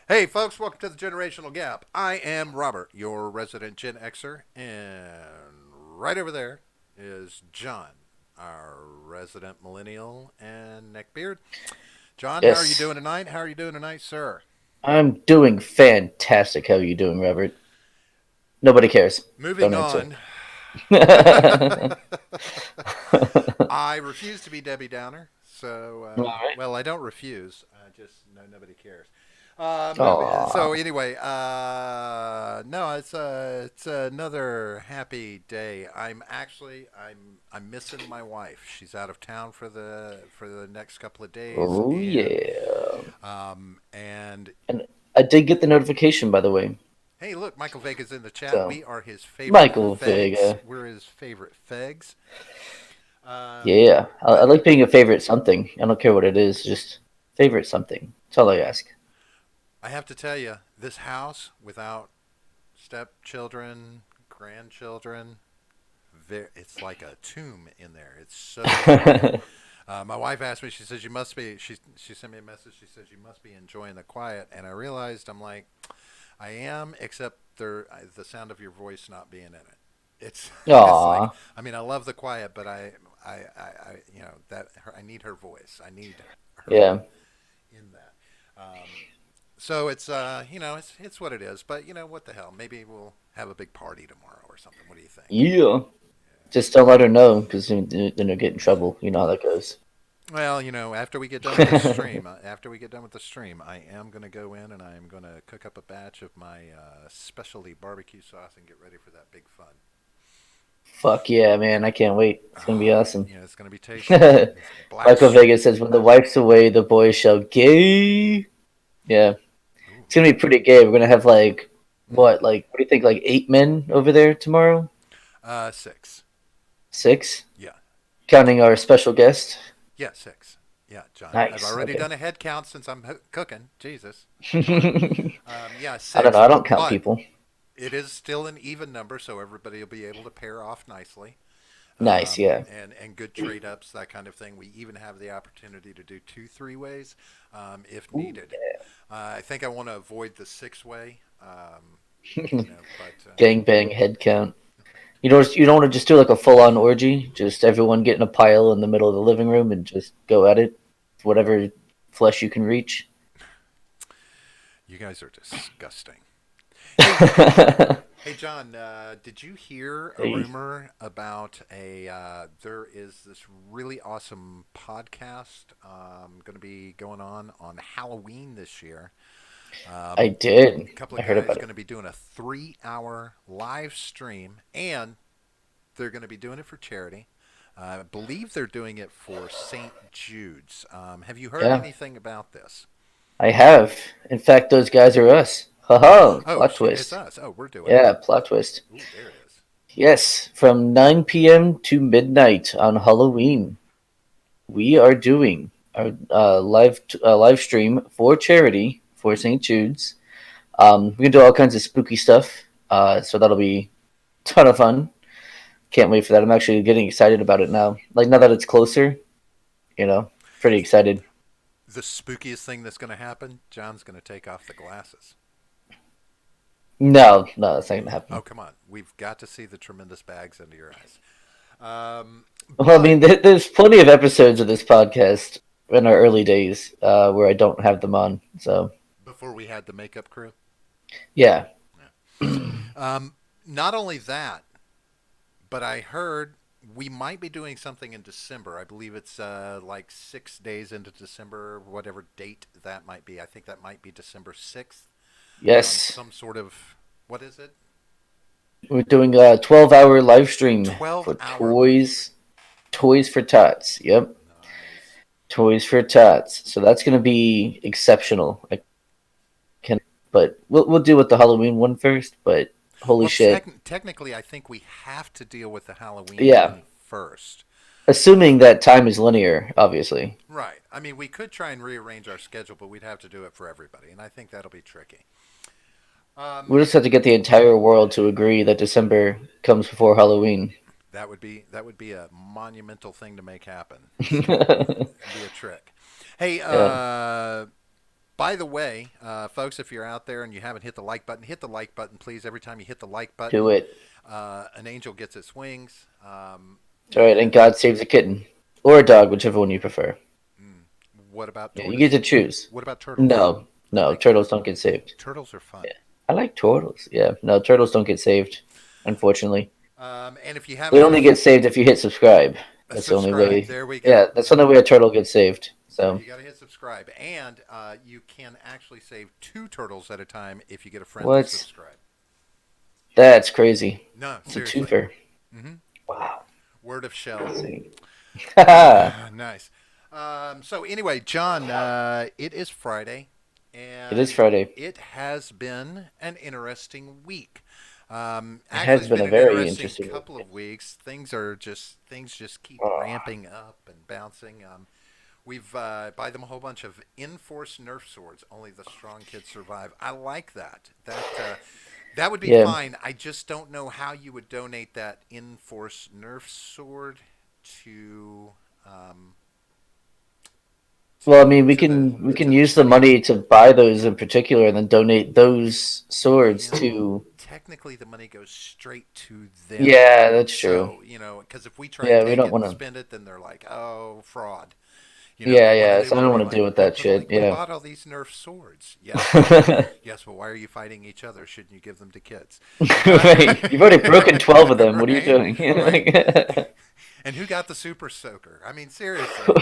Hey, folks, welcome to the Generational Gap. I am Robert, your resident Gen Xer, and right over there is John, our resident millennial and neckbeard. John, how are you Yes, doing tonight? How are you doing tonight, sir? I'm doing fantastic. How are you doing, Robert? Nobody cares. Moving Don't answer. on. I refuse to be Debbie Downer, so All right. well, I don't refuse. I just no, nobody cares. So Aw. anyway, no, it's another happy day. I'm missing my wife. She's out of town for the next couple of days, Oh yeah. and And I did get the notification, by the way. hey, look, Michael Vega's in the chat. So We are his favorite Michael fegs. Vega. We're his favorite fegs. Yeah, I But like being a favorite something. I don't care what it is. Just favorite something. That's all I ask. I have to tell you, this house without stepchildren, grandchildren, it's like a tomb in there. It's so quiet. My wife asked me. She says you must be. She sent me a message. She says you must be enjoying the quiet. And I realized I'm like I am, except the sound of your voice not being in it. It's it's like Aw. I mean I love the quiet, but you know that I need her voice. I need her Yeah. in that. So it's it's what it is. But you know what the hell? Maybe we'll have a big party tomorrow or something. What do you think? Yeah. Just don't let her know because then you'll get in trouble. You know how that goes. Well, you know, after we get done with this stream, I am going to go in and I am going to cook up a batch of my specialty barbecue sauce and get ready for that big fun. Fuck yeah, man. I can't wait. It's gonna be awesome. Yeah, it's going to be tasty. It's black. Michael Vegas says, "When the wife's away, the boys shall gay." Yeah, Ooh, it's gonna be pretty gay. We're gonna have like what do you think? Like 8 men over there tomorrow? six. 6, Yeah, counting our special guest. yeah, six. Yeah, John. I've Nice. already Okay. done a head count since I'm cooking. Jesus, come on. I Yeah, don't know. six. I don't count But people. it is still an even number, so everybody will be able to pair off nicely. Nice. Yeah. And good trade ups, that kind of thing. We even have the opportunity to do two three ways if Ooh, needed. I think I want to avoid the six way, yeah. but Gang bang head count. You don't want to just do like a full on orgy. Just everyone get in a pile in the middle of the living room and just go at it. Whatever flesh you can reach. you guys are disgusting. Hey, hey, John, did you hear a Hey, rumor about a? There is this really awesome podcast going to be going on Halloween this year. I Um, did. a couple I of heard guys about it. going to be doing a 3 hour live stream, and they're going to be doing it for charity. I believe they're doing it for St. Jude's. Have you heard Yeah, anything about this? I have. In fact, those guys are us. Haha, Oh, plot it's twist. us. Oh, we're doing it. Yeah, plot twist. Ooh, there it is. Yes, from 9 p.m. to midnight on Halloween, we are doing our live stream for charity for St. Jude's. We can do all kinds of spooky stuff. So that'll be a ton of fun. Can't wait for that. I'm actually getting excited about it now. Like now that it's closer, pretty excited. The spookiest thing that's going to happen, John's going to take off the glasses. No, no, that's not gonna Oh, happen. come on. We've got to see the tremendous bags under your eyes. Well, I But mean, there's plenty of episodes of this podcast in our early days where I don't have them on. So before we had the makeup crew, yeah, um, not only that, but I heard we might be doing something in December. I believe it's like 6 days into December, whatever date that might be. I think that might be December 6th. yes, Some sort of, what is it? we're doing a 12-hour live stream 12-hour live stream. Toys for Tots. Yep, Nice. Toys for Tots. So that's gonna be exceptional. I can, but we'll deal with the Halloween one first. But holy Well, shit, technically, I think we have to deal with the Halloween yeah. one first. Assuming that time is linear, obviously. Right. I mean, we could try and rearrange our schedule, but we'd have to do it for everybody, and I think that'll be tricky. Um, We'll just have to get the entire world to agree that December comes before Halloween. that would be a monumental thing to make happen. So it'd be a trick. Hey, Yeah. By the way, folks, if you're out there and you haven't hit the like button, please. Every time you hit the like Do button, it. an angel gets its wings. All right, and God saves a kitten or a dog, whichever one you prefer. Mm, what about Yeah, you get tortoise? to choose. What about turtles? No, I no, like turtles don't get saved. turtles are fun. Yeah, I like turtles. Yeah, no, turtles don't get saved. Unfortunately, And if you they haven't hit only get saved if you hit subscribe. a That's the only subscribe, way. there we Yeah, go. that's the only way a turtle gets saved. Yeah, So you got to hit subscribe, and you can actually save two turtles at a time if you get a friend to what? subscribe. That's crazy. No, It's a seriously. twofer. Hmm. Wow. Word of shell. Let's see. it Nice. So anyway, John, it is Friday, is and Friday. it has been an interesting week. It Actually, has it's been been a an very interesting interesting week. couple of weeks. Things just keep Oh, ramping up and bouncing. We've buy them a whole bunch of in-force Nerf swords. Only the strong kids survive. I like that. That would be yeah. fine. I just don't know how you would donate that in-force Nerf sword to um, Well, I mean, we can to the use the city. money to buy those in particular, and then donate those swords Well, to. technically, the money goes straight to them. Yeah, that's true. So because if we try and Yeah, we take don't it want and to. spend it, then they're like, "Oh, fraud." Yeah, yeah. They So I want to don't be want to like, deal with that they're shit. like, "We Yeah. bought all these Nerf swords." Yes, but yes, but why are you fighting each other? Shouldn't you give them to kids? Right. You've already broken 12 of them. What are you Right, doing? right. Like- And who got the super soaker? I mean, seriously.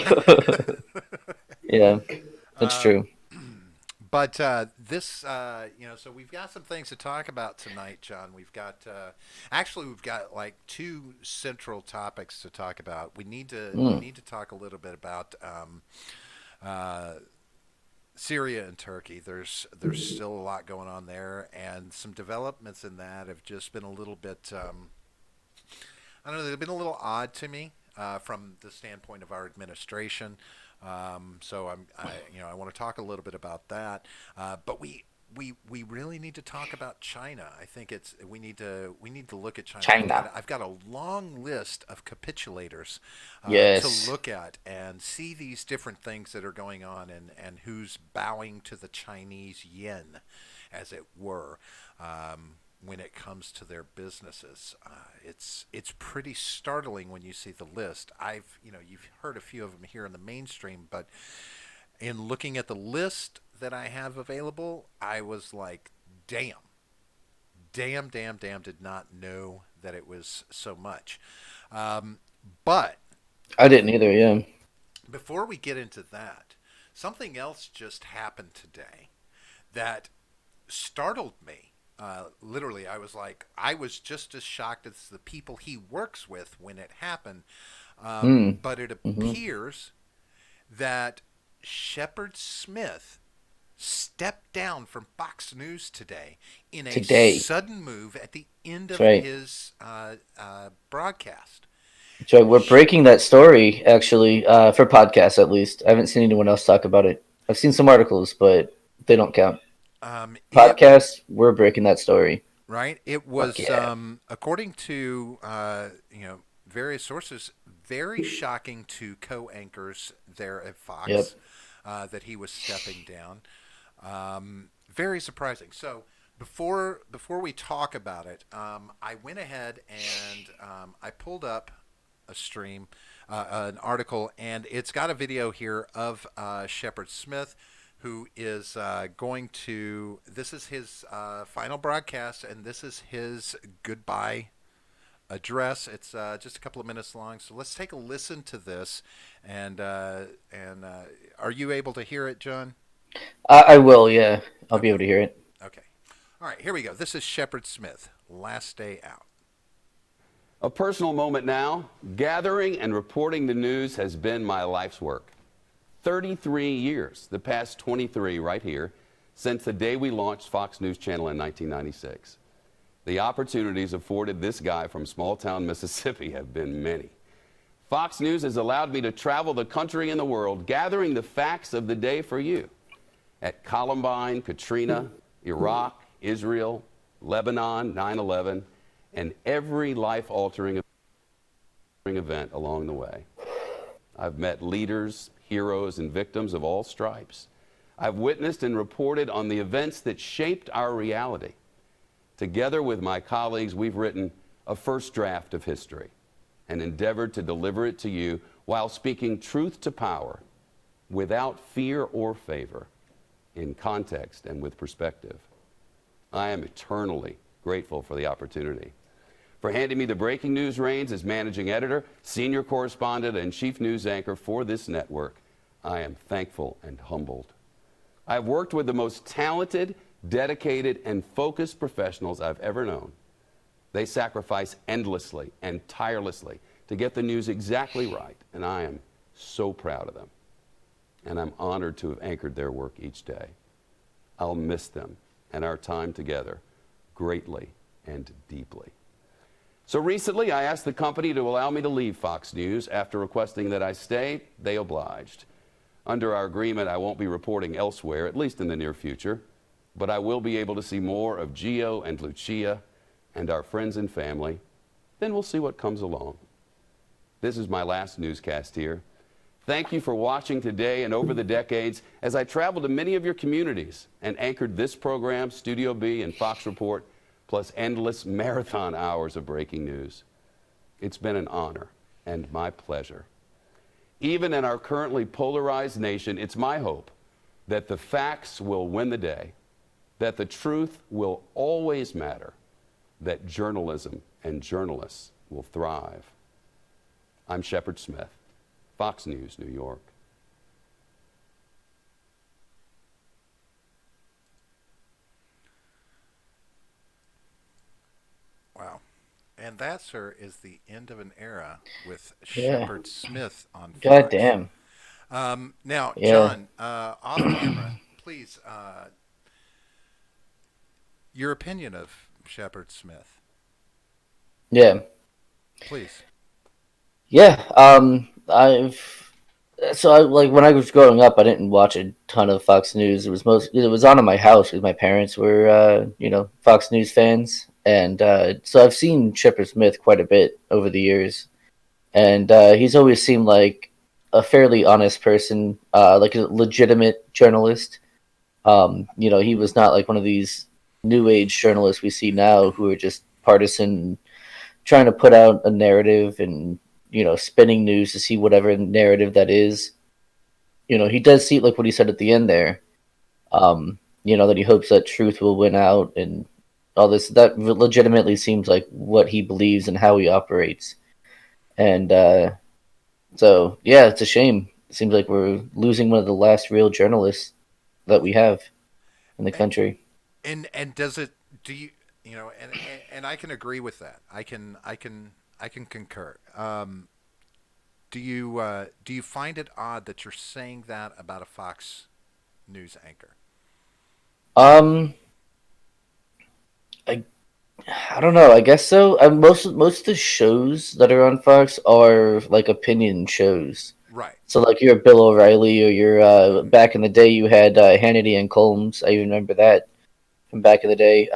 yeah, that's um, true. but so we've got some things to talk about tonight, John. We've got like two central topics to talk about. We Mm. need to talk a little bit about uh, Syria and Turkey. There's still a lot going on there, and some developments in that have just been a little bit. I don't know. They've been a little odd to me from the standpoint of our administration. So I want to talk a little bit about that. But we really need to talk about China. I think we need to look at China. China. I've got a long list of capitulators to Yes. look at and see these different things that are going on and who's bowing to the Chinese yen, as it were. When it comes to their businesses. It's pretty startling when you see the list. You've heard a few of them here in the mainstream, but in looking at the list that I have available, I was like, damn, damn, damn, damn, did not know that it was so much. But I didn't either, yeah. before we get into that, something else just happened today that startled me. Literally, I was just as shocked as the people he works with when it happened. Mm. But it Hmm. appears that Shepard Smith stepped down from Fox News today in a Today. sudden move at the end That's of right. his broadcast. That's right. We're breaking that story, actually, for podcasts at least. I haven't seen anyone else talk about it. I've seen some articles, but they don't count. It Podcasts, we're breaking that story. right. It Fuck was yeah. according to various sources, very shocking to co-anchors there at Yep. Fox that he was stepping down. Very surprising. So before we talk about it, I went ahead and I pulled up a stream, an article, and it's got a video here of Shepard Smith, who is going to. This is his final broadcast, and this is his goodbye address. It's just a couple of minutes long, so let's take a listen to this. And are you able to hear it, John? I will, yeah. I'll be Okay. able to hear it. Okay. All right. Here we go. This is Shepard Smith. Last day out. A personal moment now. Gathering and reporting the news has been my life's work. 33 years, the past 23 right here, since the day we launched Fox News Channel in 1996. The opportunities afforded this guy from small town Mississippi have been many. Fox News has allowed me to travel the country and the world, gathering the facts of the day for you. At Columbine, Katrina, Iraq, Israel, Lebanon, 9/11, and every life-altering event along the way. I've met leaders, heroes, and victims of all stripes. I've witnessed and reported on the events that shaped our reality. Together with my colleagues, we've written a first draft of history and endeavored to deliver it to you while speaking truth to power without fear or favor, in context and with perspective. I am eternally grateful for the opportunity. For handing me the breaking news reins as managing editor, senior correspondent, and chief news anchor for this network, I am thankful and humbled. I've worked with the most talented, dedicated, and focused professionals I've ever known. They sacrifice endlessly and tirelessly to get the news exactly right, and I am so proud of them. And I'm honored to have anchored their work each day. I'll miss them and our time together greatly and deeply. So recently, I asked the company to allow me to leave Fox News. After requesting that I stay, they obliged. Under our agreement, I won't be reporting elsewhere, at least in the near future, but I will be able to see more of Gio and Lucia and our friends and family. Then we'll see what comes along. This is my last newscast here. Thank you for watching today and over the decades as I traveled to many of your communities and anchored this program, Studio B and Fox Report, plus endless marathon hours of breaking news. It's been an honor and my pleasure. Even in our currently polarized nation, it's my hope that the facts will win the day, that the truth will always matter, that journalism and journalists will thrive. I'm Shepard Smith, Fox News, New York. Wow. And that, sir, is the end of an era with Yeah. Shepard Smith on God Fox. damn. Now, Yeah. John, off camera, please, your opinion of Shepard Smith, Yeah. please. Yeah. Like when I was growing up, I didn't watch a ton of Fox News. It was on in my house because my parents were Fox News fans, and so I've seen Chipper Smith quite a bit over the years, and he's always seemed like a fairly honest person, like a legitimate journalist. He was not like one of these new age journalists we see now who are just partisan, trying to put out a narrative and spinning news to see whatever narrative that is. He does see like what he said at the end there. That he hopes that truth will win out and all this. That legitimately seems like what he believes and how he operates. And so, yeah, it's a shame. It seems like we're losing one of the last real journalists that we have in the A- country. And does it? Do you? And I can agree with that. I can concur. Do you find it odd that you're saying that about a Fox News anchor? Um, I I don't know. I guess so. Most of the shows that are on Fox are like opinion shows. Right. So like you're Bill O'Reilly or you're back in the day you had Hannity and Colmes. I even remember that from back in the day.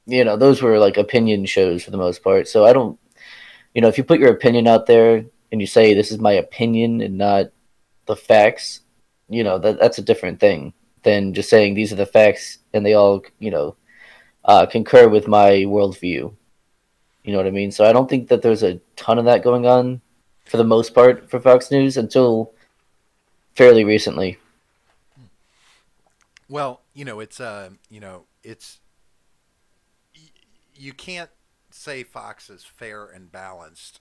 Those were like opinion shows for the most part. So I don't, if you put your opinion out there and you say this is my opinion and not the facts, that's a different thing than just saying these are the facts and they all concur with my worldview. You know what I mean? So I don't think that there's a ton of that going on for the most part for Fox News until fairly recently. Well, it's you can't say Fox is fair and balanced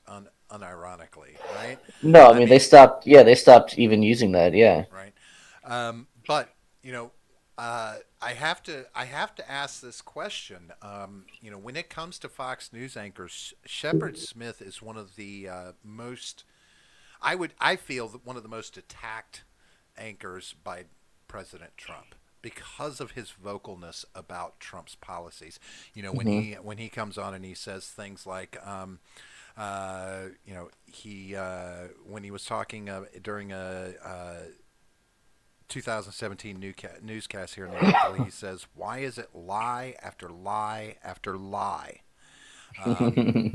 unironically, right? No, I I mean they mean, stopped. Yeah, they stopped even using that. Yeah. right? But you know, I have to ask this question. When it comes to Fox News anchors, Shepard Smith is one of the most. I feel that one of the most attacked anchors by President Trump because of his vocalness about Trump's policies. When Hmm. he comes on and he says things like, he when he was talking during a 2017 newscast here in Louisville, he says, "Why is it lie after lie after lie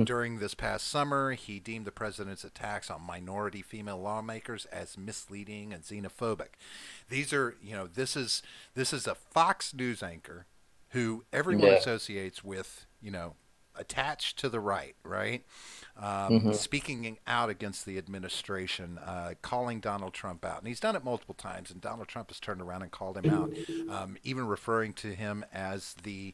During this past summer, he deemed the president's attacks on minority female lawmakers as misleading and xenophobic. These are, this is a Fox News anchor who everyone Yeah. associates with, attached to the right, right? Hmm. Speaking out against the administration, calling Donald Trump out. And he's done it multiple times, and Donald Trump has turned around and called him out, even referring to him as the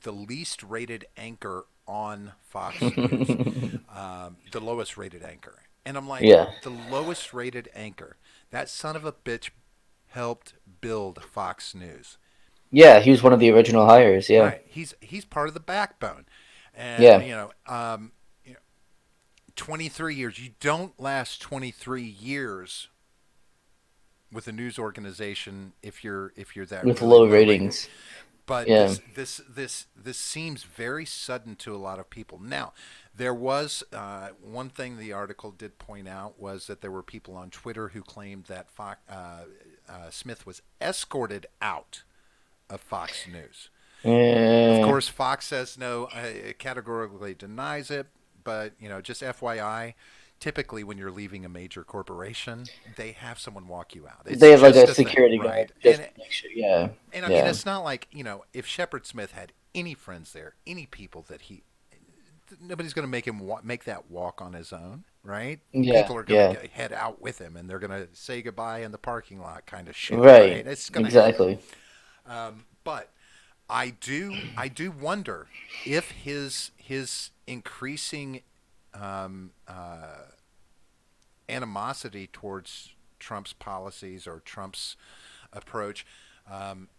least rated anchor on Fox News, the lowest rated anchor. And I'm like, Yeah. the lowest rated anchor. That son of a bitch helped build Fox News. Yeah, he was one of the original hires. Yeah. Right. He's part of the backbone. And Yeah. 23 years. You don't last 23 years with a news organization if you're that With really low low rated. ratings. But Yeah. this seems very sudden to a lot of people. Now, there was one thing the article did point out was that there were people on Twitter who claimed that Smith was escorted out of Fox News. Of Uh, course, Fox says no, categorically denies it. But just FYI, typically when you're leaving a major corporation, they have someone walk you out. It's they have like a just a thing, security guard right? just to make sure. Yeah. And I mean, Yeah. it's not like if Shepard Smith had any friends there, any people that nobody's going to make him make that walk on his own, right? Yeah. People are going Yeah. to head out with him, and they're going to say goodbye in the parking lot, kind of shit, right? Right. It's going to happen. Exactly. But I do wonder if his increasing um, animosity towards Trump's policies or Trump's approach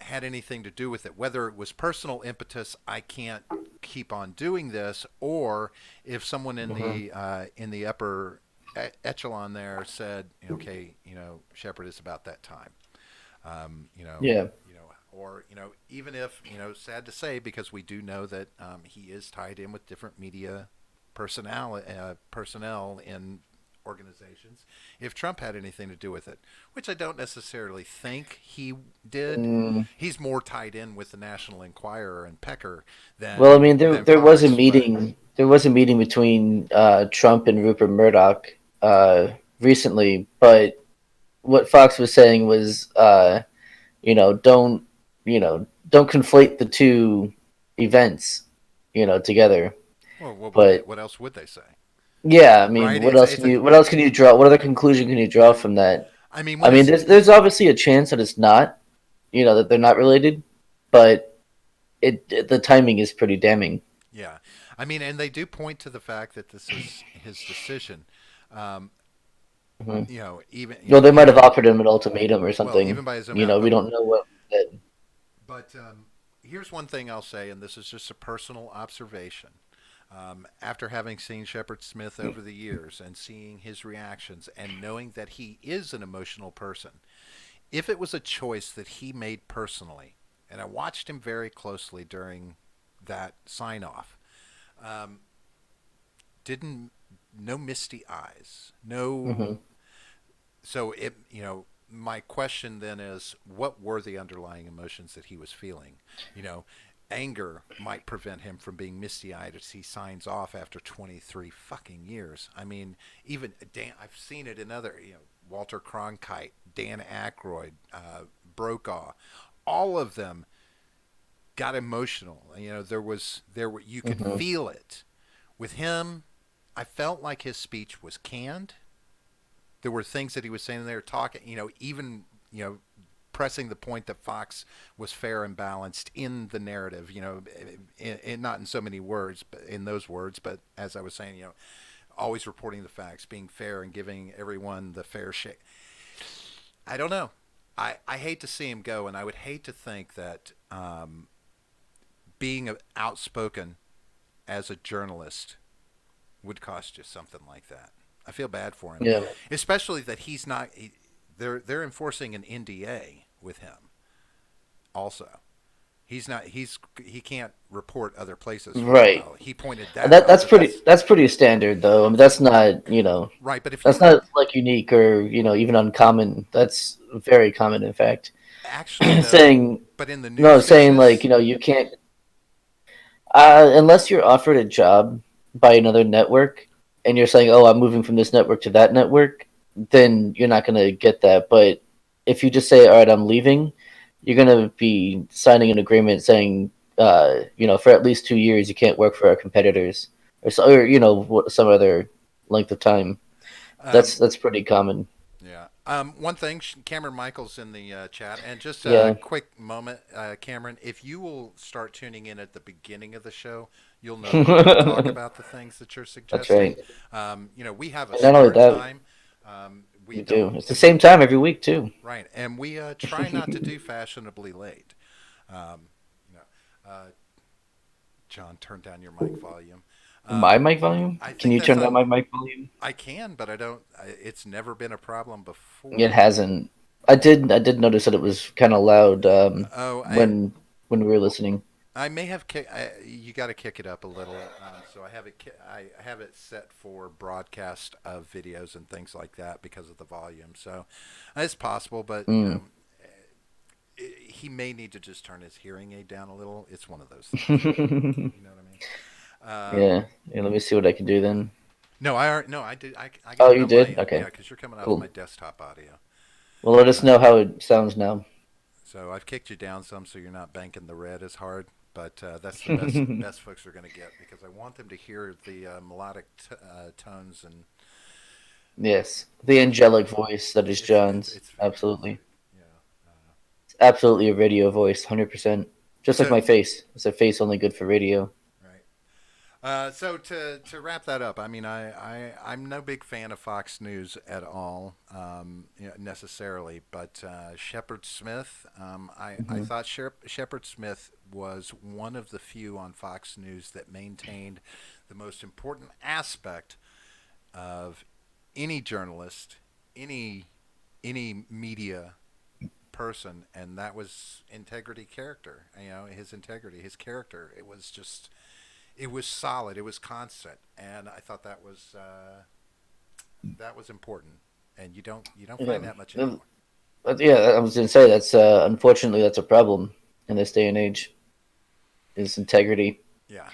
had anything to do with it. Whether it was personal impetus, I can't keep on doing this, or if someone Hmm. in the upper echelon there said, okay, Shepard, is about that time. Um, you know, Yeah. or even if sad to say, because we do know that he is tied in with different media personnel in organizations. If Trump had anything to do with it, which I don't necessarily think he did, Mm. he's more tied in with the National Enquirer and Pecker Well, I than mean, than there was a Fox. But meeting. There was a meeting between Trump and Rupert Murdoch recently, but what Fox was saying was, you know, don't don't conflate the two events, together. well, what would they? But What else would they say? yeah, I mean, Right? It's a. what else can you draw? What other conclusion can you draw from that? I mean, I when mean, it's there's obviously a chance that it's not, that they're not related, but the timing is pretty damning. yeah, I mean, and they do point to the fact that this is his decision. Um, Hmm. Even Well, they might have even offered him an ultimatum or well, something. even by his amount, We but don't know what. That. here's one thing I'll say, and this is just a personal observation. After having seen Shepard Smith over the years and seeing his reactions and knowing that he is an emotional person, if it was a choice that he made personally, and I watched him very closely during that sign off, um, didn't no misty eyes, no. Hmm. So my question then is, what were the underlying emotions that he was feeling? You know, Anger might prevent him from being misty-eyed as he signs off after 23 fucking years. I mean, even Dan, I've seen it in other, Walter Cronkite, Dan Aykroyd, Brokaw, all of them got emotional. You could Hmm. feel it. With him, I felt like his speech was canned. There were things that he was saying there, talking, even, pressing the point that Fox was fair and balanced in the narrative, not in so many words, but in those words, but as I was saying, always reporting the facts, being fair and giving everyone the fair shake. I don't know. I hate to see him go, and I would hate to think that being outspoken as a journalist would cost you something like that. I feel bad for him, Yeah. especially that he's not. They're enforcing an NDA with him. Also, he's not. He can't report other places for a Right. while. He pointed And that out. That that's that's pretty standard though. I mean, that's not right. But if you that's were not like unique or even uncommon. That's very common, in fact. actually though, saying but in the no, news saying like business, you can't. Unless you're offered a job by another network and you're saying, "Oh, I'm moving from this network to that network," then you're not gonna get that. But if you just say, "All right, I'm leaving," you're gonna be signing an agreement saying, for at least 2 years you can't work for our competitors, or some other length of time. Um, That's pretty common. yeah. One thing, Cameron Michaels in the chat, and just a Yeah. quick moment, Cameron, if you will start tuning in at the beginning of the show, you'll know that we don't talk about the things that you're That's suggesting. right. We have a And not only start that, time. We we do. don't. It's the same time every week too. Right, and we try not to do fashionably late. Um, you know, John, turn down your mic volume. My Um, mic volume? I Can think you that's turn down on. my mic volume? I can, but I don't. It's never been a problem It before. hasn't. I did notice that it was kind of loud Oh, and when we were listening. I may have you got to kick it up a little. So I have it. I have it set for broadcast of videos and things like that because of the volume. So it's possible, but Mm. he may need to just turn his hearing aid down a little. It's one of those things. yeah. You know what I mean? Yeah. Let me see what I can do then. No, no, I did. I Oh, got it you on my did? end. Yeah, Okay. because you're coming off Cool. my desktop audio. Well, let us Uh, know how it sounds now. so I've kicked you down some, so you're not banking the red as hard. But that's the best folks are going to get because I want them to hear the melodic tones and Yes. The angelic voice that is John's. it's Absolutely. fantastic. Yeah. Uh, It's absolutely a radio voice, 100%. Just like so my face. It's a face only good for radio. right. So to wrap that up, I mean, I'm no big fan of Fox News at all, necessarily. But Shepard Smith, I Hmm. thought Shepard Smith was one of the few on Fox News that maintained the most important aspect of any journalist, any any media person, and that was integrity character. His integrity, his character. It was solid. It was constant, and I thought that was important. And you don't Yeah. find that much anymore. Yeah, I was gonna say that's unfortunately that's a problem in this day and age. Is integrity. Yeah,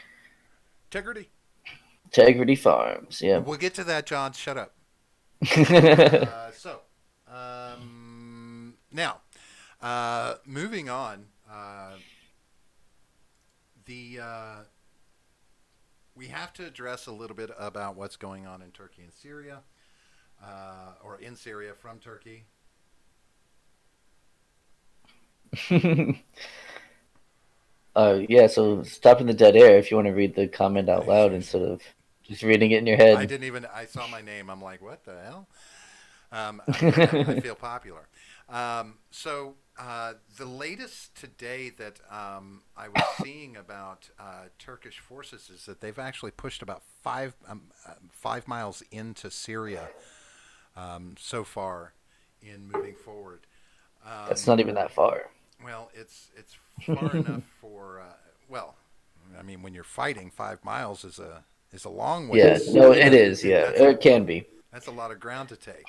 integrity. Integrity Farms. Yeah. We'll get to that, John. Shut up. So now, moving on. The We have to address a little bit about what's going on in Turkey and Syria, or in Syria from Turkey. Yeah. So stopping the dead air. If you want to read the comment out loud instead of just reading it in your I head. didn't even. I saw my name. I'm like, what the hell? I feel popular. The latest today that I was seeing about Turkish forces is that they've actually pushed about 5 miles into Syria so far in moving forward. That's Um, not even that far. well, it's far enough for well, I mean, when you're fighting, 5 miles is a long Yeah. ways. No, it is. Yeah, That's it can be. a lot of ground to take.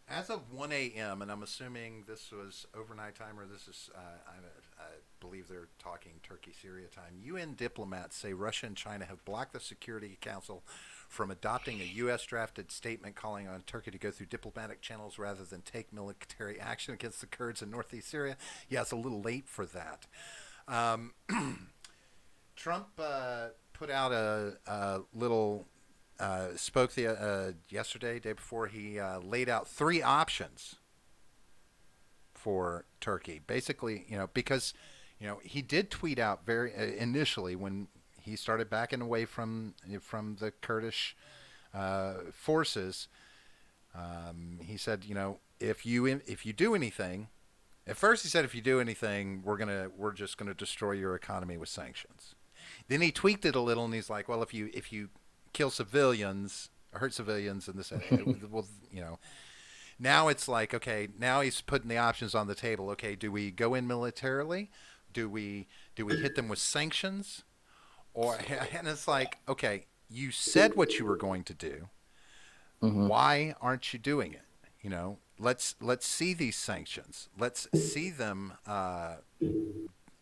As of 1 a.m., and I'm assuming this was overnight time, or this is, I believe they're talking Turkey Syria time. UN diplomats say Russia and China have blocked the Security Council from adopting a U.S. drafted statement calling on Turkey to go through diplomatic channels rather than take military action against the Kurds in northeast Syria. Yeah, it's a little late for that. Um, Trump put out a little spoke yesterday, day before. He laid out three options for Turkey. Basically, because he did tweet out very initially when he started backing away from the Kurdish forces. He said, if you do anything, at first he said if you do anything, we're just gonna destroy your economy with sanctions. Then he tweaked it a little, and he's like, well, if you kill civilians, hurt civilians, and this, well, now it's like, okay, now he's putting the options on the table. Okay, do we go in militarily? Do we hit them with sanctions? Or and it's like, okay, you said what you were going to do. Hmm. Why aren't you doing it? Let's see these sanctions. Let's see them.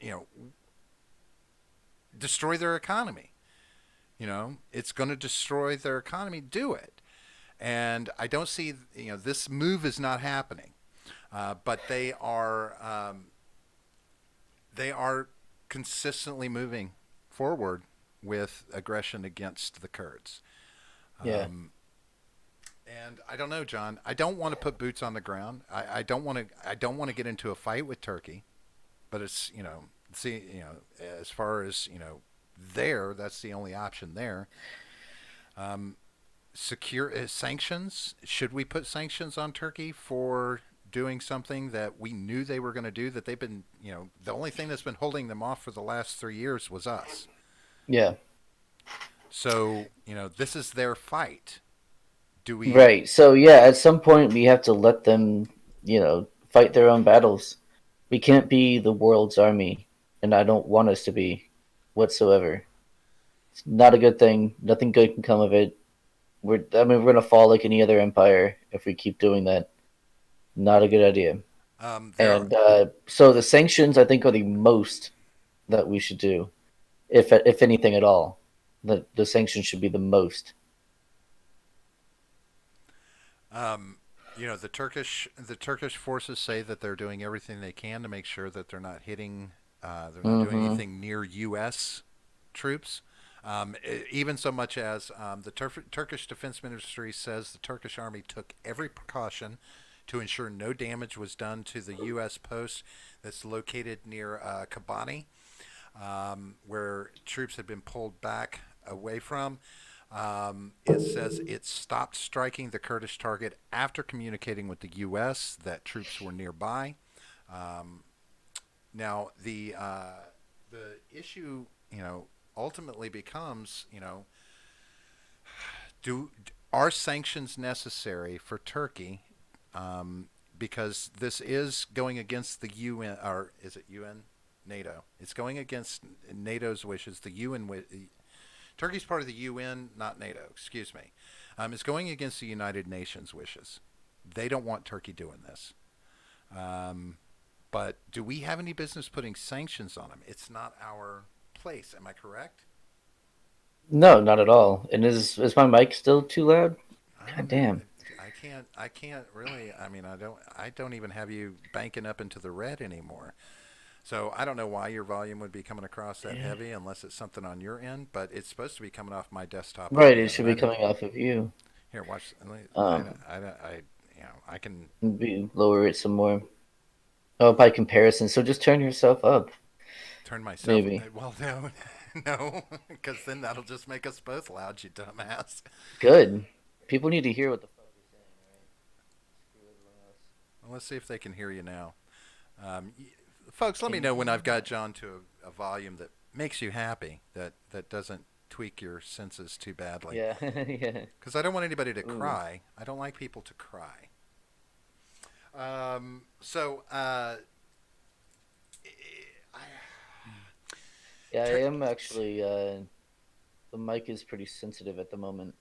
You know, destroy their economy. It's going to destroy their economy. Do it. And I don't see, this move is not happening. But they are consistently moving forward with aggression against the Kurds. Yeah. Um, and I don't know, John. I don't want to put boots on the ground. I don't want to. I don't want to get into a fight with Turkey. But it's see as far as there, that's the only option there. Um, secure sanctions. Should we put sanctions on Turkey for doing something that we knew they were going to do? That they've been, the only thing that's been holding them off for the last 3 years was us. Yeah. So this is their fight. Do we? Right. So yeah, at some point we have to let them, fight their own battles. We can't be the world's army, and I don't want us to be whatsoever. It's not a good thing. Nothing good can come of it. We're gonna fall like any other empire if we keep doing that. Not a good idea. There are. And so the sanctions, I think, are the most that we should do, if anything at all. The sanctions should be the most. Um, the Turkish forces say that they're doing everything they can to make sure that they're not hitting, they're not doing Mm-hmm. anything near U.S. troops. Even so much as the Turkish Defense Ministry says the Turkish army took every precaution to ensure no damage was done to the U.S. post that's located near Kobani, where troops had been pulled back away from. It says it stopped striking the Kurdish target after communicating with the U.S. that troops were nearby. Um, Now the issue, ultimately becomes, do are sanctions necessary for Turkey? Because this is going against the UN, or is it UN? NATO. It's going against NATO's wishes. The UN, Turkey's part of the UN, not NATO. Excuse me. It's going against the United Nations wishes. They don't want Turkey doing this. Um, but do we have any business putting sanctions on them? It's not our place. Am I correct? No, not at all. And is my mic still too loud? I God don't know. damn. I can't. I can't really. I mean, I don't. I don't even have you banking up into the red anymore. So I don't know why your volume would be coming across that heavy, unless it's something on your end. But it's supposed to be coming off my desktop on Right, the it other should be end. coming off of you. Here, watch. Um, I can lower it some more. Oh, by comparison. So just turn yourself up, turn myself. maybe. Well, no, no, because then that'll just make us both loud, you dumbass. Good. People need to hear what the fuck you're saying, right? Screw everyone else. Well, let's see if they can hear you now. Um, Folks, let Can me you know hear when me I've now? got John to a volume that makes you happy, that doesn't tweak your senses too badly. Yeah, yeah. Because I don't want anybody to Ooh. cry. I don't like people to cry. So, I, Yeah, I tur- am actually. The mic is pretty sensitive at the moment.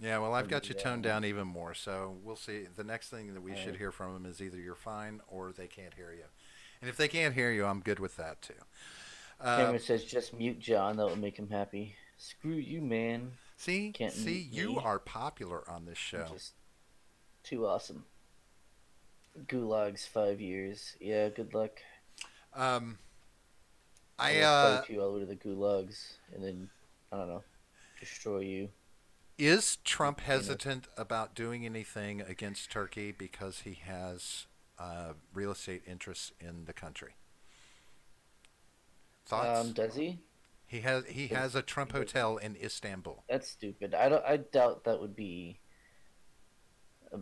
yeah, well, I've Let got you me. toned down even more. So we'll see. The next thing that we All should right. hear from them is either you're fine or they can't hear you. And if they can't hear you, I'm good with that too. Uh, Cameron says just mute John. That will make him happy. Screw you, man. Can't see, mute you me. are popular on this I'm show. just too awesome. Gulag's 5 years. Yeah, good luck. Um, I I will fight you all the way to the gulags, and then I don't know, destroy you. Is Trump Penis. hesitant about doing anything against Turkey because he has real estate interests in the country? Thoughts? Does he? He has a He Trump doesn't. hotel in Istanbul. That's stupid. I don't. I doubt that would be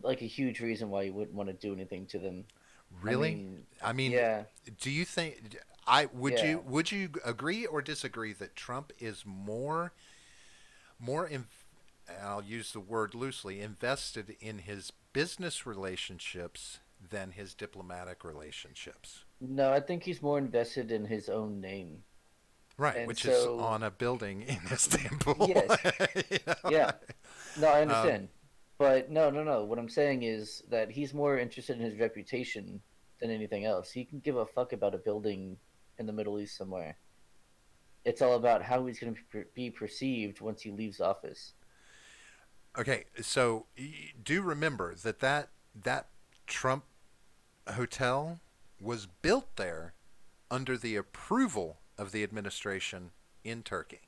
like a huge reason why you wouldn't want to do anything to them. I Really? mean, I mean, yeah, do you think I would yeah. you agree or disagree that Trump is more in, I'll use the word loosely, invested in his business relationships than his diplomatic relationships? No, I think he's more invested in his own name, Right, and which is so on a building in Istanbul. yes, You know? yeah. No, I um, understand. But no, no, no. What I'm saying is that he's more interested in his reputation than anything else. He can give a fuck about a building in the Middle East somewhere. It's all about how he's going to be perceived once he leaves office. Okay, so do remember that Trump hotel was built there under the approval of the administration in Turkey.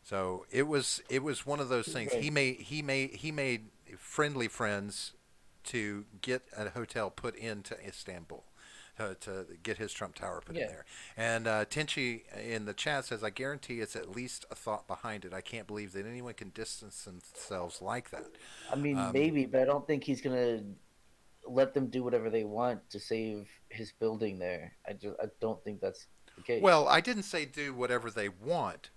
So it was one of those things. Right. He made friendly friends to get a hotel put into Istanbul. To get his Trump Tower put in Yeah. there. And Tinchi in the chat says, I guarantee it's at least a thought behind it. I can't believe that anyone can distance themselves like that. I mean, Um, maybe, but I don't think he's going to let them do whatever they want to save his building there. I don't think that's the case. well, I didn't say do whatever they want.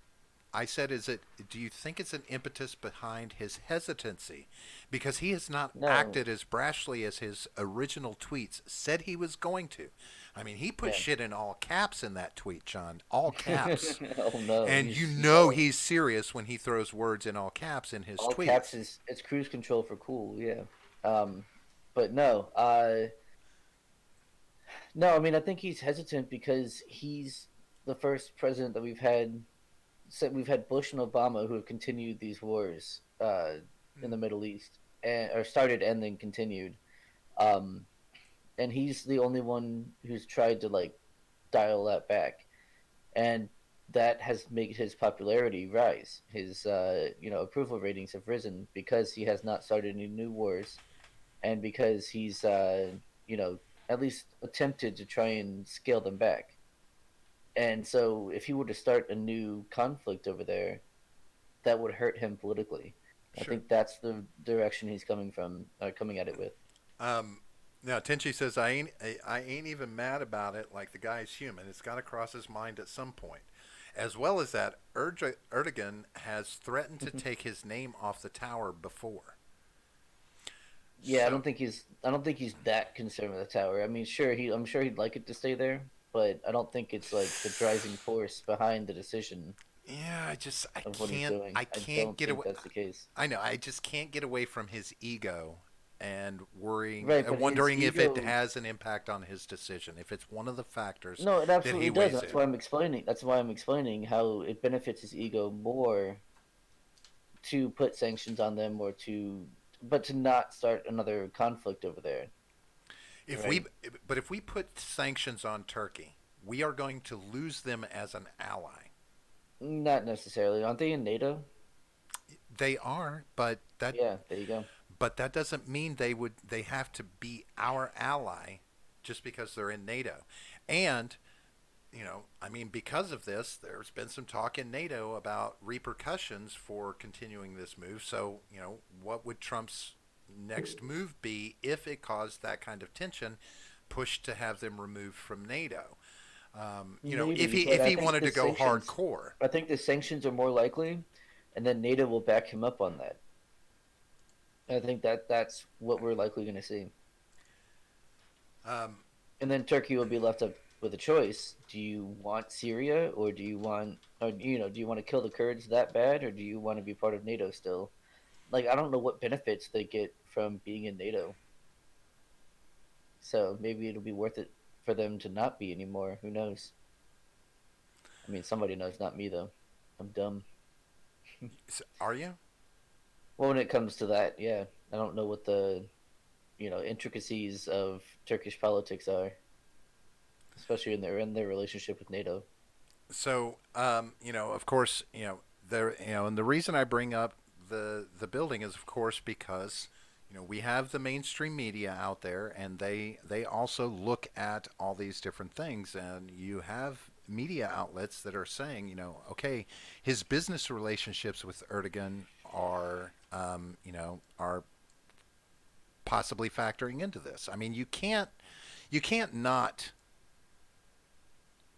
I said, is it? Do you think it's an impetus behind his hesitancy, because he has not No. acted as brashly as his original tweets said he was going to? I mean, he put Yeah. shit in all caps in that tweet, John, all caps, Oh no, and you he's know yelling. he's serious when he throws words in all caps in his All caps tweets. is it's cruise control for cool. Yeah. Um, but no. No. I mean, I think he's hesitant because he's the first president that we've had. We've had Bush and Obama who have continued these wars in the Middle East, and or started and then continued. Um, and he's the only one who's tried to like dial that back, and that has made his popularity rise. His approval ratings have risen because he has not started any new wars, and because he's you know at least attempted to try and scale them back. And so, if he were to start a new conflict over there, that would hurt him politically. I Sure. think that's the direction he's coming at it with. Um, Now Tenchi says I ain't even mad about it. Like the guy's human. It's got to cross his mind at some point. As well as that, Erdogan has threatened to take his name off the tower before. Yeah, So I don't think he's that concerned with the tower. I mean, I'm sure he'd like it to stay there, but I don't think it's like the driving force behind the decision yeah, I of what he's can't doing. I I can't don't get think away. that's the case. I know I just can't get away from his ego and worrying, Right, but his wondering if it ego. has an impact on his decision. If it's one of the factors No, it that he absolutely does. weighs That's in. why I'm explaining. That's why I'm explaining how it benefits his ego more to put sanctions on them or but to not start another conflict over there. If we Right? but if we put sanctions on Turkey, we are going to lose them as an ally. Not necessarily. Aren't they in NATO? They are, but Yeah, there you go. that doesn't mean they have to be our ally just because they're in NATO. And I mean, because of this, there's been some talk in NATO about repercussions for continuing this move. So, what would Trump's next move be if it caused that kind of tension, pushed to have them removed from NATO? If Maybe, he but if he wanted to go hardcore. I think the sanctions are more likely, and then NATO will back him up on that. I think that's what we're likely going to see. Um, And then Turkey will be left up with a choice. Do you want Syria, or do you want to kill the Kurds that bad, or do you want to be part of NATO still? Like, I don't know what benefits they get from being in NATO. So maybe it'll be worth it for them to not be anymore. Who knows? I mean, somebody knows, not me though. I'm dumb. are you? Well, when it comes to that, yeah, I don't know what the intricacies of Turkish politics are, especially in their relationship with NATO. So, of course, there, and the reason I bring up the building is, of course, because we have the mainstream media out there, and they also look at all these different things, and you have media outlets that are saying, okay, his business relationships with Erdogan are possibly factoring into this. I mean, you can't not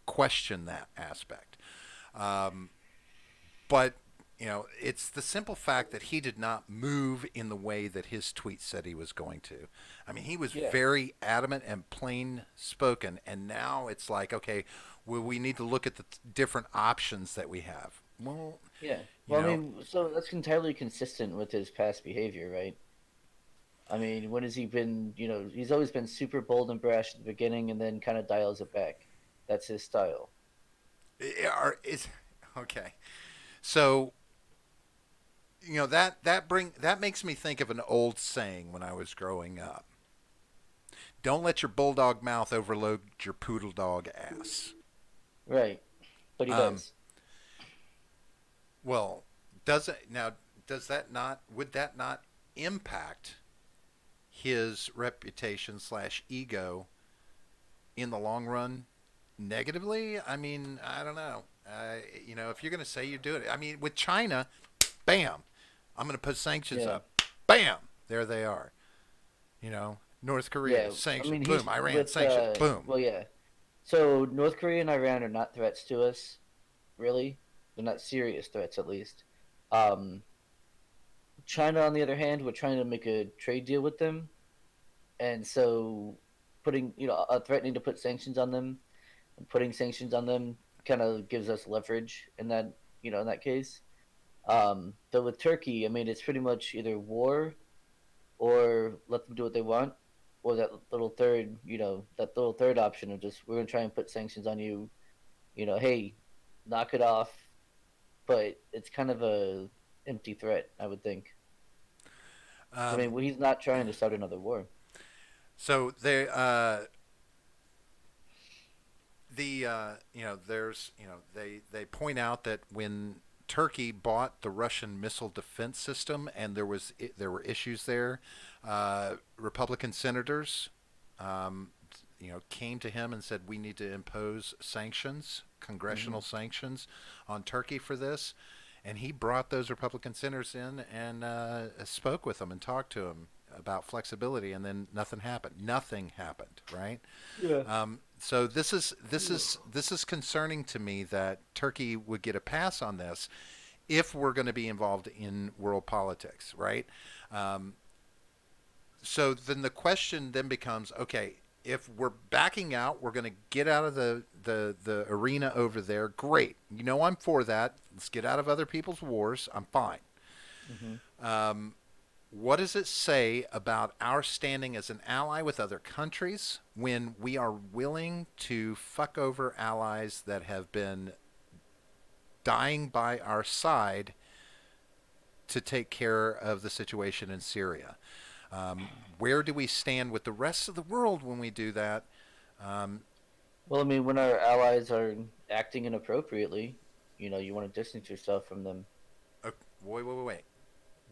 question that aspect. Um, but it's the simple fact that he did not move in the way that his tweet said he was going to. I mean, he was Yeah, very adamant and plain spoken, and now it's like, okay, well, we need to look at the different options that we have. Well, yeah. you Well, I know, mean, so that's entirely consistent with his past behavior, right? I mean, when has he been? He's always been super bold and brash at the beginning, and then kind of dials it back. That's his style. are is Okay. So that makes me think of an old saying when I was growing up. Don't let your bulldog mouth overload your poodle dog ass. Right, but he Um, does. well, does it now? Does that not? Would that not impact his reputation slash ego in the long run negatively? I mean, I don't know. If you're going to say you do it, I mean, with China, bam, I'm going to put sanctions Yeah, up. Bam, there they are. North Korea, yeah. I sanctions. mean, Boom, he's Iran, with sanctions. Boom. well, yeah. So North Korea and Iran are not threats to us, really. They're not serious threats, at least. Um, China, on the other hand, we're trying to make a trade deal with them, and so putting, threatening to put sanctions on them, and putting sanctions on them kind of gives us leverage in that, in that case. Though with Turkey, I mean, it's pretty much either war or let them do what they want, or that little third option of just we're gonna try and put sanctions on you. Hey, knock it off. But it's kind of a empty threat, I would think. I Um, mean, well, he's not trying to start another war. so there's they point out that when Turkey bought the Russian missile defense system and there were issues there, Republican senators came to him and said we need to impose sanctions, Hmm. congressional sanctions on Turkey for this. And he brought those Republican senators in and spoke with them and talked to them about flexibility, and then nothing happened. Nothing happened, right? Yeah. So this is concerning to me that Turkey would get a pass on this if we're going to be involved in world politics, right? Um, so then the question then becomes, okay, if we're backing out, we're going to get out of the arena over there. Great, I'm for that. Let's get out of other people's wars. I'm fine. Hmm. Um, what does it say about our standing as an ally with other countries when we are willing to fuck over allies that have been dying by our side to take care of the situation in Syria? Where do we stand with the rest of the world when we do that? Um, Well, I mean, when our allies are acting inappropriately, you want to distance yourself from them. uh, wait.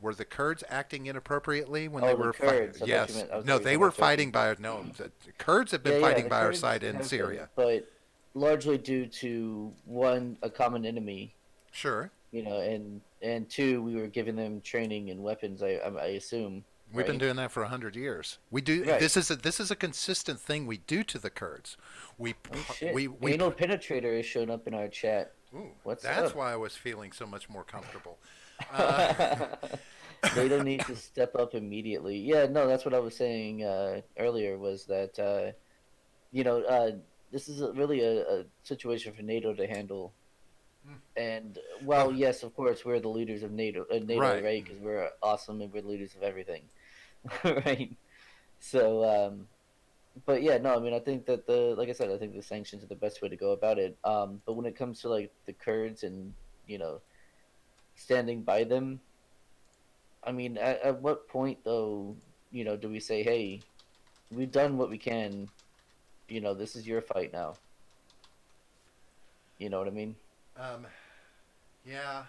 Were the Kurds acting inappropriately when they Oh, the were fighting? Kurds. I thought you Yes. meant. I thought No, you were they talking were about fighting Turkey. by. No, the Kurds have been Yeah, yeah. fighting The by our Kurds side in have been, Syria. but largely due to one, a common enemy, Sure. and two, we were giving them training and weapons. I assume, We've been right? doing that for 100 years. We do Right. this is a consistent thing we do to the Kurds. We Oh shit! we Anal penetrator is showing up in our chat. ooh, What's that's up? why I was feeling so much more comfortable. Uh, NATO needs to step up immediately. Yeah, no, that's what I was saying earlier. Was that you know uh, this is really a situation for NATO to handle. And oh, well, yes, of course, we're the leaders of NATO, right. right? Because we're awesome and we're the leaders of everything, right? So, but yeah, no, I mean, I think that like I said, I think the sanctions are the best way to go about it. But when it comes to like the Kurds and you know standing by them, I mean, at what point though, do we say, hey, we've done what we can, this is your fight now. You know what I mean? Um, yeah,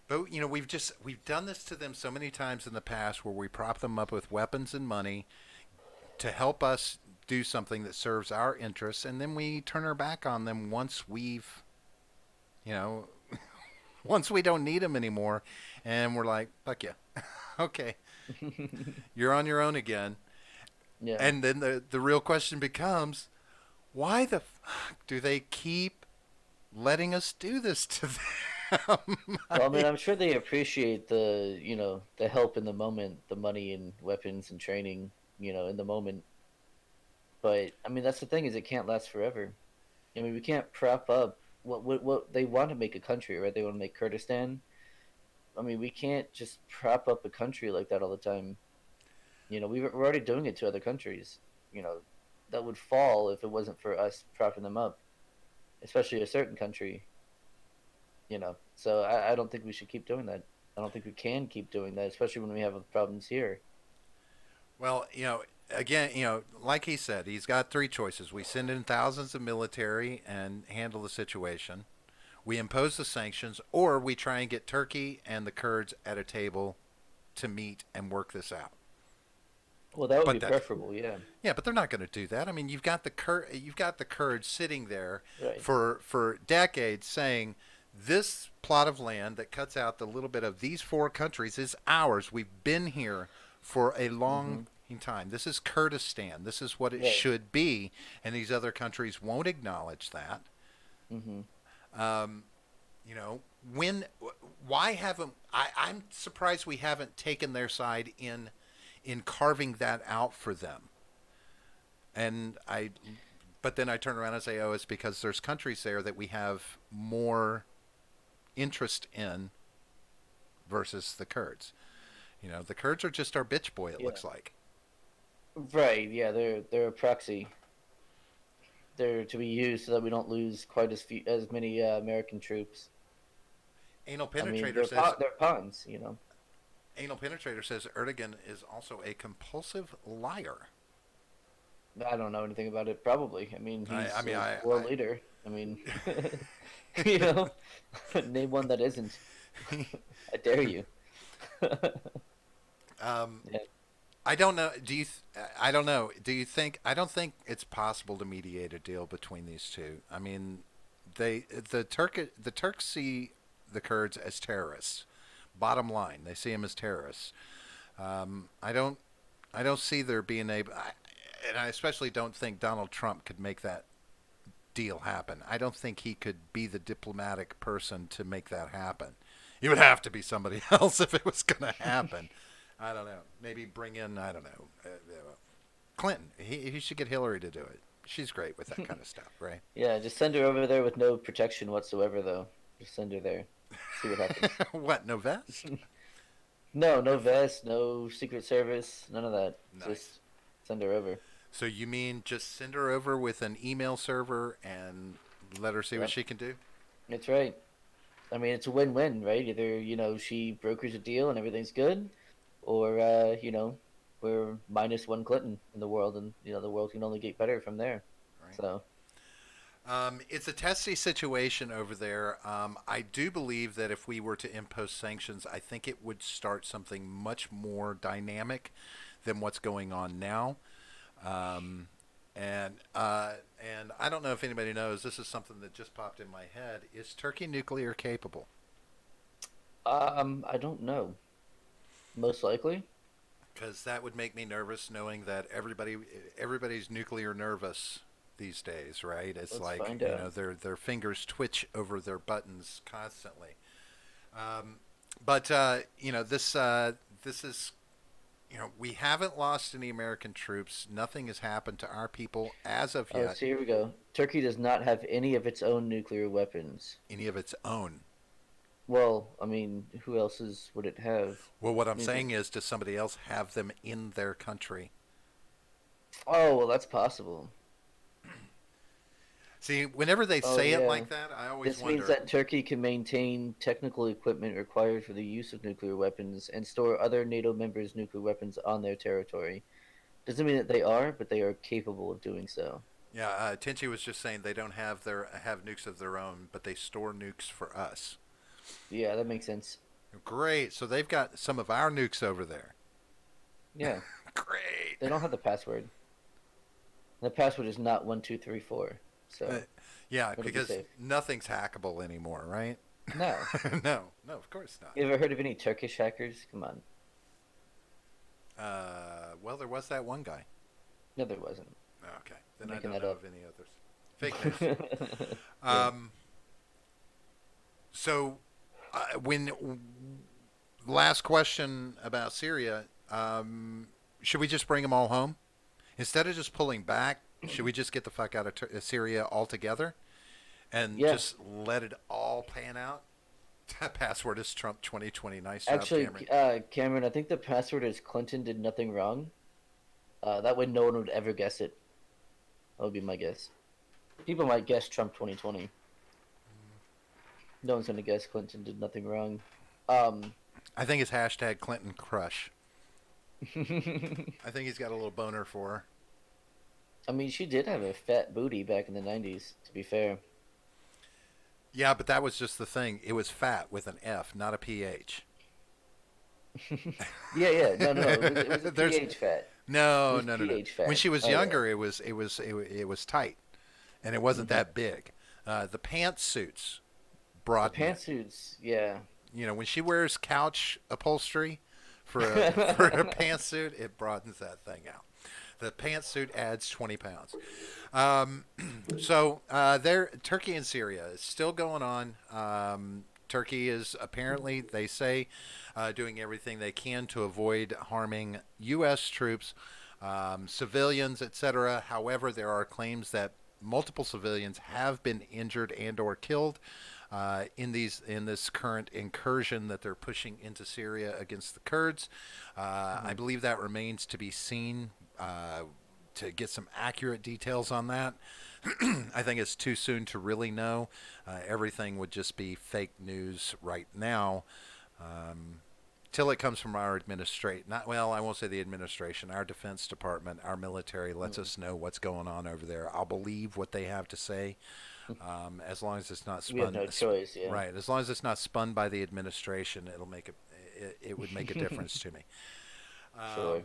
but we've done this to them so many times in the past where we prop them up with weapons and money to help us do something that serves our interests, and then we turn our back on them you know, once we don't need them anymore, and we're like, fuck you, okay, you're on your own again. Yeah. And then the real question becomes, why the fuck do they keep letting us do this to them? Well, I mean, I'm sure they appreciate the help in the moment, the money and weapons and training, in the moment. But I mean, that's the thing is it can't last forever. I mean, we can't prop up what they want to make a country, right? They want to make Kurdistan. I mean, we can't just prop up a country like that all the time. We're already doing it to other countries. You know, that would fall if it wasn't for us propping them up, especially a certain country. So I don't think we should keep doing that. I don't think we can keep doing that, especially when we have problems here. Well, again, like he said, he's got three choices. We send in thousands of military and handle the situation. We impose the sanctions, or we try and get Turkey and the Kurds at a table to meet and work this out. Well, that would But be that, preferable, yeah. yeah, but they're not going to do that. I mean, you've got the Kurds sitting there Right. for decades saying this plot of land that cuts out the little bit of these four countries is ours. We've been here for a long Mm-hmm. time. This is Kurdistan. This is what it Right. should be, and these other countries won't acknowledge that. Mm-hmm. Um, you know, when why haven't I'm surprised we haven't taken their side in carving that out for them. And but then I turn around and say, oh, it's because there's countries there that we have more interest in versus the Kurds. The Kurds are just our bitch boy. It Yeah. looks like Right. Yeah. They're a proxy. They're to be used so that we don't lose quite as many American troops. anal I mean, penetrator says they're pawns. anal penetrator says Erdogan is also a compulsive liar. I don't know anything about it. Probably. I mean, I, I he's mean, a I, world leader. I mean, you know, name one that isn't. I dare you. um, Yeah. I don't know. I don't know. Do you think? I don't think it's possible to mediate a deal between these two. I mean, the Turks see the Kurds as terrorists. Bottom line, they see them as terrorists. I don't see there being and I especially don't think Donald Trump could make that deal happen. I don't think he could be the diplomatic person to make that happen. It would have to be somebody else if it was going to happen. I don't know. Maybe bring in, I don't know, Clinton. He should get Hillary to do it. She's great with that kind of stuff, right? Yeah. Just send her over there with no protection whatsoever, though. Just send her there. See what happens. What, no vest? No, no vest, no Secret Service, none of that. Nice. Just send her over. So you mean just send her over with an email server and let her see what Yep. she can do? That's right. I mean, it's a win-win, right? Either, she brokers a deal and everything's good, or, we're minus one Clinton in the world, and, the world can only get better from there. Right. So, It's a testy situation over there. I do believe that if we were to impose sanctions, I think it would start something much more dynamic than what's going on now. Um, and I don't know if anybody knows. This is something that just popped in my head. Is Turkey nuclear capable? I don't know. Most likely. Because that would make me nervous, knowing that everybody's nuclear nervous these days, right? It's Let's like find out. their fingers twitch over their buttons constantly. But this is we haven't lost any American troops. Nothing has happened to our people as of Oh, yet. so here we go. Turkey does not have any of its own nuclear weapons. Any of its own. Well, I mean, who else's would it have? Well, what I'm I mean, saying is, does somebody else have them in their country? oh, well, that's possible. See, whenever they Oh, say it yeah. like that, I always This means wonder. that Turkey can maintain technical equipment required for the use of nuclear weapons and store other NATO members' nuclear weapons on their territory. Doesn't mean that they are, but they are capable of doing so. Yeah, Tinchi was just saying they don't have nukes of their own, but they store nukes for us. Yeah, that makes sense. Great. So they've got some of our nukes over there. Yeah, Great. they don't have the password. The password is not 1234, Uh, so yeah, it'll be because safe. nothing's hackable anymore, right? No. No, no, of course not. You ever heard of any Turkish hackers? Come on. Well, there was that one guy. No, there wasn't. Okay, I'm then I making don't that know up. of any others. Fake news. Yeah. Um, so, when last question about Syria, should we just bring them all home instead of just pulling back? Should we just get the fuck out of Syria altogether and Yeah. just let it all pan out? Password is Trump 2020. Nice job, Actually, Cameron. Cameron, I think the password is Clinton did nothing wrong. That way no one would ever guess it. That would be my guess. People might guess Trump 2020. No one's gonna guess Clinton did nothing wrong. Um, I think it's hashtag Clinton crush. I I think he's got a little boner for her. mean, she did have a fat booty back in the '90s. To be fair. Yeah, but that was just the thing. It was fat with an F, not a PH. Yeah, yeah. No, no, no. It was a There's pH fat. It no, was no, no, no. pH When fat. she was Oh yeah. younger, it was tight, and it wasn't Hmm. that big. The pantsuits The broaden it. pantsuits. Yeah. When she wears couch upholstery for a pantsuit, it broadens that thing out. The pantsuit adds 20 pounds. Um, there, Turkey and Syria is still going on. Turkey is apparently, they say, doing everything they can to avoid harming U.S. troops, civilians, etc. However, there are claims that multiple civilians have been injured and/or killed in this current incursion that they're pushing into Syria against the Kurds. I Hmm. believe that remains to be seen. To get some accurate details on that, I think it's too soon to really know. Everything would just be fake news right now, till it comes from our administration. Not well, I won't say the administration. Our Defense Department, our military lets us know what's going on over there. I'll believe what they have to say, as long as it's not We have spun. no choice. Yeah. Right, as long as it's not spun by the administration, it'll make it would make a difference to me. Sure.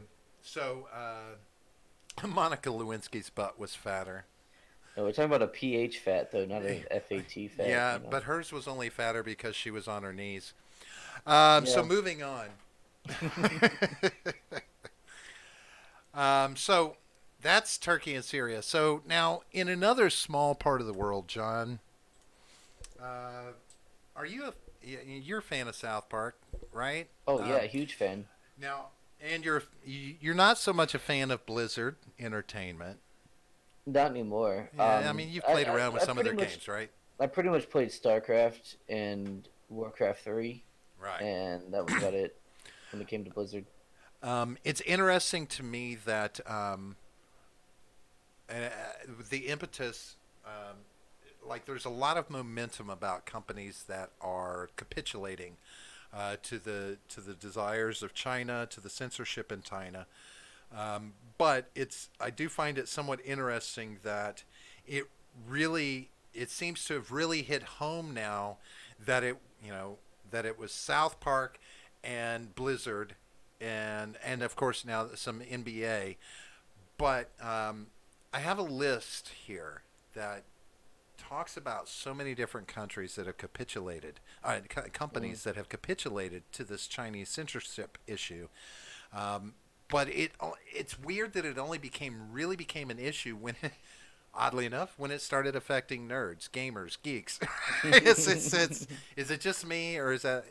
Monica Lewinsky's butt was fatter. No, we're talking about a pH fat though, not an FAT fat. Yeah, You know. but hers was only fatter because she was on her knees. So Yeah. moving on. So that's Turkey and Syria. So now, in another small part of the world, John, uh, are you you're a fan of South Park, right? Oh yeah, Um, huge fan. Now, and you're not so much a fan of Blizzard Entertainment. Not anymore. Yeah, I mean you've played around with I some of pretty their much games, right? I pretty much played StarCraft and Warcraft 3, Right. and that was about it when it came to Blizzard. It's interesting to me that uh, the impetus, like there's a lot of momentum about companies that are capitulating to the desires of China, to the censorship in China. But I do find it somewhat interesting that it it seems to have really hit home now that that it was South Park and Blizzard and of course now some NBA. But I have a list here that talks about so many different countries that have capitulated, Mm. companies that have capitulated to this Chinese censorship issue. Um, but it's weird that it only really became an issue when, oddly enough, when it started affecting nerds, gamers, geeks. Is it just me, or is that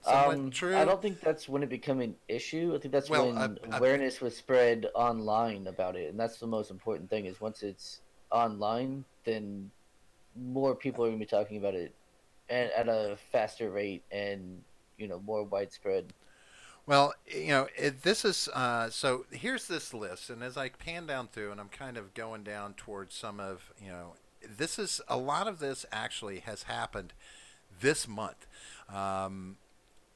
somewhat I true? don't think that's when it became an issue. I think that's Well, when awareness was spread online about it, and that's the most important thing. Is once it's online, then more people are going to be talking about it at a faster rate and more widespread. this is so. Here's this list, and as I pan down through, and I'm kind of going down towards some of this is a lot of this actually has happened this month. Um,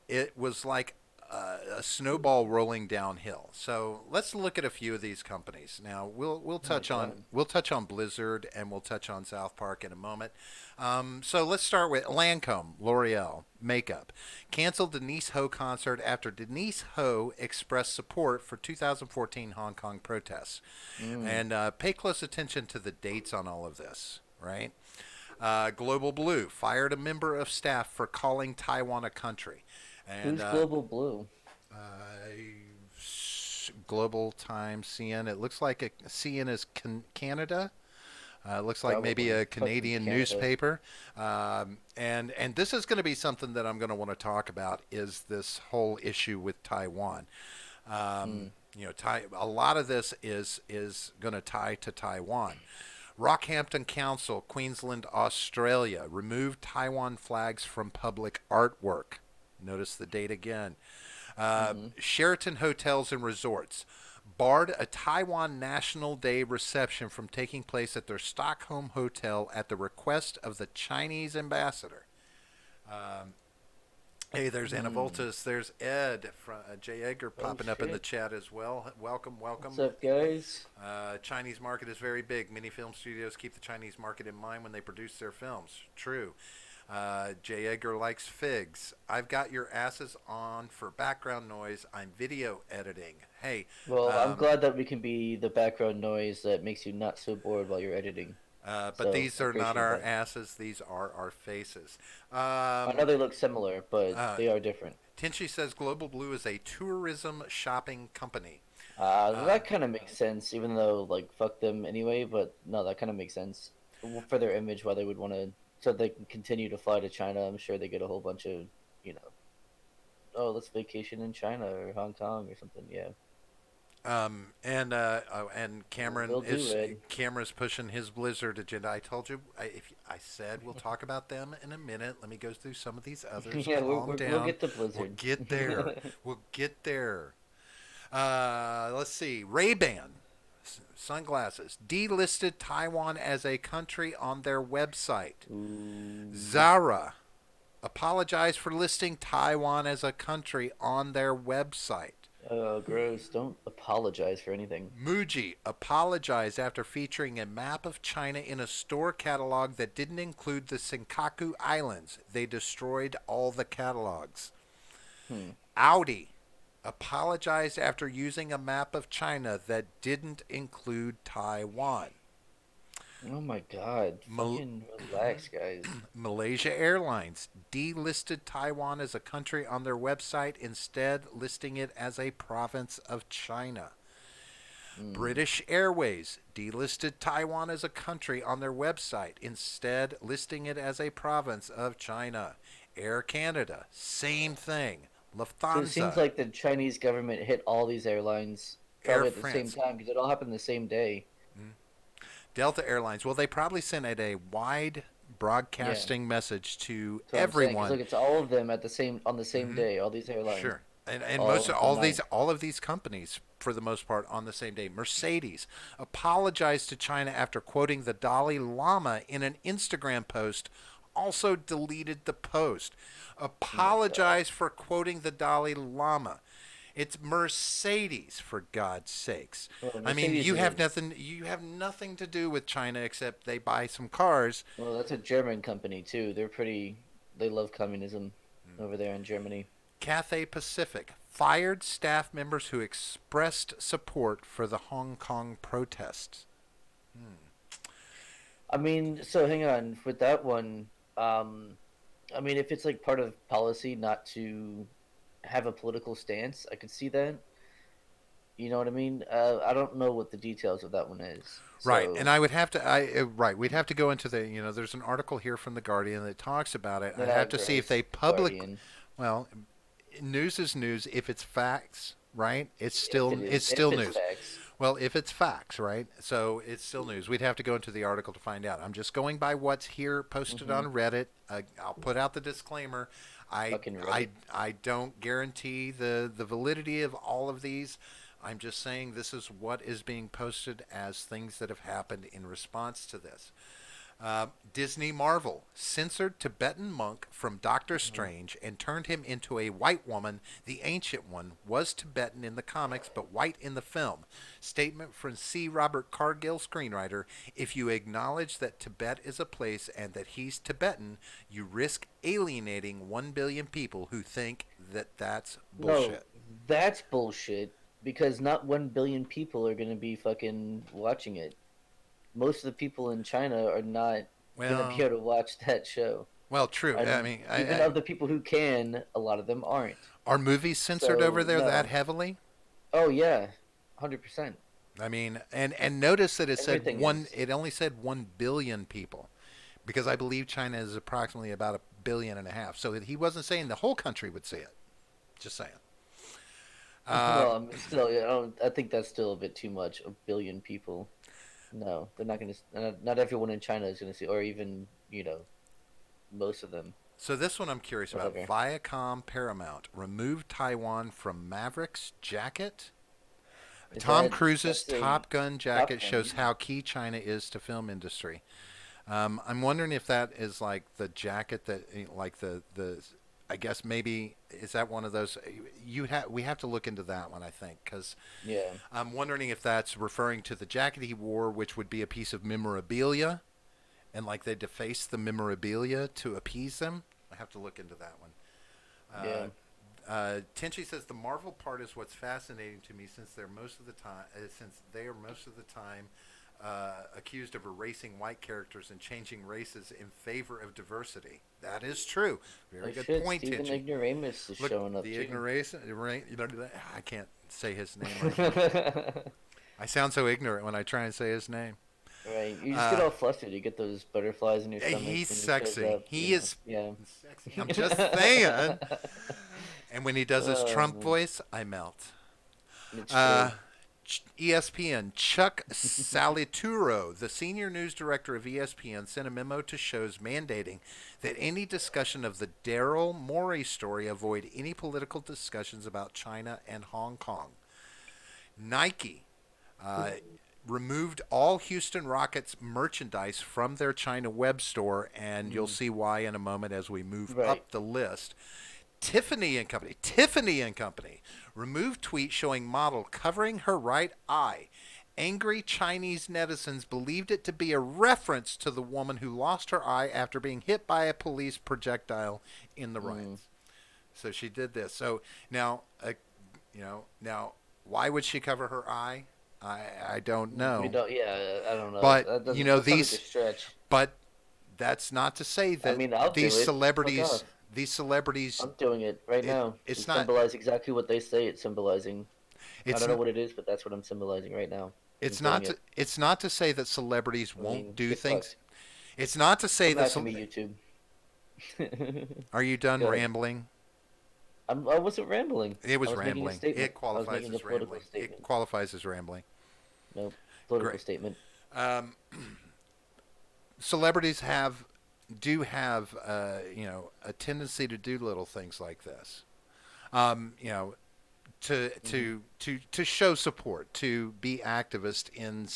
it was like a snowball rolling downhill. So let's look at a few of these companies. Now we'll Oh my touch on god. Blizzard and we'll touch on South Park in a moment. So let's start with Lancome, L'Oreal, makeup. Canceled Denise Ho concert after Denise Ho expressed support for 2014 Hong Kong protests. Mm. And pay close attention to the dates on all of this, right? Global Blue fired a member of staff for calling Taiwan a country. And Who's Global Blue? Global Times, CN. It looks like CN is Canada. It looks like maybe Probably. a It's probably from Canadian Canada. newspaper. And this is going to be something that I'm going to want to talk about is this whole issue with Taiwan. Mm. A lot of this is going to tie to Taiwan. Rockhampton Council, Queensland, Australia, removed Taiwan flags from public artwork. Notice the date again. Hmm. Sheraton Hotels and Resorts barred a Taiwan National Day reception from taking place at their Stockholm hotel at the request of the Chinese ambassador. Um, hey, there's Anna Hmm. Voltis. There's Ed from J. Edgar Oh popping up in the shit. chat as well. Welcome, What's welcome. up, guys? Chinese market is very big. Many film studios keep the Chinese market in mind when they produce their films. True. J. Edgar likes figs. I've got your asses on for background noise. I'm video editing. Hey, Well, I'm um, glad that we can be the background noise that makes you not so bored while you're editing. but So these I are not appreciate our that. asses. These are our faces. I know Um, they look similar, but uh, they are different. Tinchi says Global Blue is a tourism shopping company. Uh, That kind of makes sense, even though like fuck them anyway. But no, that kind of makes sense for their image, why they would want to, so they can continue to fly to China. I'm sure they get a whole bunch of, you know, oh, let's vacation in China or Hong Kong or something. Yeah, and will do, Ed. Cameron's pushing his Blizzard agenda. I told you, I said we'll talk about them in a minute. Let me go through some of these others. Yeah, Calm we'll down. get to We'll Blizzard. get there. We'll get there. Let's see. Ray-Ban sunglasses delisted Taiwan as a country on their website. Ooh. Zara apologized for listing Taiwan as a country on their website. Oh, gross. Don't apologize for anything. Muji apologized after featuring a map of China in a store catalog that didn't include the Senkaku Islands. They destroyed all the catalogs. Hmm. Audi apologized after using a map of China that didn't include Taiwan. Oh my God. Mal- Fucking relax, guys. Malaysia Airlines delisted Taiwan as a country on their website, instead listing it as a province of China. Hmm. British Airways delisted Taiwan as a country on their website, instead listing it as a province of China. Air Canada, same thing. So it seems Lufthansa, like the Chinese government hit all these airlines Air probably at the same France, time because it all happened the same day. Delta Airlines. Well, they probably sent out a wide Yeah. broadcasting message to That's what I'm saying. Because everyone. look, it's all of them at the same on the same Hmm. day. All these airlines, Sure. And all most of of the ninth. all of these companies, for the most part, on the same day. Mercedes apologized to China after quoting the Dalai Lama in an Instagram post. Also deleted the post. Oh my God. Apologized for quoting the Dalai Lama. It's Mercedes, for God's sakes. Well, I mean, Mercedes is a you have nothing to do with China except they buy some cars. well, that's a German company too. They're pretty. They love communism over there in Germany. Cathay Pacific fired staff members who expressed support for the Hong Kong protests. I mean, so hang on with that one. Um, I mean, if it's like part of policy not to have a political stance, I could see that. You know what I mean? I don't know what the details of that one is. Right, and So I would have to. Right, we'd have to go into the. There's an article here from the Guardian that talks about it. I'd have to see if gross. they public. Guardian. Well, news is news. If it's facts, right? It's If still it's news. facts. Well, if it's facts, right? So it's still news. We'd have to go into the article to find out. I'm just going by what's here posted Mm-hmm. on Reddit. I'll put out the disclaimer. Fucking Reddit. I don't guarantee the validity of all of these. I'm just saying this is what is being posted as things that have happened in response to this. Disney Marvel censored Tibetan monk from Doctor Mm-hmm. Strange and turned him into a white woman. The Ancient One was Tibetan in the comics but white in the film. Statement from C. Robert Cargill, screenwriter. If you acknowledge that Tibet is a place and that he's Tibetan, you risk alienating 1 billion people who think that that's No, bullshit. that's bullshit. Because not 1 billion people are gonna be fucking watching it. Most of the people in China are not gonna be Well, able to watch that show. true. I And mean, even of the people who can, a lot of them aren't. are movies censored over So there that no. heavily? Oh yeah, 100%. I mean, and notice that it said Everything one. is. It only said 1 billion people, because I believe China is approximately about 1.5 billion. So he wasn't saying the whole country would see it. Just saying. Well, Um, I'm still. I think that's still a bit too much. 1 billion people. No, they're not gonna. Not everyone in China is gonna see, or even most of them. so this one I'm curious about. Whatever. Viacom Paramount removed Taiwan from Maverick's jacket. Is Tom that Cruise's that's a Top Gun Top jacket Gun? shows how key China is to film industry. I'm wondering if that is like the jacket that, like the. I guess maybe is that one of those. We have to look into that one. I think because Yeah. I'm wondering if that's referring to the jacket he wore, which would be a piece of memorabilia, and like they defaced the memorabilia to appease them. I have to look into that one. Yeah. Tenchi says the Marvel part is what's fascinating to me since they are most of the time accused of erasing white characters and changing races in favor of diversity. That is true. Oh Very good shit, point, Stephen Tenchi. Ignoramus is Look, showing up the too. ignoration. I can't say his name right now. I sound so ignorant when I try and say his name. Right. You just get Uh, all flustered. You get those butterflies in your stomach he's when he shows sexy. up, He is Yeah. sexy. I'm just saying. And when he does his Oh Trump man. voice, I melt. It's Uh, true. ESPN, Chuck Salituro, the senior news director of ESPN, sent a memo to shows mandating that any discussion of the Daryl Morey story avoid any political discussions about China and Hong Kong. Nike uh, removed all Houston Rockets merchandise from their China web store, and you'll Mm, see why in a moment as we move right. up the list. Tiffany and Company removed tweet showing model covering her right eye. Angry Chinese netizens believed it to be a reference to the woman who lost her eye after being hit by a police projectile in the Mm. riots. So she did this. So now, now why would she cover her eye? I don't We know. don't. Yeah, I don't know. But That you doesn't. know That sounds like a these. stretch. But that's not to say I that mean, I'll these do it. Fuck celebrities, off. these celebrities, I'm doing it right it now to it's not symbolize exactly what they say it's symbolizing. I it's don't know what it is, but that's what I'm symbolizing right now. I'm it's doing not it. to say that celebrities I won't mean, do get things. fucked. It's not to say Come that. after me, YouTube. Are you done Go ahead. rambling? I wasn't rambling. It I was was making a rambling. statement. It I was qualifies making a as political rambling. It statement. qualifies as rambling. No, political Great. statement. Um, Celebrities do have a tendency to do little things like this. You know, Hmm. to show support, to be activist in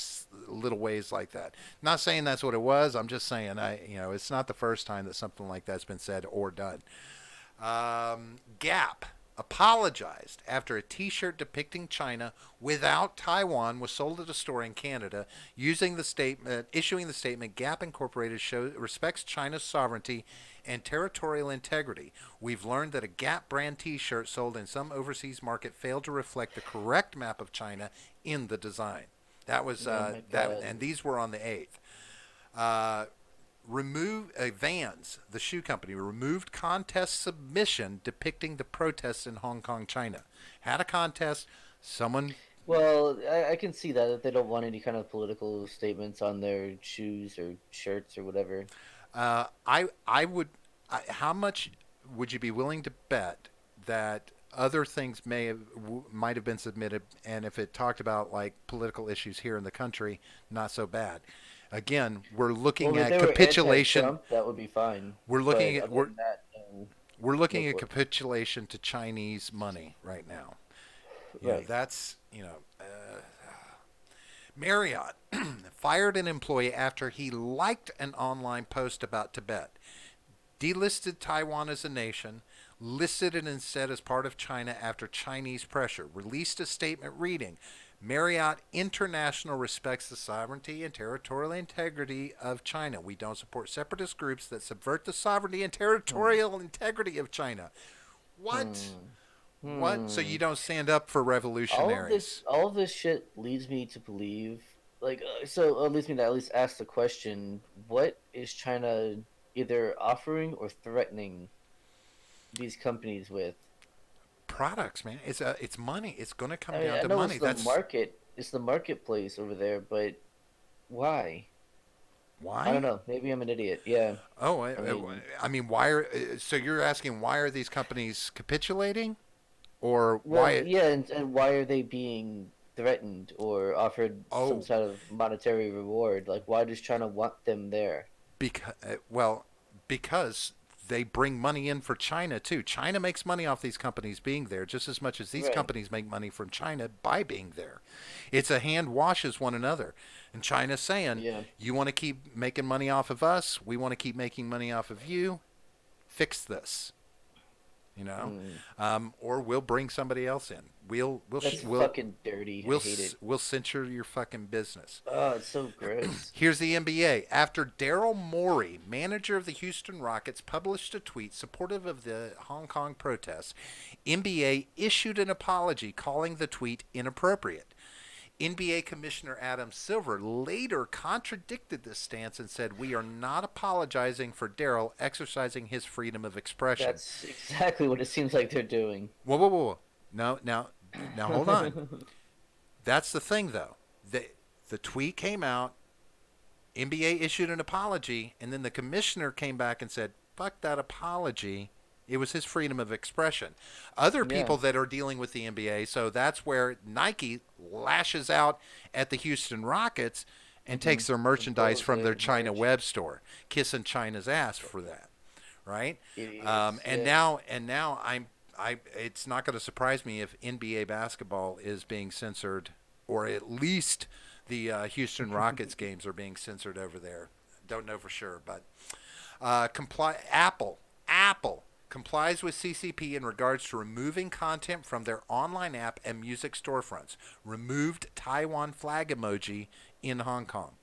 little ways like that. Not saying that's what it was. I'm just saying it's not the first time that something like that's been said or done. Gap apologized after a T-shirt depicting China without Taiwan was sold at a store in Canada, issuing the statement. Gap Incorporated respects China's sovereignty and territorial integrity. We've learned that a Gap brand T-shirt sold in some overseas market failed to reflect the correct map of China in the design. That was Oh my that, god. and these were on the 8th. Uh, Vans, the shoe company, removed contest submission depicting the protests in Hong Kong, China. Had a contest. Someone, Well, I can see that they don't want any kind of political statements on their shoes or shirts or whatever. I would. How much would you be willing to bet that other things might have been submitted, and if it talked about like political issues here in the country, not so bad. Again, we're Well, looking if at they were capitulation. anti-Trump, that would be fine. We're But looking at other we're than that, no, we're no looking at political. capitulation to Chinese money right now. Right. That's Marriott fired an employee after he liked an online post about Tibet, delisted Taiwan as a nation, listed it instead as part of China after Chinese pressure, released a statement reading, Marriott International respects the sovereignty and territorial integrity of China. We don't support separatist groups that subvert the sovereignty and Hmm. territorial integrity of China. What? Hmm. What? So Hmm. you don't stand up for revolutionaries? All of this shit leads me to believe, like, so it leads me to at least ask the question: what is China either offering or threatening these companies with? Products, man. It's money. It's going to come I mean, down I to know money. That's it's the marketplace over there, but why? I don't why. know. Maybe I'm an idiot. Yeah. Oh, I mean, I mean, why are so you're asking why are these companies capitulating, or well, why? yeah, and why are they being threatened or offered some Oh, sort of monetary reward? Like, why does China want them there? because well, because they bring money in for China too. China makes money off these companies being there just as much as these Right. companies make money from China by being there. It's a hand washes one another. And China's saying, Yeah. you want to keep making money off of us, we want to keep making money off of you. Fix this, you know, Mm. or we'll bring somebody else in. That's fucking dirty. I hate it. We'll censor your fucking business. Oh, it's so gross. Here's the NBA. After Daryl Morey, manager of the Houston Rockets, published a tweet supportive of the Hong Kong protests, NBA issued an apology calling the tweet inappropriate. NBA Commissioner Adam Silver later contradicted this stance and said, "We are not apologizing for Daryl exercising his freedom of expression." That's exactly what it seems like they're doing. Whoa, whoa, whoa, whoa. No, now, hold on. That's the thing, though. The tweet came out. NBA issued an apology, and then the commissioner came back and said, "Fuck that apology. It was his freedom of expression." Other Yeah. people that are dealing with the NBA, so that's where Nike lashes out at the Houston Rockets and Mm-hmm. takes their The merchandise bulls, from their the China merch. web store, kissing China's ass for that, right? Idiots. And Yeah. now it's not going to surprise me if NBA basketball is being censored, or at least the Houston Rockets games are being censored over there. Don't know for sure, but Apple complies with CCP in regards to removing content from their online app and music storefronts. Removed Taiwan flag emoji in Hong Kong.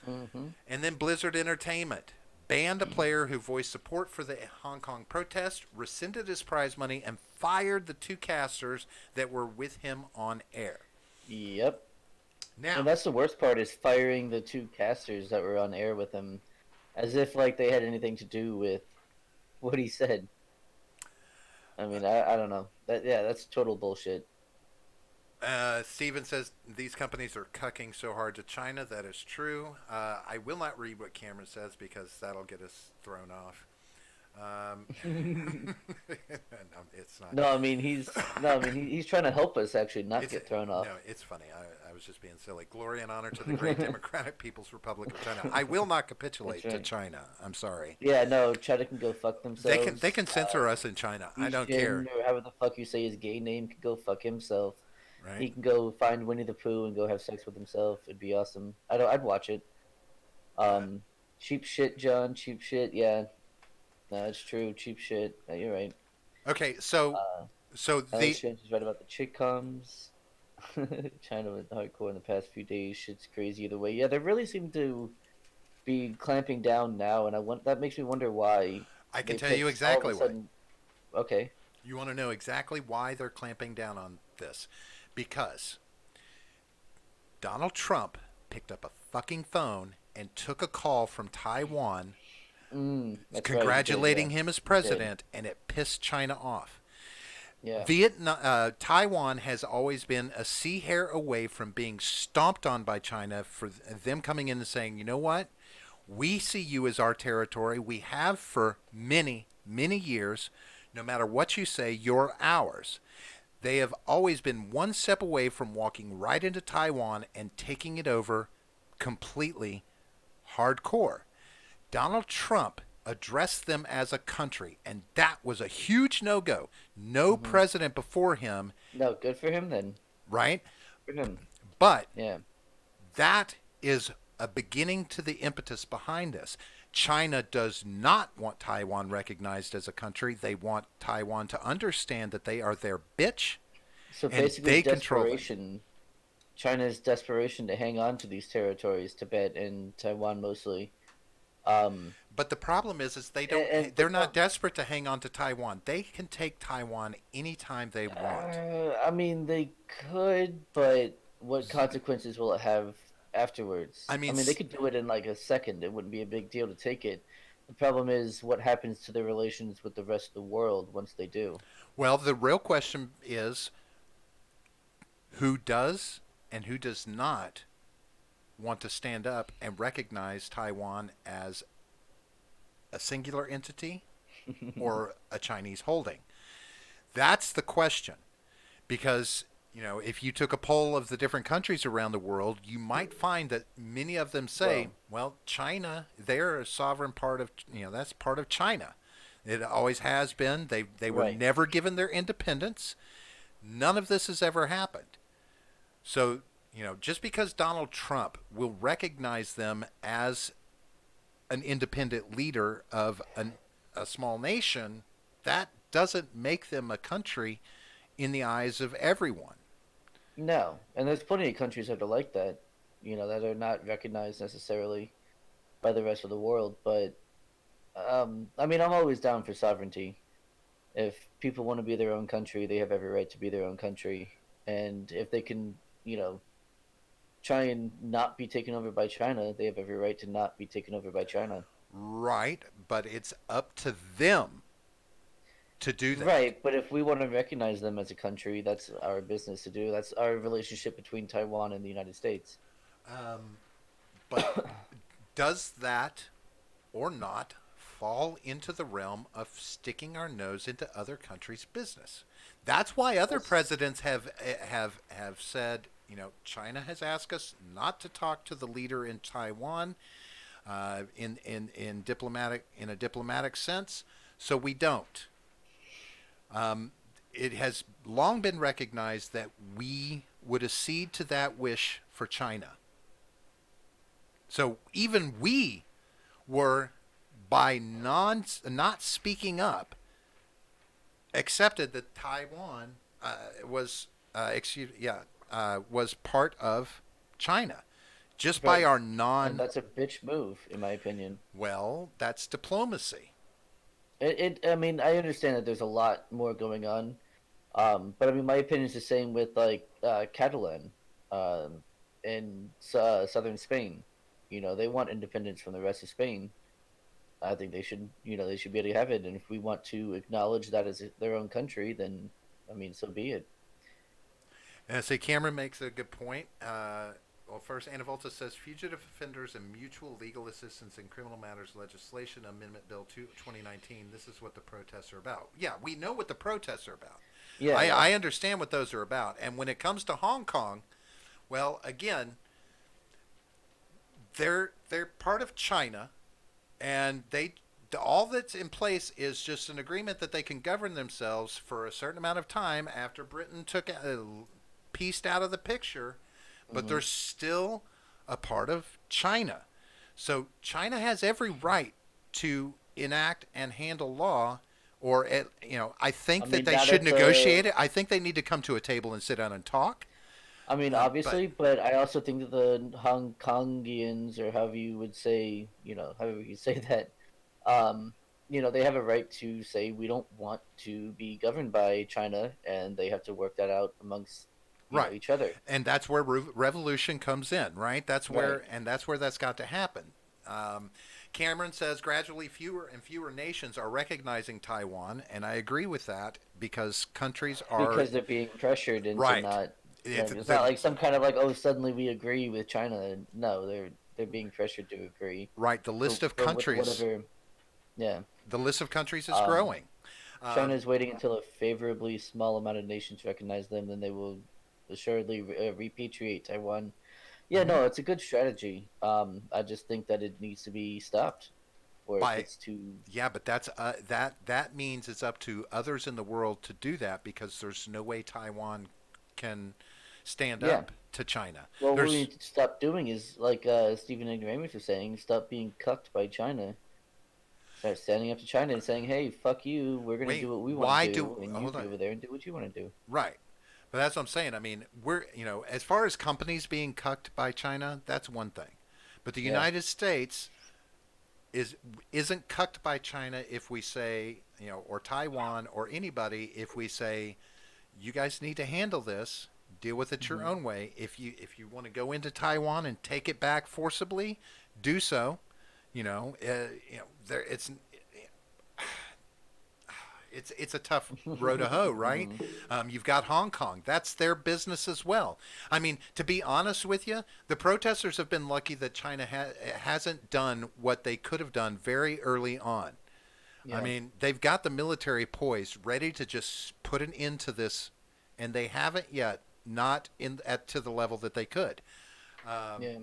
Mm-hmm. And then Blizzard Entertainment banned a player who voiced support for the Hong Kong protest, rescinded his prize money, and fired the two casters that were with him on air. Yep. And Now, that's the worst part is firing the two casters that were on air with him, as if like they had anything to do with what he said. I mean, I don't know. That yeah, that's total bullshit. Steven says these companies are cucking so hard to China. That is true. I will not read what Cameron says because that'll get us thrown off. No, No, it's not. I mean he's trying to help us actually not It's get thrown off. no, it's funny. I was just being silly. Glory and honor to the great Democratic People's Republic of China. I will not That's capitulate to right. China. I'm sorry. Yeah, no, China can go fuck They themselves. can censor us in China. I don't Ishin, care. or however the fuck you say his gay name, can go fuck himself. Right? He can go find Winnie the Pooh and go have sex with himself. It'd be awesome. I'd watch it. Uh, Um, cheap shit, John. Cheap shit. Yeah, no, it's true. Cheap shit. No, you're right. okay, Uh, so Alex Jones is right about the chick coms. China went hardcore in the past few days. Shit's crazy either way. Yeah, they really seem to be clamping down now, and I want that makes me wonder why I can they tell you picked all of exactly a why. sudden. Okay. You want to know exactly why they're clamping down on this? Because Donald Trump picked up a fucking phone and took a call from Taiwan That's right. He did. Yeah, congratulating him as he did. president, and it pissed China off. Yeah. Taiwan has always been a sea hair away from being stomped on by China for them coming in and saying, you know what? We see you as our territory. We have for many, many years. No matter what you say, you're ours. They have always been one step away from walking right into Taiwan and taking it over completely hardcore. Donald Trump addressed them as a country, and that was a huge no go. No hmm president before him, No, good for him then. right? For him. But Yeah. that is a beginning to the impetus behind this. China does not want Taiwan recognized as a country. They want Taiwan to understand that they are their bitch So and basically, they control them. desperation. China's desperation to hang on to these territories, Tibet and Taiwan mostly. Um, But the problem is they don't. and the They're not problem. desperate to hang on to Taiwan. They can take Taiwan anytime they want. I mean, they could, but what consequences will it have I afterwards? I mean, mean, they could do it in like a second. It wouldn't be a big deal to take it. The problem is what happens to their relations with the rest of the world once they do. well, the real question is who does and who does not want to stand up and recognize Taiwan as a singular entity or a Chinese holding. That's the question because if you took a poll of the different countries around the world, you might find that many of them say, Well, well, China, they're a sovereign part of, that's part of China. It always has been. They were right. never given their independence. None of this has ever happened. So, just because Donald Trump will recognize them as an independent leader of a small nation, that doesn't make them a country in the eyes of everyone. No, and there's plenty of countries that are like that, that are not recognized necessarily by the rest of the world. But I mean, I'm always down for sovereignty. If people want to be their own country, they have every right to be their own country. And if they can, try and not be taken over by China, they have every right to not be taken over by China. Right, but it's up to them to do that. Right, but if we want to recognize them as a country, that's our business to do. That's our relationship between Taiwan and the United States. But does that or not fall into the realm of sticking our nose into other countries' business? That's why other That's, presidents have said, China has asked us not to talk to the leader in Taiwan in a diplomatic sense, so we don't. It has long been recognized that we would accede to that wish for China. So even we were, by not speaking up, accepted that Taiwan was part of China just by right. our And non. that's a bitch move, in my opinion. Well, that's diplomacy. I mean, I understand that there's a lot more going on. But I mean, my opinion is the same with like Catalan, in southern Spain. They want independence from the rest of Spain. I think they should be able to have it. And if we want to acknowledge that as their own country, then I mean, so be it. And I say Cameron makes a good point. Well, first, Anna Volta says Fugitive Offenders and Mutual Legal Assistance in Criminal Matters Legislation Amendment Bill 2019. This is what the protests are about. Yeah, we know what the protests are about. Yeah, I, yeah. I understand what those are about. And when it comes to Hong Kong, well, again, they're part of China, and all that's in place is just an agreement that they can govern themselves for a certain amount of time after Britain took pieced out of the picture, but Hmm. they're still a part of China. So China has every right to enact and handle law, or I I think that mean, they not should at negotiate the. it. I think they need to come to a table and sit down and talk. I mean, But obviously, but I also think that the Hong Kongians, or however you would say, however you say that, um, they have a right to say we don't want to be governed by China, and they have to work that out amongst, right, each other. and that's where revolution comes in, right? Right. That's where that's got to happen. Um, Cameron says gradually fewer and fewer nations are recognizing Taiwan, and I agree with that because countries are Because they're being pressured into right. not. It's It's the not like some kind of like, oh, suddenly we agree with China. No, they're being pressured to agree right. with whatever. Yeah. The list of countries is Um, growing. China Um, is waiting until a favorably small amount of nations recognize them, then they will assuredly repatriate Taiwan. Yeah, mhm. no, it's a good strategy. I just think that it needs to be stopped, or it By gets too. yeah, but that means it's up to others in the world to do that because there's no way Taiwan can stand Yeah. up to China. Well, what we There's need to stop doing is, like Stephen Ignoramus was saying, stop being cucked by China. Start standing up to China and saying, "Hey, fuck you. We're gonna wait, do what we want why to do do, and you hold be on. over there and do what you want to do." Right. But that's what I'm saying. I mean, we're, as far as companies being cucked by China, that's one thing. But the Yeah. United States is isn't cucked by China if we say, or Taiwan or anybody if we say you guys need to handle this, deal with it your Hmm. own way. If you want to go into Taiwan and take it back forcibly, do so. There it's a tough row to hoe, right? Hmm. You've got Hong Kong. That's their business as well. I mean, to be honest with you, the protesters have been lucky that China hasn't done what they could have done very early on. I Yeah. mean, they've got the military poised, ready to just put an end to this, and they haven't yet. not in at to the level that they could. Um, Yeah.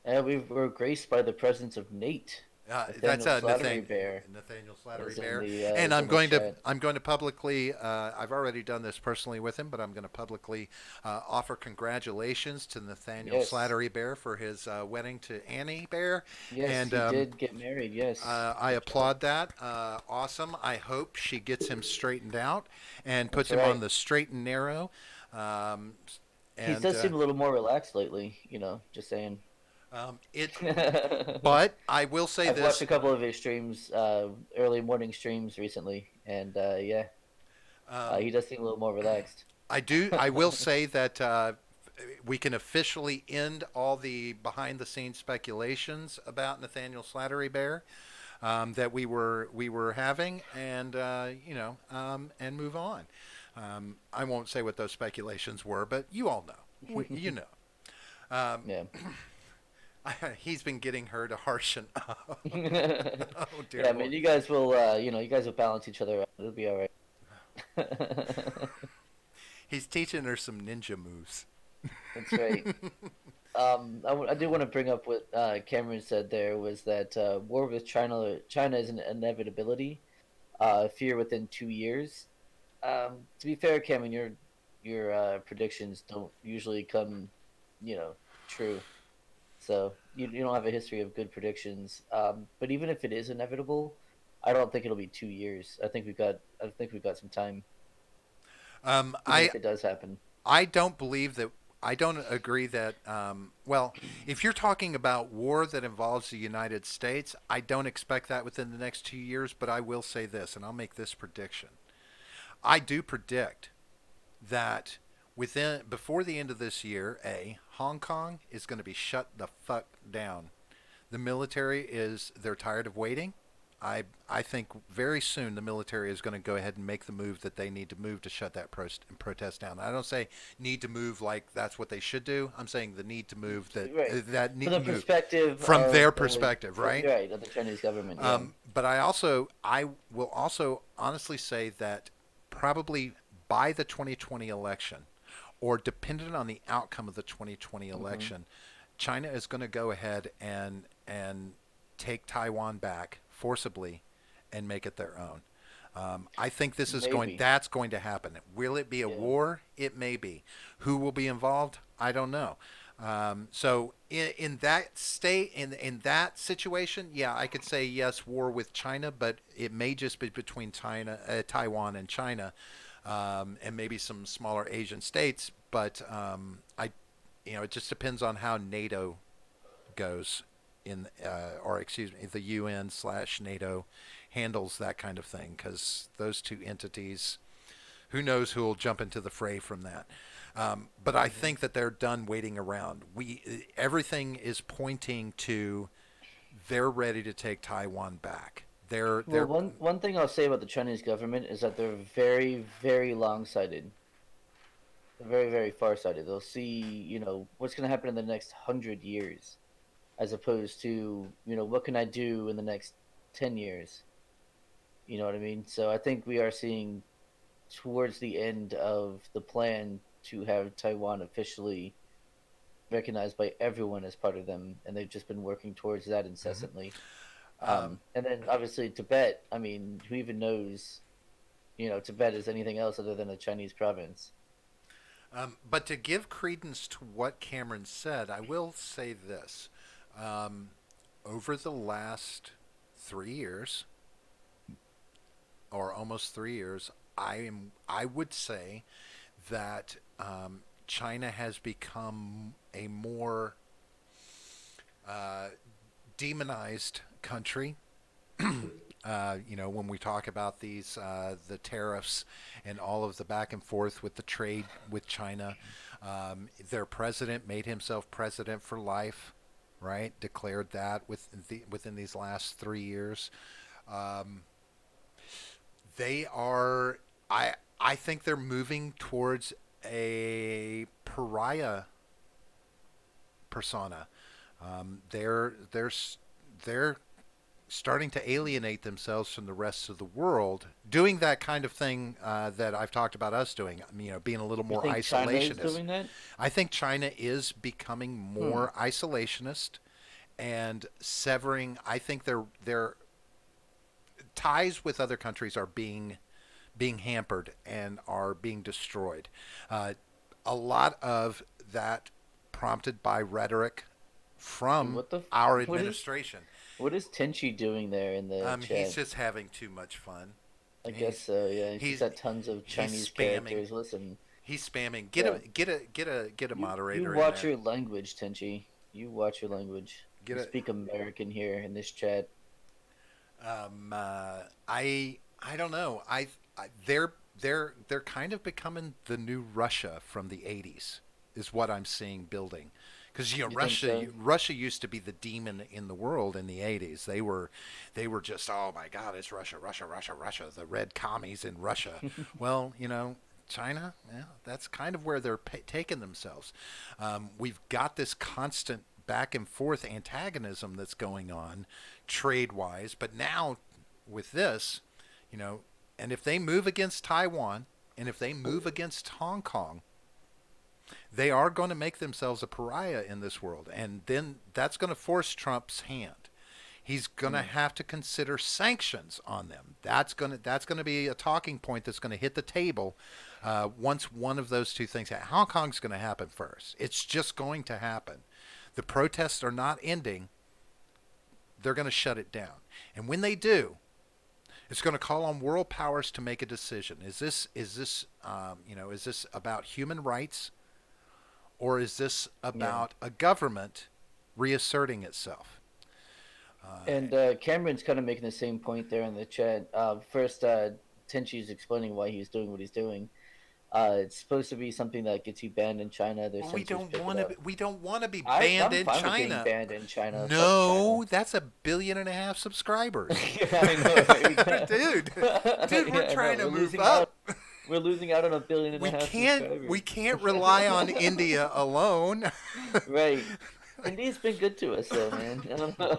And we were graced by the presence of Nate, that's Nathaniel Slattery Bear, Nathaniel Slattery is in Bear, the and is in the chat. I'm going to publicly. I've already done this personally with him, but I'm going to publicly offer congratulations to Nathaniel Yes. Slattery Bear for his wedding to Annie Bear, Yes, and he did get married. Yes. I That's right. applaud that. Awesome. I hope she gets him straightened out and That's puts him on right. the straight and narrow. Um, He and does seem a little more relaxed lately, just saying. it, I've but I will say watched this. a couple of his streams, early morning streams recently, and yeah, Um, he does seem a little more relaxed. I do. I will say that we can officially end all the behind-the-scenes speculations about Nathaniel Slattery Bear that we were having, and and move on. I won't say what those speculations were, but you all know. You know. Um, Yeah. he's been getting her to harshen up. Yeah, Oh dear I Lord. mean, you guys will balance each other out. It'll be all right. He's teaching her some ninja moves. That's right. I do want to bring up what Cameron said there was that war with China is an inevitability. Fear within 2 years. To be fair, Cameron, your predictions don't usually come, you know, true. So you don't have a history of good predictions. But even if it is inevitable, I don't think it'll be 2 years. I think we've got some time, Um, even I if it does happen. I don't believe that. I don't agree that. Well, if you're talking about war that involves the United States, I don't expect that within the next 2 years. But I will say this, and I'll make this prediction. I do predict that within before the end of this year, Hong Kong is going to be shut the fuck down. The military is they're tired of waiting. I think very soon the military is going to go ahead and make the move that they need to move to shut that protest down. I don't say need to move like that's what they should do. I'm saying the need to move Right. that From need the move perspective from of their perspective, right? right, of the Chinese government, yeah. But I will also honestly say that probably by the 2020 election, or dependent on the outcome of the 2020 Hmm. election, China is going to go ahead and take Taiwan back forcibly and make it their own. I think Maybe. that's going to happen. Will it be a Yeah. war? It may be. Who will be involved? I don't know. So in that state, in that situation, yeah, I could say yes, war with China, but it may just be between Taiwan, and China, and maybe some smaller Asian states. But it just depends on how NATO goes or excuse me, the UN/NATO handles that kind of thing, because those two entities, who knows who will jump into the fray from that. But I Hmm. think that they're done waiting around. Everything is pointing to they're ready to take Taiwan back. Well, They're one thing I'll say about the Chinese government is that they're very, very long-sighted. They're very, very far-sighted. They'll see, what's going to happen in the next 100 years, as opposed to, what can I do in the next 10 years? You know what I mean? So I think we are seeing towards the end of the plan to have Taiwan officially recognized by everyone as part of them, and they've just been working towards that Mhm. incessantly. um, And then obviously Tibet. I mean, who even knows? Tibet is anything else other than a Chinese province. but to give credence to what Cameron said, I will say this: um, over the last 3 years, or almost 3 years, I would say that China has become a more uh, demonized country. When we talk about the tariffs and all of the back and forth with the trade with China, their president made himself president for life, right? Declared that within these last 3 years. Um, they are, I think they're moving towards a pariah persona. They're starting to alienate themselves from the rest of the world, doing that kind of thing that I've talked about us doing, being a little You more think China is isolationist. doing that? I think China is becoming Hmm. more isolationist and severing. I think their ties with other countries are being hampered and are being destroyed. Uh, a lot of that prompted by rhetoric Dude, from what the? our What is? administration. What is Tenchi doing there in the He's chat? just having too much fun. I guess He's so. Yeah, he's just he's got tons of he's Chinese spamming. characters. Listen, He's spamming. bro, Get a you moderator in watch there. your language, Tenchi. You watch your language. Get We a speak American here in this chat. um I don't know. They're kind of becoming the new Russia from the 80s is what I'm seeing building. Because You think so? Russia used to be the demon in the world in the 80s. They were just, oh my God, it's Russia, Russia, Russia, Russia, the red commies in Russia. Well, China, yeah, that's kind of where they're taking themselves. We've got this constant back and forth antagonism that's going on trade wise, but now with this, you know, and if they move against Taiwan and if they move against Hong Kong, they are going to make themselves a pariah in this world. And then that's going to force Trump's hand. He's going to Mm. have to consider sanctions on them. That's going to be a talking point that's going to hit the table once one of those two things happen. Hong Kong's going to happen first. It's just going to happen. The protests are not ending. They're going to shut it down. And when they do, it's going to call on world powers to make a decision. Is this about human rights, or is this Yeah. about a government reasserting itself? And Cameron's kind of making the same point there in the chat. First, Tenchi's explaining why he's doing what he's doing. It's supposed to be something that gets you banned in China. Their Well, we censors don't pick it want to. up. We don't want to be I, banned I'm in fine with getting China. banned in China. Fuck China. No, that's 1.5 billion subscribers. Yeah, I know, right? We can't. dude, dude, we're Yeah, I know. trying to We're move losing out. up. We're losing out on 1.5 billion We subscribers. can't rely on India alone. Right. India's been good to us, though, man. I don't know.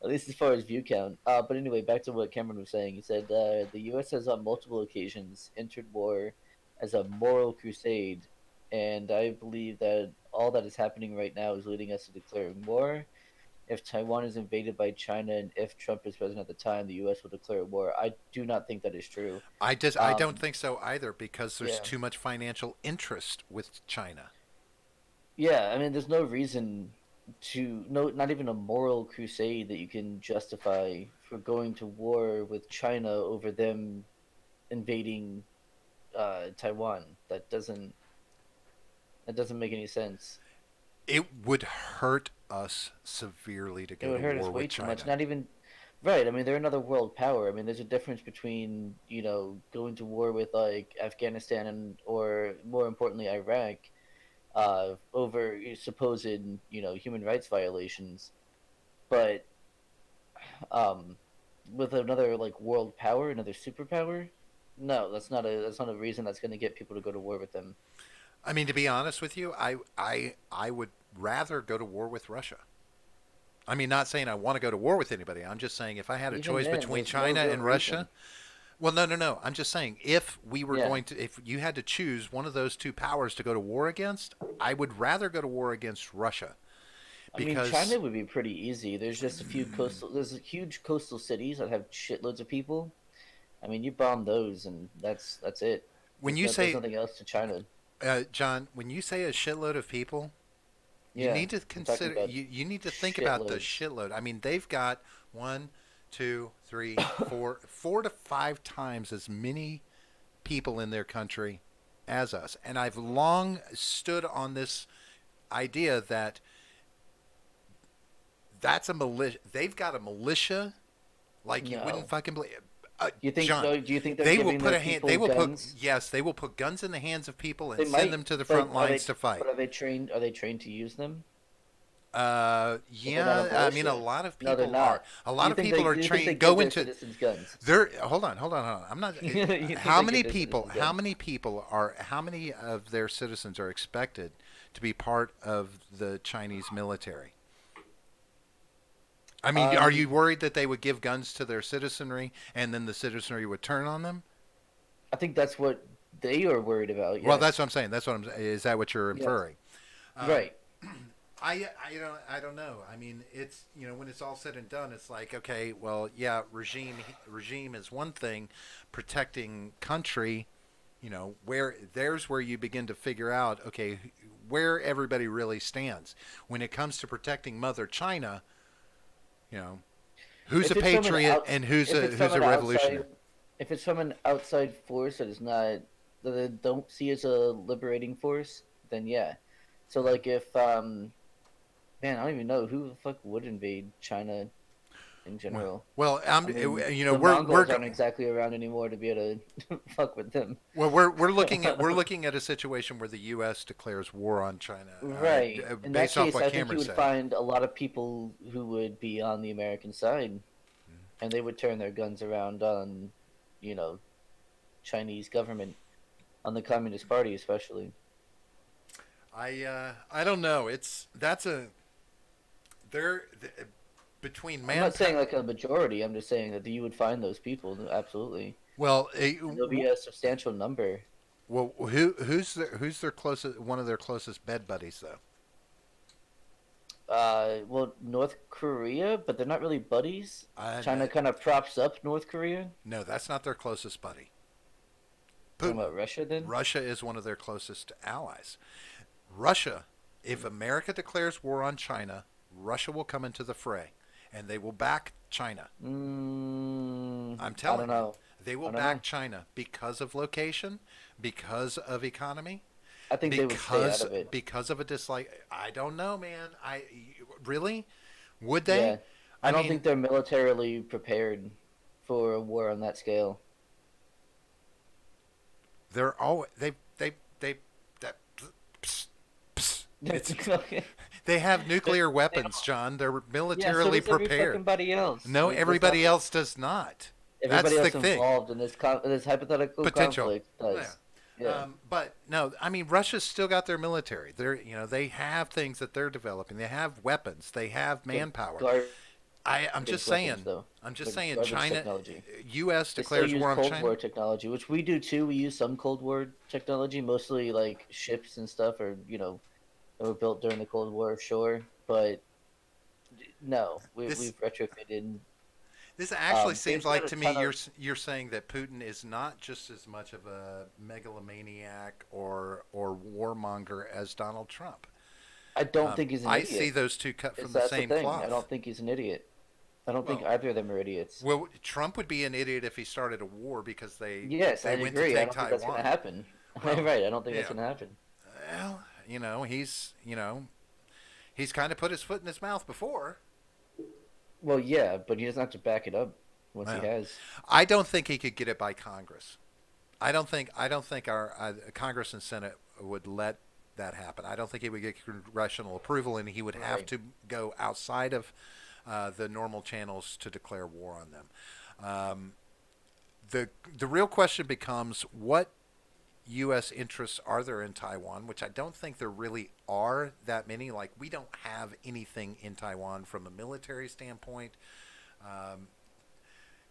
At least as far as view count. But anyway, back to what Cameron was saying. He said the U.S. has on multiple occasions entered war as a moral crusade, and I believe that all that is happening right now is leading us to declaring war. If Taiwan is invaded by China and if Trump is president at the time, the U.S. will declare war. I do not think that is true. I don't Um, think so either because there's yeah. too much financial interest with China. Yeah, I mean, there's no reason to no, not even a moral crusade that you can justify for going to war with China over them invading Taiwan. That doesn't make any sense. It would hurt us severely to It go would to hurt war us way with too much. China. Not even right. I mean, they're another world power. I mean, there's a difference between going to war with like Afghanistan and or more importantly Iraq over supposed human rights violations, but um, with another like world power, another superpower. No, that's not a reason that's going to get people to go to war with them. I mean, to be honest with you, I would rather go to war with Russia. I mean, not saying I want to go to war with anybody. I'm just saying if I had a Even choice then, between there's no China real and Russia, reason. well, no, no, no. I'm just saying Yeah, if you had to choose one of those two powers to go to war against, I would rather go to war against Russia I mean China because would be pretty easy. There's just a few coastal. There's huge coastal cities that have shitloads of people. I mean, you bomb those, and that's it. when There's nothing else to China. John, when you say a shitload of people, you Yeah, need to I'm talking consider about you need to think about the shitloads. shitload. I mean, they've got one, two, three, four to five times as many people in their country as us. And I've long stood on this idea that that's a militia. They've got a militia like you wouldn't No, fucking believe. you think? John, No, do you think they're they will giving put their a hand. people They will put guns? yes. They will put guns in the hands of people They and send might, them to the but front are lines they? to fight. But are they trained? Are they trained to use them? If they're not a Yeah. I mean, a militia. lot of No, they're people are. not. A Do lot you of think they? people are Do you think they trained. give Go their into citizens guns? there. Hold on. I'm not. You think How they give many their people? citizens How guns? many people are? How many of their citizens are expected to be part of the Chinese military? I mean, are Um, you worried that they would give guns to their citizenry and then the citizenry would turn on them? I think that's what they are worried about. Well, that's Yes. what I'm saying. That's what I'm. Is that what you're Yes. inferring? Um, Right. I don't know. I mean, it's when it's all said and done, it's like okay, well, yeah, regime is one thing, protecting country, where there's where you begin to figure out okay where everybody really stands when it comes to protecting Mother China. You know, who's a If it's from an patriot and who's if a it's from who's a an outside, revolutionary? if it's from an outside force that is not that they don't see as a liberating force, then yeah. So like if man, I don't even know who the fuck would invade China in Well, general. well, I mean, you know, the we're Mongols aren't exactly around anymore to be able to fuck with them. well, we're looking at a situation where the U.S. declares war on China, Right. In that based off case, what I think you Cameron would said. find a lot of people who would be on the American side, and they would turn their guns around on, you know, Chinese government, on the Communist Party especially. I don't know. It's that's a there between I'm not saying manpower. like a majority. I'm just saying that you would find those people absolutely, Well, and there'll be a substantial number. who's their closest one of their closest bed buddies though? Well, North Korea, but they're not really buddies. Uh, China kind of props up North Korea. no, that's not their closest buddy. Talking Putin. about Russia, then. Russia is one of their closest allies. Russia, if America declares war on China, Russia will come into the fray and they will back China. I'm I don't telling you, know. they will I don't back know. China because of location, because of economy, I think they would stay out because of it. because of a dislike. I don't know, man. I really would Yeah, they? I I don't mean, think they're militarily prepared for a war on that scale. they're all they that psst, psst, it's Okay. they have nuclear They weapons, all- John. They're Yeah, so militarily does every prepared. fucking body else. No, That's not everybody else does not. That's everybody the else thing. involved in this hypothetical Potential. conflict Yeah. does. Yeah. But no, I mean Russia's still got their military. They have things that they're developing. They have weapons. They have They're manpower. garbage I'm just weapons, saying. though. I'm just They're saying. garbage China, technology. U.S. They still declares use war on Cold China. War technology, which we do too. We use some Cold War technology, mostly like ships and stuff, or that were built during the Cold War, sure. But no, This we've retrofitted. this actually seems They've got like a to me ton of. you're saying that Putin is not just as much of a megalomaniac or warmonger as Donald Trump. I don't think he's an I see idiot. those two cut from the That's the same thing. I cloth. don't think he's an idiot. I don't think Well, either of them are idiots. well, Trump would be an idiot if he started a war because Yes, I they went to agree. I take don't think that's going to Taiwan. happen. Well, Right. I don't think that's yeah. going to happen. Well, he's kind of put his foot in his mouth before. Well, yeah, but he doesn't have to back it up once he Well, has. I don't think he could get it by Congress. I don't think our Congress and Senate would let that happen. I don't think he would get congressional approval, and he would have Right. to go outside of the normal channels to declare war on them. Um, the real question becomes what U.S. interests are there in Taiwan, which I don't think there really are that many. Like, we don't have anything in Taiwan from a military standpoint. Um,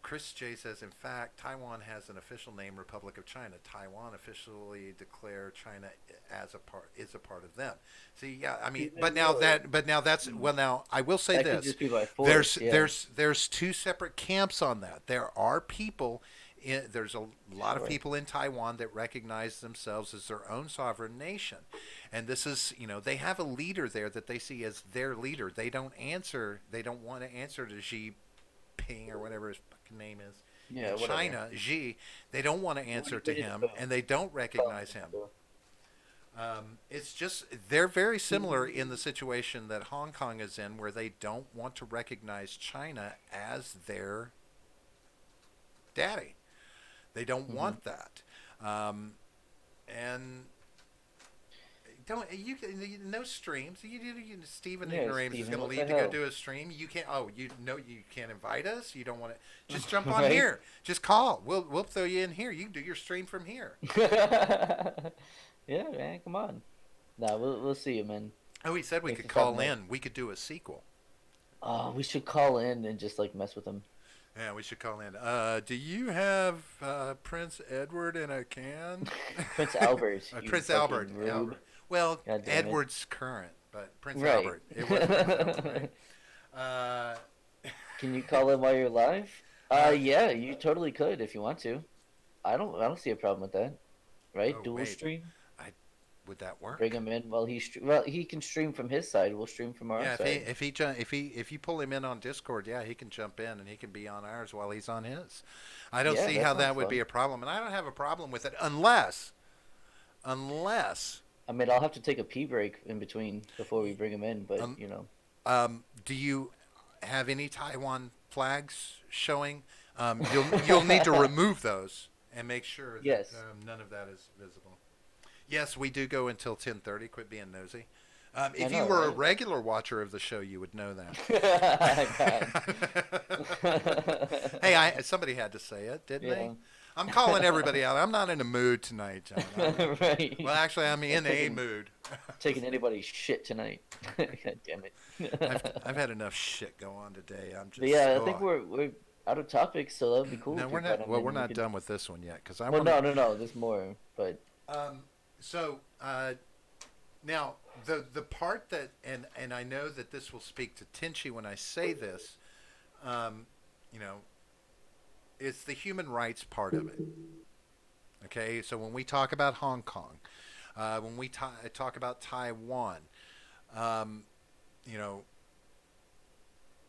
Chris J says, in fact, Taiwan has an official name, Republic of China. Taiwan officially declare China as a part is a part of them. See, yeah, I mean, Even though but now that's well. Now I will say that could this: just be by there's force, yeah. there's there's two separate camps on that. There are people. There's a lot of Sure. people in Taiwan that recognize themselves as their own sovereign nation, and this is, they have a leader there that they see as their leader. They don't answer. They don't want to answer to Xi Ping or whatever his fucking name is Yeah, in whatever. China, Xi. They don't want to answer to We just him, and they don't call recognize him. him. It's just they're very similar in the situation that Hong Kong is in, where they don't want to recognize China as their daddy. They don't Hmm. want that, and don't no streams. Steven Yeah, Ignoramus is Steven, going to what the leave to go hell? do a stream. You can't. Oh, you know you can't invite us. You don't want to. Just jump on Right? here. Just call. We'll throw you in here. You can do your stream from here. Yeah, man, come on. Nah, we'll see you, man. Oh, he said we Thanks could for stopping call by. in. We could do a sequel. We should call in and just like mess with them. Yeah, we should call in. Do you have Prince Edward in a can? Prince Albert, you Prince Albert. fucking rube. Albert. Well, God damn it. Edward's current, but Prince Right. Albert. It was Prince Albert, right? Uh, Can you call in while you're live? uh, Yeah, you totally could if you want to. I don't see a problem with that. Right? oh Dual wait, stream. I would that Bring work? him in while well, he can stream from his side. We'll stream from our Yeah, side. if you pull him in on Discord, yeah, he can jump in and he can be on ours while he's on his. I don't Yeah, see that how sounds that would be fun. a problem, and I don't have a problem with it unless I mean, I'll have to take a pee break in between before we y- bring him in, but um, you know. do you have any Taiwan flags showing? You'll need to remove those and make sure that Yes. none of that is visible. Yes, we do go until 10:30. Quit being nosy. I If you know, were a right? regular watcher of the show, you would know God. that. Hey, somebody had to say it, didn't they? Yeah. I'm calling everybody out. I'm not in a mood tonight, John. Right. Well, actually, I'm Not in a taking mood. taking anybody's shit tonight. God damn it. I've had enough shit go on today. I'm But just yeah, I think oh. we're out of topics, so that'd be cool No, if we're you brought not. him Well, in we're and we not could. done with this one yet because I Well, want to. no, there's more, but Um, so now the part that and I know that this will speak to Tinchi when I say this, um, you know, it's the human rights part of it. Okay, so when we talk about Hong Kong, when we talk about Taiwan, um, you know,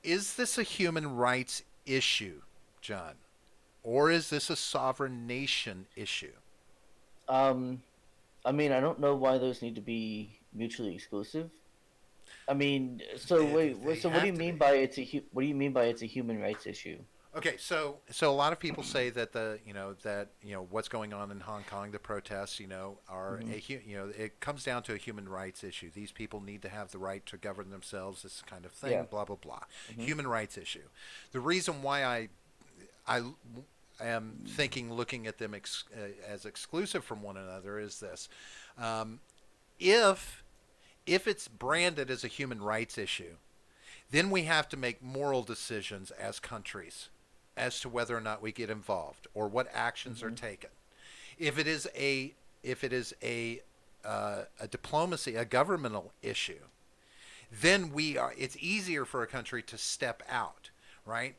is this a human rights issue, John, or is this a sovereign nation issue? um, I mean, I don't know why those need to be mutually exclusive. I mean, so They, wait, they so what do you have to mean be. by what do you mean by it's a human rights issue? Okay, so a lot of people say that what's going on in Hong Kong, the protests, are Hmm. it comes down to a human rights issue. These people need to have the right to govern themselves, this kind of Yeah. thing, blah blah blah. Hmm. Human rights issue. The reason why I am thinking looking at them as exclusive from one another is this: um, if it's branded as a human rights issue, then we have to make moral decisions as countries as to whether or not we get involved or what actions are Hmm. taken. If it is a diplomacy, a governmental issue, then it's easier for a country to step out, right?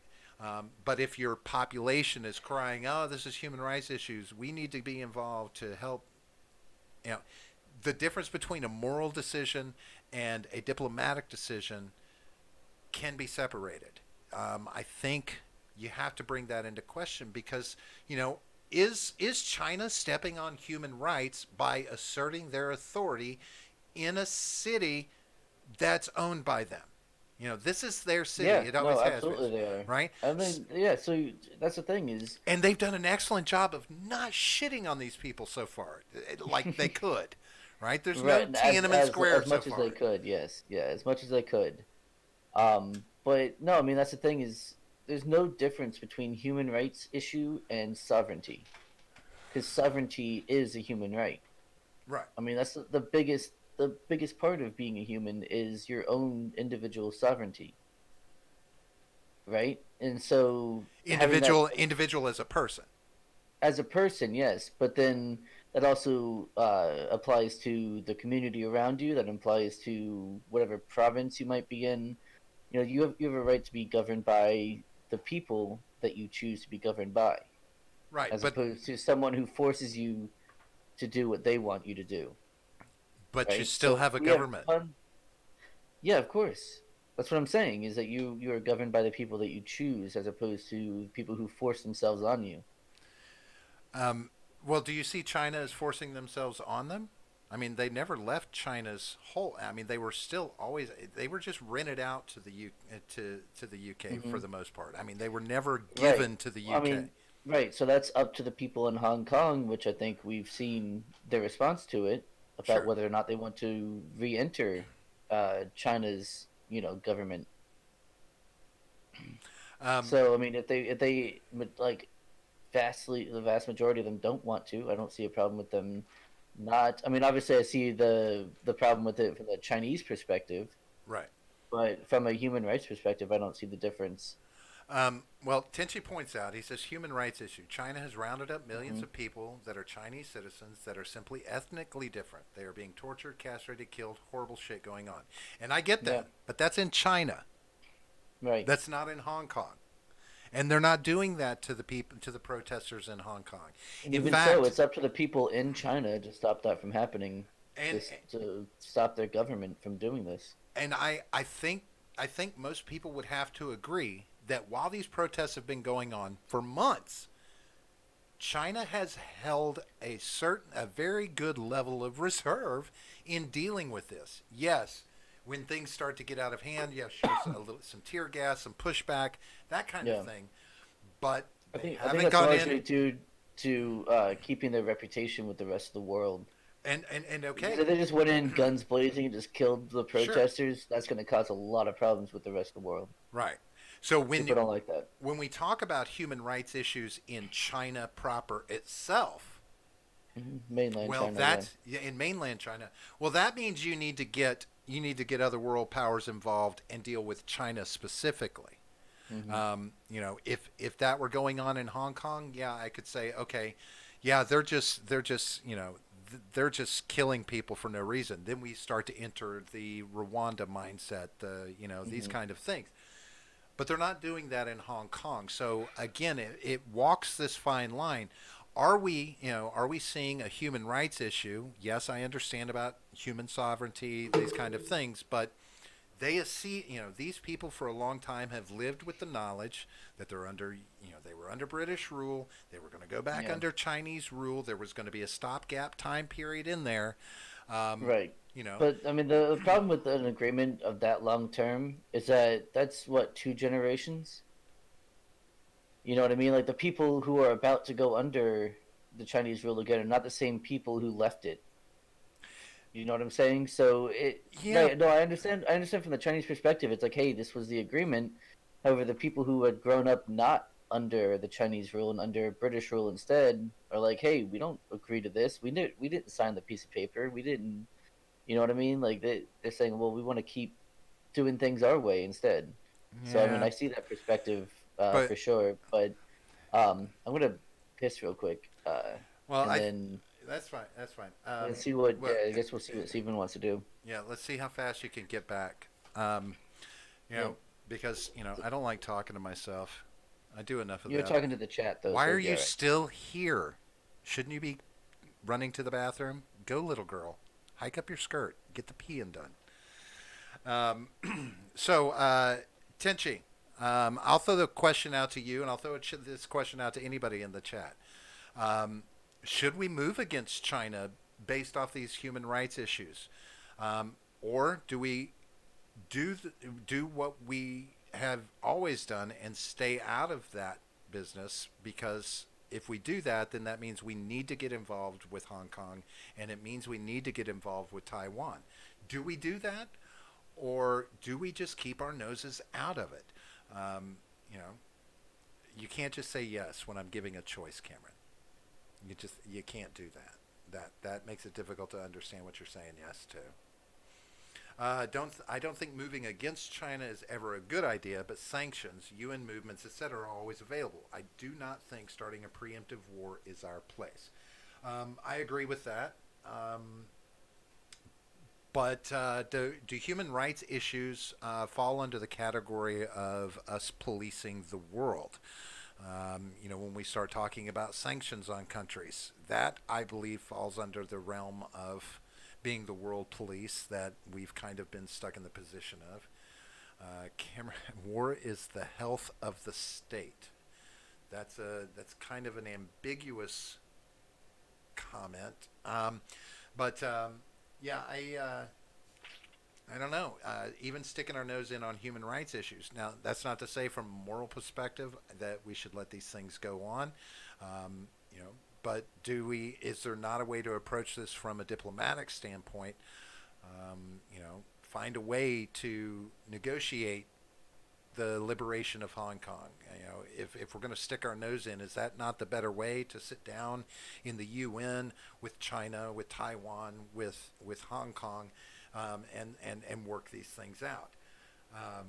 But if your population is crying, "Oh, this is human rights issues. We need to be involved to help," you know, the difference between a moral decision and a diplomatic decision can be separated. I think you have to bring that into question because is China stepping on human rights by asserting their authority in a city that's owned by them? This is their city. Yeah, It no, always has been, absolutely they are. right? I mean, yeah, so that's the thing is, And they've done an excellent job of not shitting on these people so far, like they could, right? There's no right, Tiananmen as Square so much as they far. could, yes, yeah, as much as they could. But no, I mean that's the thing is, there's no difference between human rights issue and sovereignty, because sovereignty is a human right. Right. I mean that's the biggest part of being a human is your own individual sovereignty, right? And so having that Individual as a person. as a person, yes, but then that also applies to the community around you. That applies to whatever province you might be in. You know, you have a right to be governed by the people that you choose to be governed by, Right. as But opposed to someone who forces you to do what they want you to do. you Right? still So have a we have government. fun. Yeah, of course. That's what I'm saying. Is that you are governed by the people that you choose, as opposed to people who force themselves on you. Um, well, do you see China as forcing themselves on them? I mean, they never left China's whole. I mean, they were still always. They were just rented out to the UK Hmm. for the most part. I mean, they were never Right. given to the I UK. mean, right. So that's up to the people in Hong Kong, which I think we've seen their response to it about Sure. whether or not they want to re-enter China's, government. Um, So I mean, if they like the vast majority of them don't want to, I don't see a problem with them not. I mean, obviously, I see the problem with it from the Chinese perspective. right. But from a human rights perspective, I don't see the difference. Well, Tenchi points out, he says, human rights issue. China has rounded up millions Hmm. of people that are Chinese citizens that are simply ethnically different. They are being tortured, castrated, killed, horrible shit going on. And I get Yeah, that, but that's in China. right. That's not in Hong Kong. And they're not doing that to the people, to the protesters in Hong Kong. And In even so, fact, it's up to the people in China to stop that from happening, and to stop their government from doing this. I think most people would have to agree that while these protests have been going on for months, China has held a very good level of reserve in dealing with this. Yes, when things start to get out of hand, yeah, sure, some tear gas, some pushback, that kind of Yeah, thing. But they I think haven't that's gone in largely due to keeping their reputation with the rest of the world. and Because okay, if they just went in guns blazing and just killed the sure, protesters, that's going to cause a lot of problems with the rest of the world. right. So People don't like that. when we talk about human rights issues in China proper itself, Mainland well, China, yeah. that's yeah, in mainland China. Well, that means you need to get other world powers involved and deal with China specifically. Hmm. If that were going on in Hong Kong, yeah, I could say, okay, yeah, they're just killing people for no reason. Then we start to enter the Rwanda mindset, these Hmm. kind of things. But they're not doing that in Hong Kong. So again, it walks this fine line. Are we seeing a human rights issue? Yes, I understand about human sovereignty, these kind of things, but these people for a long time have lived with the knowledge that they were under British rule. They were going to go back Yeah, under Chinese rule. There was going to be a stopgap time period in there. Um, right. you know, But I mean, the problem with an agreement of that long term is that that's what, 2 generations. You know what I mean? Like the people who are about to go under the Chinese rule again are not the same people who left it. You know what I'm saying? So yeah, right, no, I understand. I understand from the Chinese perspective. It's like, hey, this was the agreement. However, the people who had grown up not under the Chinese rule and under British rule instead are like, hey, we don't agree to this. We didn't sign the piece of paper. We didn't. You know what I mean? Like they're saying, well, we want to keep doing things our way instead. So I mean, yeah, I see that perspective but for sure. But I'm gonna piss real quick, well, and then that's fine. That's fine. let's see what. Well, Yeah, I guess we'll see what Steven wants to do. yeah, let's see how fast you can get back. Um, you Yeah. know, because I don't like talking to myself. I do enough of You're that. talking to the chat though, Why so are it'll be you all right. still here? Shouldn't you be running to the bathroom? Go, little girl. Hike up your skirt. Get the peeing done. So, Tenchi, I'll throw the question out to you, and I'll throw this question out to anybody in the chat. Um, should we move against China based off these human rights issues, or do we do do what we have always done and stay out of that business? Because if we do that, then that means we need to get involved with Hong Kong, and it means we need to get involved with Taiwan. Do we do that, or do we just keep our noses out of it? Um, you know, you can't just say yes when I'm giving a choice, Cameron. You can't do that. That makes it difficult to understand what you're saying yes to. Don't I don't think moving against China is ever a good idea, but sanctions, UN movements, etc., are always available. I do not think starting a preemptive war is our place. I agree with that. But do human rights issues fall under the category of us policing the world? When we start talking about sanctions on countries, that I believe falls under the realm of being the world police that we've kind of been stuck in the position of. Cameron, war is the health of the state. That's kind of an ambiguous comment, but yeah, I don't know. Even sticking our nose in on human rights issues. Now, that's not to say, from a moral perspective, that we should let these things go on. Um, you know, but do we? Is there not a way to approach this from a diplomatic standpoint? Find a way to negotiate the liberation of Hong Kong. If we're going to stick our nose in, is that not the better way to sit down in the UN with China, with Taiwan, with Hong Kong, and work these things out? Um,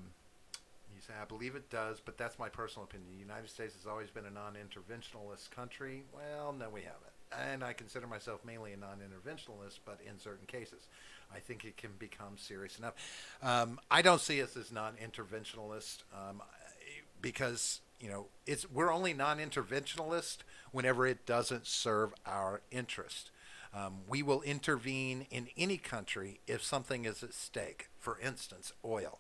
you say, I believe it does, but that's my personal opinion. The United States has always been a non-interventionalist country. Well, no, we haven't. And I consider myself mainly a non-interventionalist, but in certain cases, I think it can become serious enough. I don't see us as non-interventionalist because we're only non-interventionalist whenever it doesn't serve our interest. We will intervene in any country if something is at stake. For instance, oil.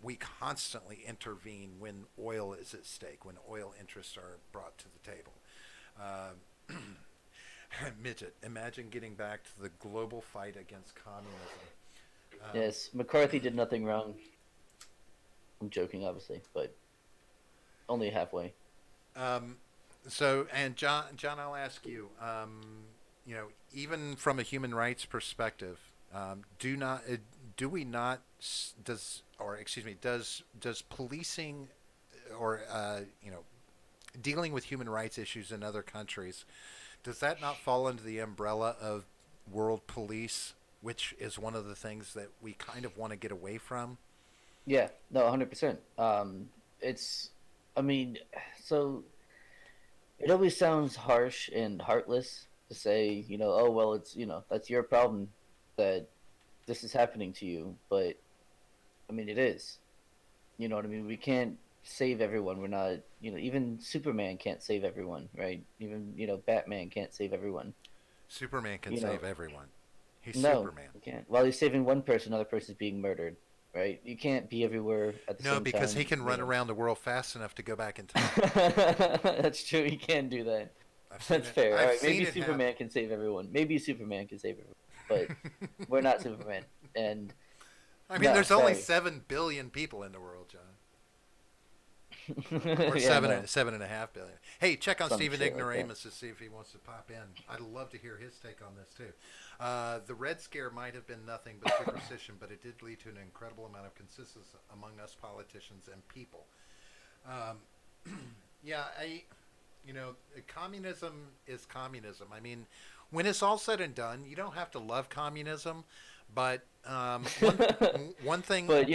We constantly intervene when oil is at stake, when oil interests are brought to the table. Uh, Midget, imagine getting back to the global fight against communism. Um, Yes, McCarthy did nothing wrong. I'm joking, obviously, but only halfway. um, and John, I'll ask you. Even from a human rights perspective, do we not does or excuse me does policing or dealing with human rights issues in other countries, does that not fall under the umbrella of world police, which is one of the things that we kind of want to get away from? Yeah, no, 100%. It's, I mean, so it always sounds harsh and heartless to say, oh, well, it's, that's your problem that this is happening to you. But, I mean, it is. You know what I mean? We can't save everyone. We're not, even Superman can't save everyone, right? Even, Batman can't save everyone. Superman can You know, save everyone. He's no, Superman. you can't. While he's saving one person, another person's being murdered, right? You can't be everywhere at the No, same because he time, can run around the world fast enough to go back in time. That's true. He can do that. I've seen That's it. fair. All I've right, seen maybe it Superman happen. can save everyone. Maybe Superman can save everyone, but we're not Superman. And I mean, no, there's only sorry. 7 billion people in the world, John, or Yeah, no, 7.5 billion. Hey, check on some Stephen shit like that. Ignoramus to see if he wants to pop in. I'd love to hear his take on this too. The Red Scare might have been nothing but superstition, but it did lead to an incredible amount of consistency among us politicians and people. Um, yeah, communism is communism. I mean, when it's all said and done, you don't have to love communism, but one thing But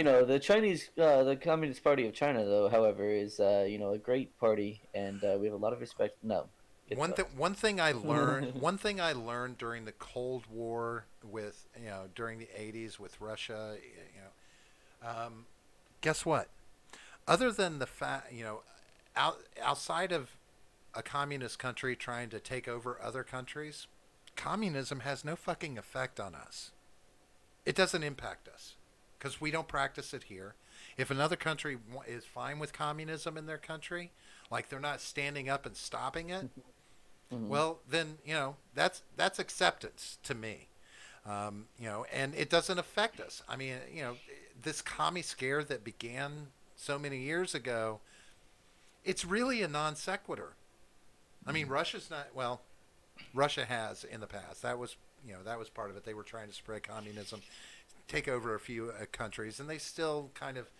the Communist Party of China, though, however, is a great party, and we have a lot of respect. No, get fucked. one thing I learned during the Cold War with during the 80s with Russia, guess what? Other than the fact, outside of a communist country trying to take over other countries, communism has no fucking effect on us. It doesn't impact us because we don't practice it here. If another country is fine with communism in their country, like they're not standing up and stopping it, Hmm. well, then that's acceptance to me. And it doesn't affect us. I mean, this commie scare that began so many years ago, it's really a non sequitur. I mean, Russia's not well. Russia has in the past. That was part of it. They were trying to spread communism, take over a few countries, and they still kind of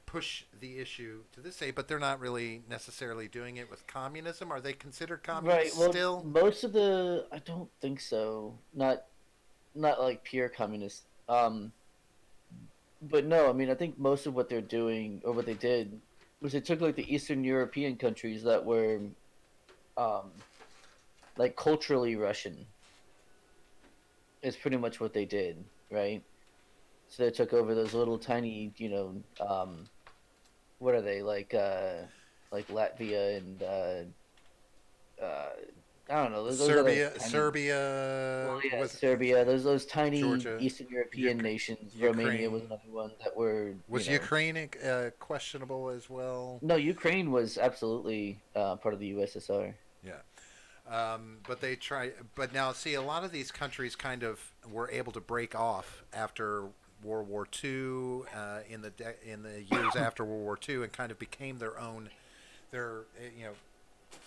push the issue to this day. But they're not really necessarily doing it with communism. Are they considered Right. communists Well, still? most of the I don't think so. Not like pure communist. But no, I mean I think most of what they're doing or what they did was they took like the Eastern European countries that were um like culturally Russian is pretty much what they did, right? So they took over those little tiny, what are they like Latvia and uh, I don't know those other Serbia, tiny. Serbia Well, yeah, was Serbia. Those tiny Georgia, Eastern European nations. Romania was Ukraine. another one that were Was Ukraine questionable as well? No, Ukraine was absolutely part of the USSR. Yeah. But they try. But now, see, a lot of these countries kind of were able to break off after World War II, in the years after World War II, and kind of became their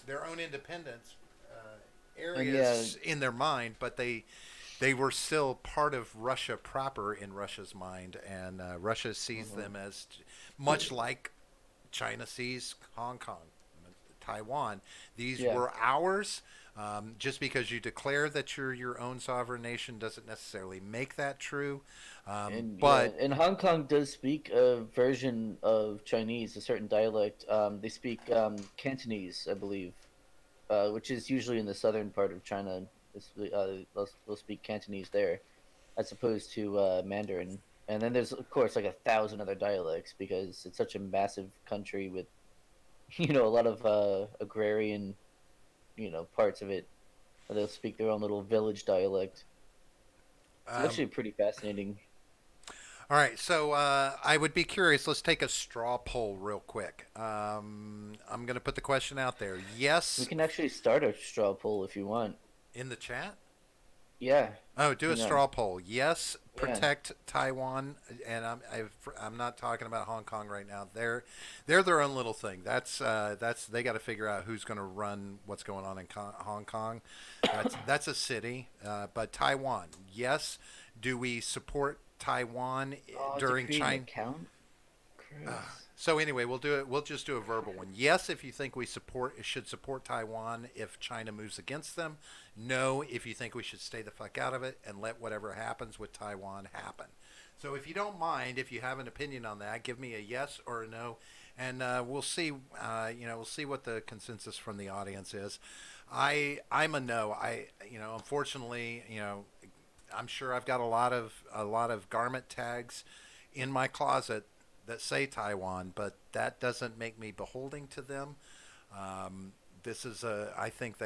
their own independence And yeah, areas in their mind. But they were still part of Russia proper in Russia's mind, and Russia sees mhm. them as much like China sees Hong Kong. Taiwan. These Yeah. were ours. Just because you declare that you're your own sovereign nation doesn't necessarily make that true. And yeah, But and Hong Kong does speak a version of Chinese, a certain dialect. They speak Cantonese, I believe, which is usually in the southern part of China. They'll speak Cantonese there, as opposed to Mandarin. And then there's of course like 1,000 other dialects because it's such a massive country with a lot of agrarian parts of it. They'll speak their own little village dialect. It's um, actually pretty fascinating. all right, so I would be curious. Let's take a straw poll real quick. I'm going to put the question out there. We Yes, can actually start a straw poll if you want. in the chat. Yeah, Oh, do a hang on. straw poll. Yes, Yeah. protect Taiwan, and I'm not talking about Hong Kong right now. They're their own little thing. That's they got to figure out who's going to run what's going on in Hong Kong. That's a city, but Taiwan. Yes, do we support Taiwan Oh, to during create an China? account? Gross. So anyway, we'll do it. We'll just do a verbal one. Yes, if you think we should support Taiwan if China moves against them. No, if you think we should stay the fuck out of it and let whatever happens with Taiwan happen. So if you don't mind, if you have an opinion on that, give me a yes or a no, and we'll see. We'll see what the consensus from the audience is. I'm a no. Unfortunately, I'm sure I've got a lot of garment tags in my closet that say Taiwan, but that doesn't make me beholding to them. This is I think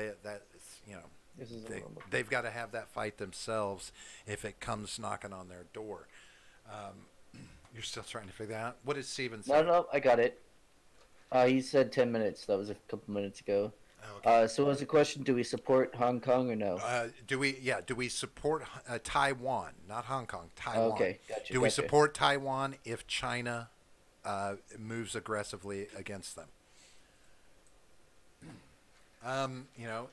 This isn't they what I'm looking they've got to have that fight themselves if it comes knocking on their door. You're still trying to figure that out. What did Steven No, say? no, I got it. He said 10 minutes. That was a couple minutes ago. Oh, okay. So was the question, do we support Hong Kong or no? Do we support Taiwan, not Hong Kong, Taiwan? Okay, gotcha, Do we gotcha. support Taiwan if China moves aggressively against them? Um, you know,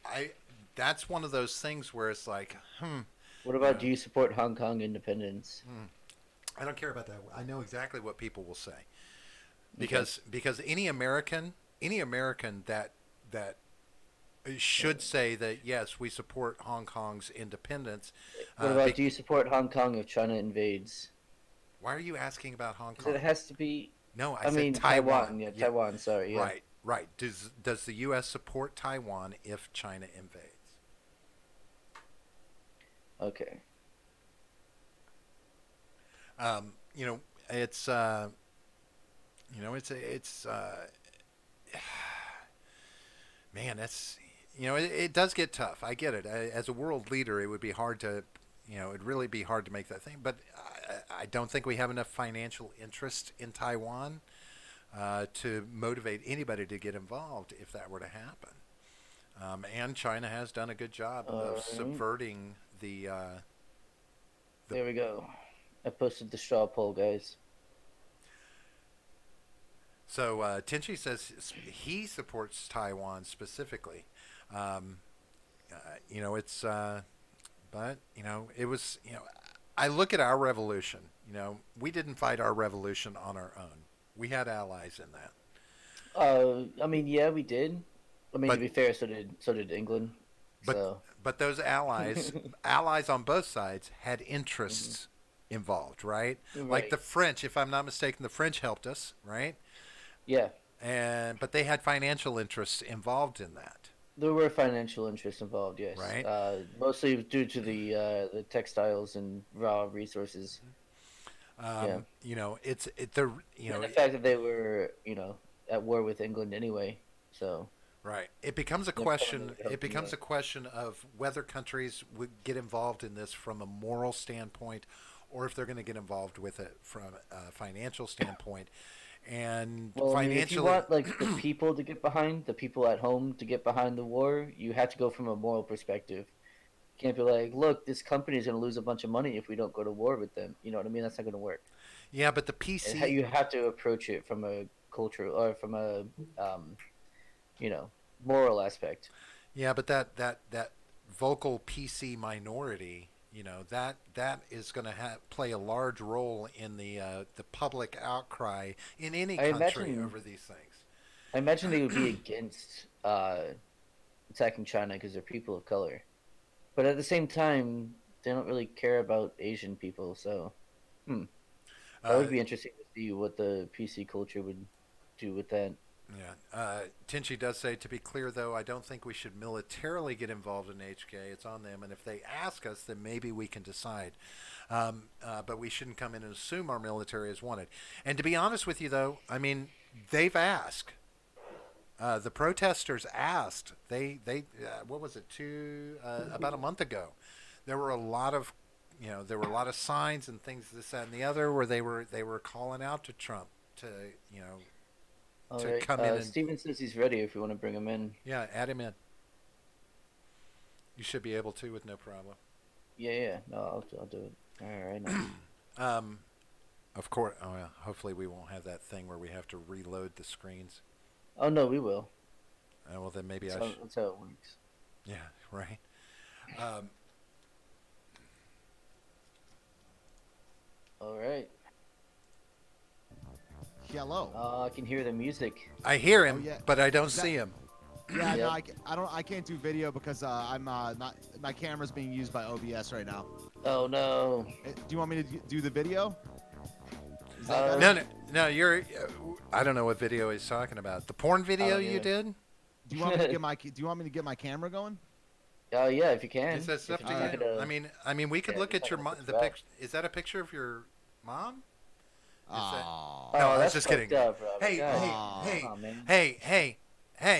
I that's one of those things where it's like, What you about, know, do you support Hong Kong independence? I don't care about that. I know exactly what people will say Okay. because any American that should say that yes, we support Hong Kong's independence. What Uh, about, be, do you support Hong Kong if China invades? why are you asking about Hong Because Kong? it has to be, No, I I said mean, Taiwan. Taiwan. Yeah, Yeah, Taiwan, sorry, yeah. right, right. Does the U.S. support Taiwan if China invades? Okay. Um, you know, it's it's man, it does get tough. I get it. As a world leader, it would be hard to, it'd really be hard to make that thing. But I don't think we have enough financial interest in Taiwan to motivate anybody to get involved if that were to happen. And China has done a good job of Alright. subverting the. There we go. I posted the straw poll, guys. So Tenchi says he supports Taiwan specifically. Um, it's but it was I look at our revolution. We didn't fight our revolution on our own. We had allies in that. I mean, yeah, we did. I mean, to But be fair, so did England. but So, but those allies on both sides had mhm. interests involved, right? Like the Right. French, if I'm not mistaken, the French helped us, right? Yeah, And but they had financial interests involved in that, there were financial interests involved. Yes, right? mostly due to the textiles and raw resources. Yeah, It's the and the fact that they were, at war with England anyway. So, right. It becomes a them telling them question. to It help becomes anyway. a question of whether countries would get involved in this from a moral standpoint, or if they're going to get involved with it from a financial standpoint. And Well, I mean, if you financially, want like the people to get behind, the people at home to get behind the war, you have to go from a moral perspective. Can't be like, look, this company is going to lose a bunch of money if we don't go to war with them. You know what I mean? That's not going to work. yeah. But the PC, You have to approach it from a cultural or from a um, you know moral aspect. yeah, but that vocal PC minority, that is going to play a large role in the public outcry in any I country imagine over these things. I imagine they would be against attacking China because they're people of color, but at the same time, they don't really care about Asian people. So, hmm, that Uh, would be interesting to see what the PC culture would do with that. yeah. Tinchi does say, to be clear, though, I don't think we should militarily get involved in HK. It's on them, and if they ask us, then maybe we can decide. But we shouldn't come in and assume our military is wanted. And to be honest with you, though, I mean, they've asked. The protesters asked. They what was it? About a month ago, there were a lot of there were a lot of signs and things, this, that, and the other, where they were calling out to Trump to you know All to right, come in and Steven says he's ready if you want to bring him in. yeah, add him in. You should be able to with no problem. Yeah, yeah, no, I'll do it. All right, now. Um, of course. Oh yeah. Hopefully we won't have that thing where we have to reload the screens. Oh no, we will. Well, then maybe That's I how, should. that's how it works. Yeah. Right. Um, All right. Hello. I can hear the music. I hear Oh him, yeah. but I don't Is that- see him. Yeah, no, Yep. I don't. I can't do video because I'm not. My camera's being used by OBS right now. Oh no. Do you want me to do the video? Is that Uh, better? No, no, no. You're. I don't know what video he's talking about. The porn video don't you either. did? Do you want me to get my Do you want me to get my camera going? Yeah, if you can. Is that stuff If to it's you? not gonna- I mean, we could yeah, look it's at not your gonna the distract. picture. Is that a picture of your mom? that- Oh. No, I was that's just fucked kidding. Up, Robert. Hey, God. hey, Come on, man. hey.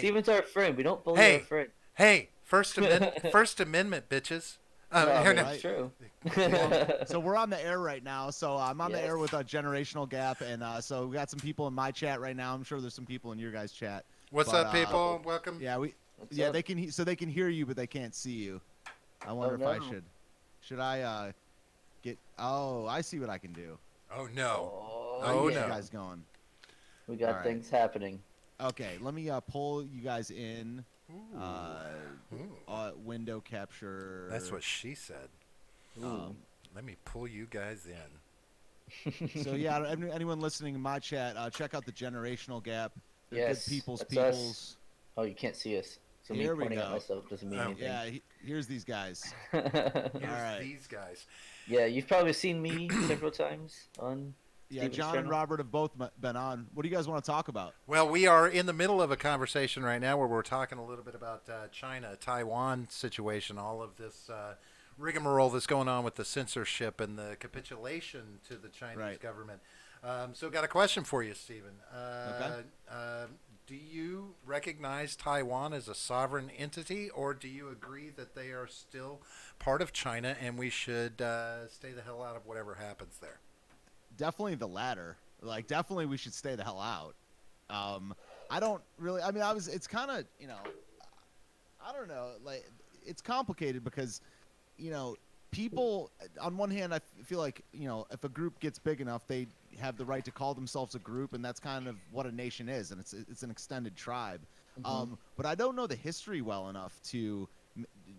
Steven's our friend. We don't bully Hey. our friend. Hey, First Amendment, bitches. No, I Here mean, now. it's true. So we're on the air right now. So I'm on the Yes. air with a generational gap, and so we got some people in my chat right now. I'm sure there's some people in your guys' chat. What's But, up, people? Welcome. Yeah, What's yeah, up? they can so they can hear you, but they can't see you. I wonder if I no. should I get? Oh, I see what I can do. Oh no. Oh, Oh, Get yeah. you no. guys going. We got Alright. things happening. Okay, let me pull you guys in. Ooh. Window capture. That's what she said. Ooh. Let me pull you guys in. So yeah, anyone listening in my chat, check out the generational gap. They're Yes, good people's that's peoples. us. Oh, you can't see us. So Here me we pointing at go. myself doesn't mean Oh. anything. Yeah, here's these guys. Here's Alright. these guys. Yeah, you've probably seen me several times on. Yeah, Steven's John and channel. Robert have both been on. What do you guys want to talk about? Well, we are in the middle of a conversation right now where we're talking a little bit about China, Taiwan situation, all of this rigmarole that's going on with the censorship and the capitulation to the Chinese Right. government. So, got a question for you, Stephen. Okay. Do you recognize Taiwan as a sovereign entity, or do you agree that they are still part of China and we should stay the hell out of whatever happens there? Definitely the latter. Like, definitely we should stay the hell out. I don't really. I mean, It's kind of, I don't know. Like, it's complicated because, people. On one hand, I feel like if a group gets big enough, they have the right to call themselves a group, and that's kind of what a nation is, and it's an extended tribe. But I don't know the history well enough to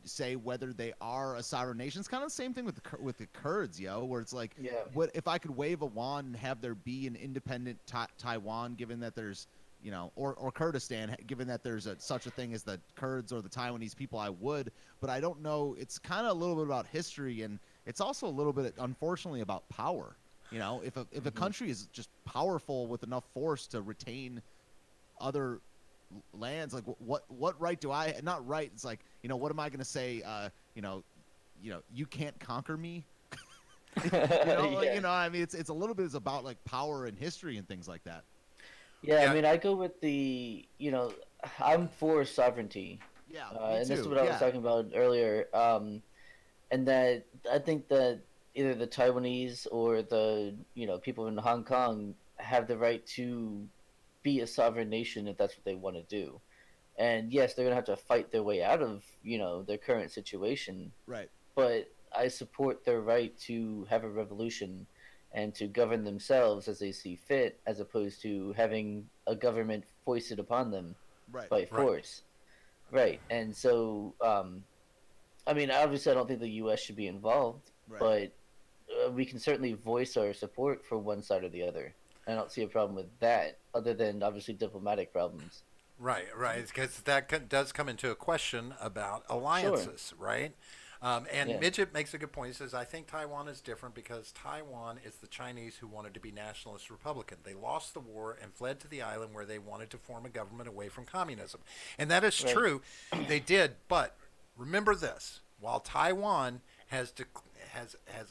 say whether they are a sovereign nation. It's kind of the same thing with the Kurds, where it's like, Yeah. what if I could wave a wand and have there be an independent Taiwan, given that there's, or Kurdistan, given that there's such a thing as the Kurds or the Taiwanese people, I would. But I don't know. It's kind of a little bit about history, and it's also a little bit, unfortunately, about power. If a country is just powerful with enough force to retain other lands, like what right do I, not right, it's like, what am I going to say, you can't conquer me. Yeah. I mean, it's a little bit about like power and history and things like that. Yeah, Yeah. I mean, I go with the, I'm for sovereignty. Yeah, And this is what I was talking about earlier. And that I think that either the Taiwanese or the, people in Hong Kong have the right to be a sovereign nation if that's what they want to do. And yes, they're going to have to fight their way out of, their current situation. Right. But I support their right to have a revolution and to govern themselves as they see fit, as opposed to having a government foisted upon them Right. by force. Right. And so, I mean, obviously, I don't think the U.S. should be involved, Right. but we can certainly voice our support for one side or the other. I don't see a problem with that. other than obviously diplomatic problems. Right, right, because that does come into a question about Sure. alliances, right? And Yeah. Midget makes a good point. He says, I think Taiwan is different because Taiwan is the Chinese who wanted to be nationalist Republican. They lost the war and fled to the island where they wanted to form a government away from communism. And that is Right. true. They did. But remember this while Taiwan has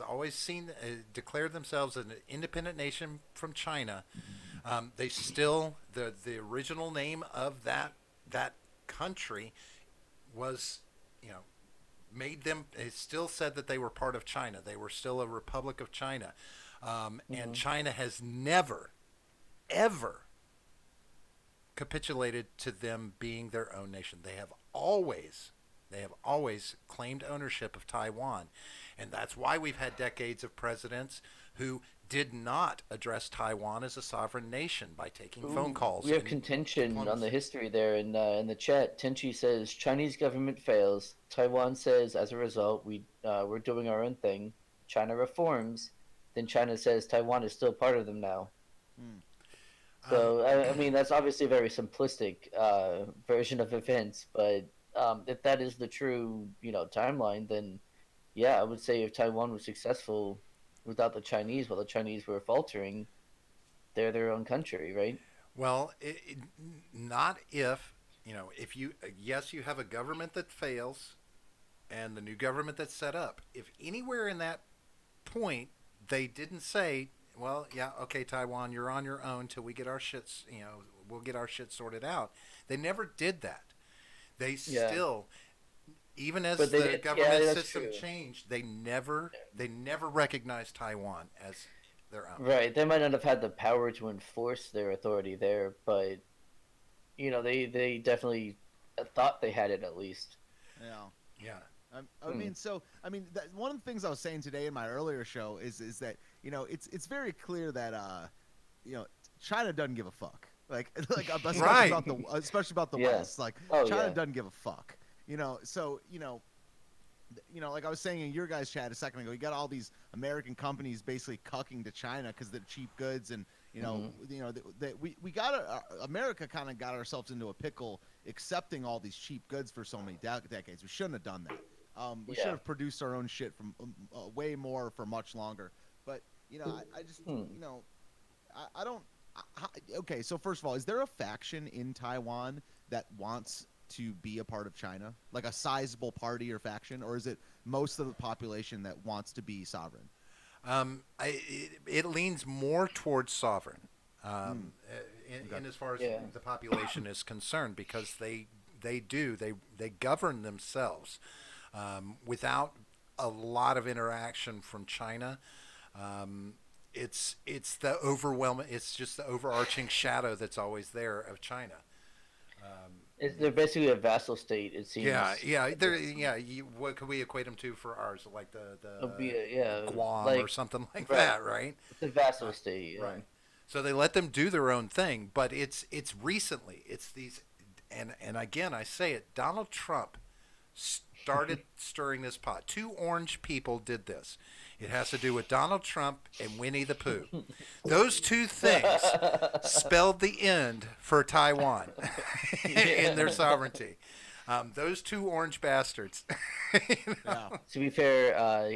always declared themselves an independent nation from China, they still the original name of that country was, you know, made them. It still said that they were part of China. They were still a Republic of China, and Hmm. China has never, ever capitulated to them being their own nation. They have always claimed ownership of Taiwan, and that's why we've had decades of presidents who did not address Taiwan as a sovereign nation by taking phone Ooh, calls we have and contention on the diplomacy. history there in the chat. Tenchi says Chinese government fails. Taiwan says as a result we're doing our own thing. China reforms. Then China says Taiwan is still part of them now. Hmm. Um, So I mean that's obviously a very simplistic version of events, but if that is the true timeline, then yeah, I would say if Taiwan was successful without the Chinese, while the Chinese were faltering, they're their own country, right? well, not if if you yes, you have a government that fails and the new government that's set up. If anywhere in that point they didn't say, well, yeah, okay, Taiwan, you're on your own till we get our shits, we'll get our shit sorted out. They never did that. They Yeah, still, even but as they the did. Yeah, government that's system true. changed, they never recognized Taiwan as their own. Right, they might not have had the power to enforce their authority there, but they definitely thought they had it at least. Yeah. Yeah. I Hmm. mean, so I mean, one of the things I was saying today in my earlier show is that it's very clear that you know China doesn't give a fuck. Like Right. especially about the Yeah. West. Like Oh China yeah. doesn't give a fuck. So like I was saying in your guys' chat a second ago, you got all these American companies basically cucking to China because they're cheap goods, and Hmm. we got America kind of got ourselves into a pickle accepting all these cheap goods for so many decades. We shouldn't have done that. We should Yeah. have produced our own shit from way more for much longer. But I just Hmm. I don't. Okay, so first of all, is there a faction in Taiwan that wants to be a part of China, like a sizable party or faction, or is it most of the population that wants to be sovereign? It leans more towards sovereign, Hmm. Okay. in as far as Yeah. the population is concerned, because they govern themselves without a lot of interaction from China. Um, it's the overwhelming. It's just the overarching shadow that's always there of China. Um, They're basically a vassal state. It yeah, seems. yeah, yeah. What could we equate them to for ours? Like It'll be the yeah, Guam or like something like right. that, right? It's a vassal Uh, state. Yeah. right. So they let them do their own thing, but it's recently. It's these, and again I say it. Donald Trump started stirring this pot. Two orange people did this. It has to do with Donald Trump and Winnie the Pooh. Those two things spelled the end for Taiwan in their Yeah. sovereignty. Those two orange bastards. you know? Yeah, To be fair,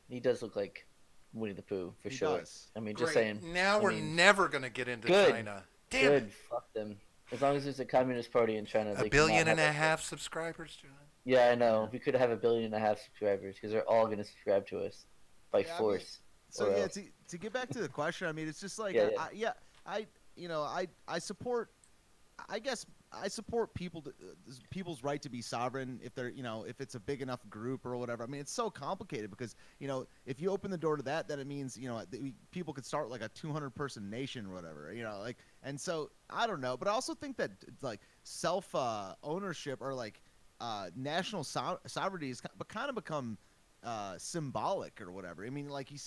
he does look like Winnie the Pooh for he sure. does. I mean, just Great. saying. Now I we're mean, never going to get into good, China. Damn it. good. Fuck them. As long as there's a communist party in China, A they cannot billion and have a our shit. half subscribers, John. Yeah, I Yeah, know. We could have 1.5 billion subscribers because they're all gonna subscribe to us by yeah. I mean, force, so or yeah. else. To get back to the question, I mean, it's just like Yeah, yeah. yeah, I I support. I guess I support people's right to be sovereign if they're if it's a big enough group or whatever. I mean, it's so complicated because if you open the door to that, then it means people could start like a 200-person nation or whatever. Like and so I don't know, but I also think that like self ownership or like national sovereignty is kind of become symbolic or whatever. I mean, like we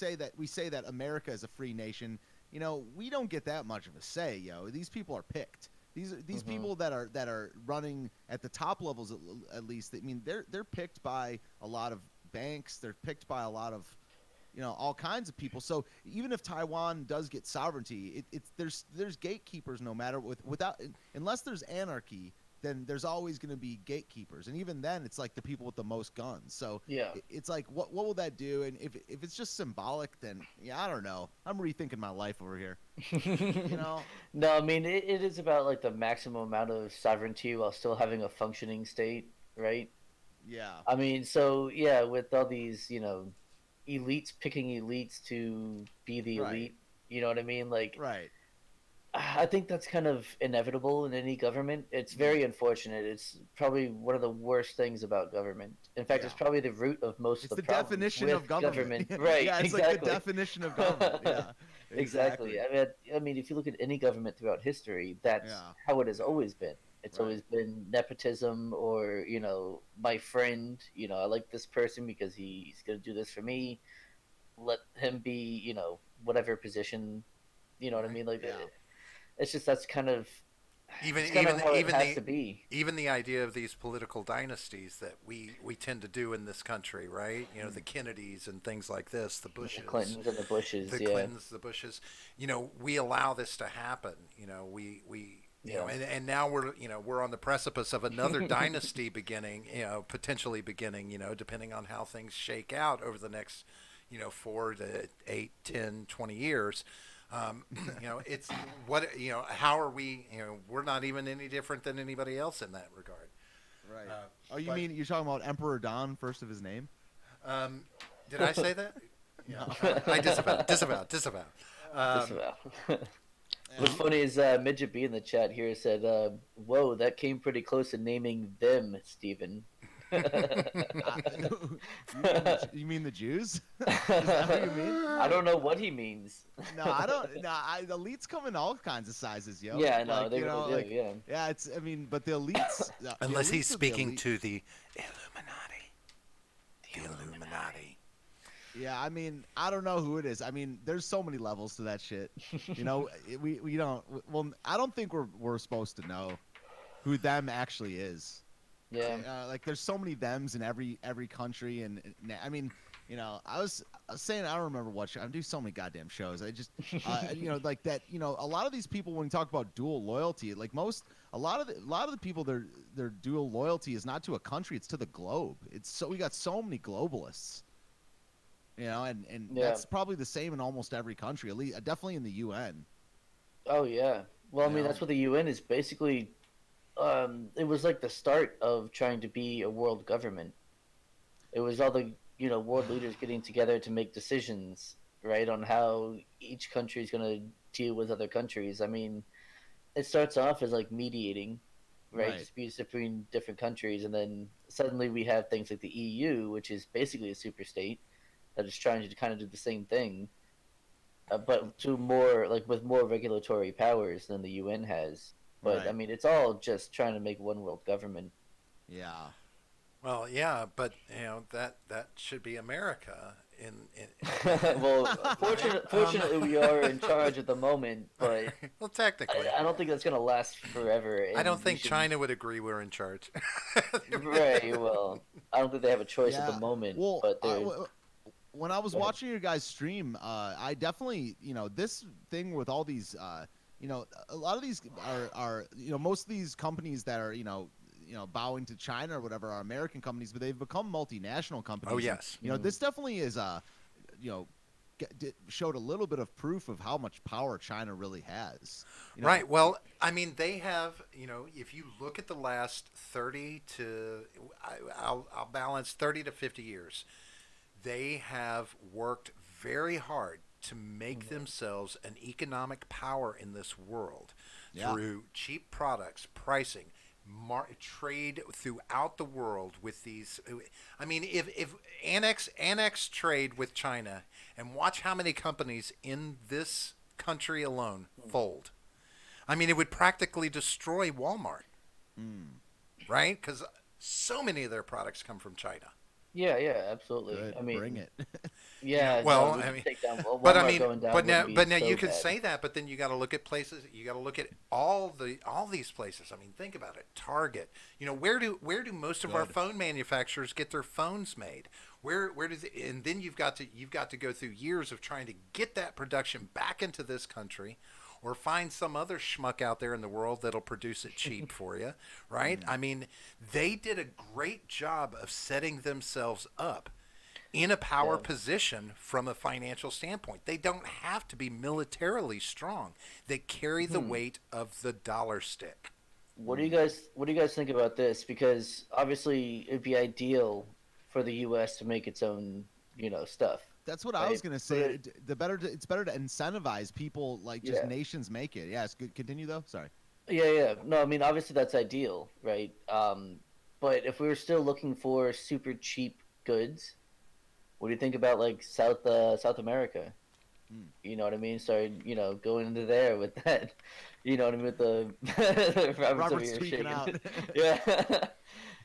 say that America is a free nation. We don't get that much of a say. These people are picked. These Hmm. people that are running at the top levels at least. I mean, they're picked by a lot of banks. They're picked by a lot of all kinds of people. So even if Taiwan does get sovereignty, it's there's gatekeepers no matter without unless there's anarchy, then there's always going to be gatekeepers, and even then, it's like the people with the most guns. So Yeah. it's like, what will that do? And if it's just symbolic, then yeah, I don't know. I'm rethinking my life over here. You know? No, I mean it is about like the maximum amount of sovereignty while still having a functioning state, right? Yeah. I mean, so yeah, with all these, elites picking elites to be the Right. elite, you know what I mean? Like, Right. I think that's kind of inevitable in any government. It's Mm. very unfortunate. It's probably one of the worst things about government. In fact, it's Yeah. probably the root of most of It's the the problems definition of with government. government. Right, Yeah, it's like the exactly. definition of government. Yeah. Exactly. Exactly. I mean, if you look at any government throughout history, that's Yeah. how it has always been. It's Right. always been nepotism or, my friend, I like this person because he's going to do this for me. Let him be, whatever position, you know what I Right. mean? Like, Yeah. it's just that's kind of Even it's kind of even how it even has the to be. even the idea of these political dynasties that we tend to do in this country, right? The Mm. Kennedys and things like this, the The Bushes, Clintons and the Bushes, the yeah, Clintons, the Bushes. We allow this to happen. We yeah. and now we're on the precipice of another dynasty beginning. Potentially beginning. Depending on how things shake out over the next 4 to 8, 10, 20 years. It's what How are we? We're not even any different than anybody else in that regard. Right. Uh, Oh, you but mean you're talking about Emperor Don, first of his name? um, did I say that? Yeah, No. I disavow. Just Um, about. What's Yeah. funny is Midget B in the chat here said, "Whoa, that came pretty close to naming them, Steven." You mean the Jews? Is that what you mean? I don't know what he means. No, I don't. No, the elites come in all kinds of sizes, yo. Yeah, I know Like they really do. like Yeah, yeah, it's. I mean, but the elites, the Unless he's elites of the speaking elite. to the Illuminati. The Illuminati. Yeah, I mean, I don't know who it is. I mean, there's so many levels to that shit. We don't. Well, I don't think we're supposed to know who them actually is. yeah. Like there's so many thems in every country, I mean, I was saying I don't remember what show. I do so many goddamn shows. I just like that. A lot of these people when we talk about dual loyalty, like a lot of the people their dual loyalty is not to a country, it's to the globe. We got so many globalists. And Yeah. that's probably the same in almost every country, at least definitely in the UN. Oh yeah. Well, I You mean, know, that's what the UN is basically. It was like the start of trying to be a world government. It was all the world leaders getting together to make decisions, right, on how each country is going to deal with other countries. I mean, it starts off as like mediating, right, right, disputes between different countries, and then suddenly we have things like the EU, which is basically a super state that is trying to kind of do the same thing, but to more like with more regulatory powers than the UN has. But I right, mean, it's all just trying to make one world government. yeah. Well, yeah, but that should be America Well, right. fortunately, we are in charge at the moment, but Well, technically, I don't think that's gonna last forever, I don't and we think should. China would agree we're in charge. Right. Well, I don't think they have a choice at the Yeah. moment, Well, but they're. when I was Go ahead. watching your guys stream, I definitely, this thing with all these, a lot of these are, most of these companies that are, bowing to China or whatever are American companies, but they've become multinational Oh companies, and yes, Mm. this definitely is, you know, showed a little bit of proof of how much power China really has. You know, right. Well, I mean, they have. If you look at the last 30 to, I'll balance 30 to 50 years. They have worked very hard to make Mhm. themselves an economic power in this world yeah, through cheap products, pricing, trade throughout the world with these. I mean, if annex trade with China and watch how many companies in this country alone fold. I mean, it would practically destroy Walmart, mm, right? Because so many of their products come from China. Yeah, yeah, absolutely. Good, I bring mean, it. yeah, no, Well, we I can mean, take down but I Walmart mean, going down wouldn't be but now so you can bad. say that, but then you got to look at places. You got to look at all these places. I mean, think about it. Target. Where do most of our Good. phone manufacturers get their phones made? Where does it, and then you've got to go through years of trying to get that production back into this country, or find some other schmuck out there in the world that'll produce it cheap for you, right? Mm, I mean, they did a great job of setting themselves up in a power Yeah. position from a financial standpoint. They don't have to be militarily strong. They carry the Hmm. weight of the dollar stick. mm. What do you guys think about this? Because obviously it'd be ideal for the U.S. to make its own, stuff, That's what I was right? gonna But say. It's better to incentivize people, like just yeah, nations make it. Yes. Good. Continue though. Sorry. yeah, yeah. No, I mean obviously that's ideal, right? But if we were still looking for super cheap goods, what do you think about like South America? Mm. You know what I mean? Started, going into there with that. You know what I mean? With the Robert's over Robert's here tweaking shaking. out. Yeah.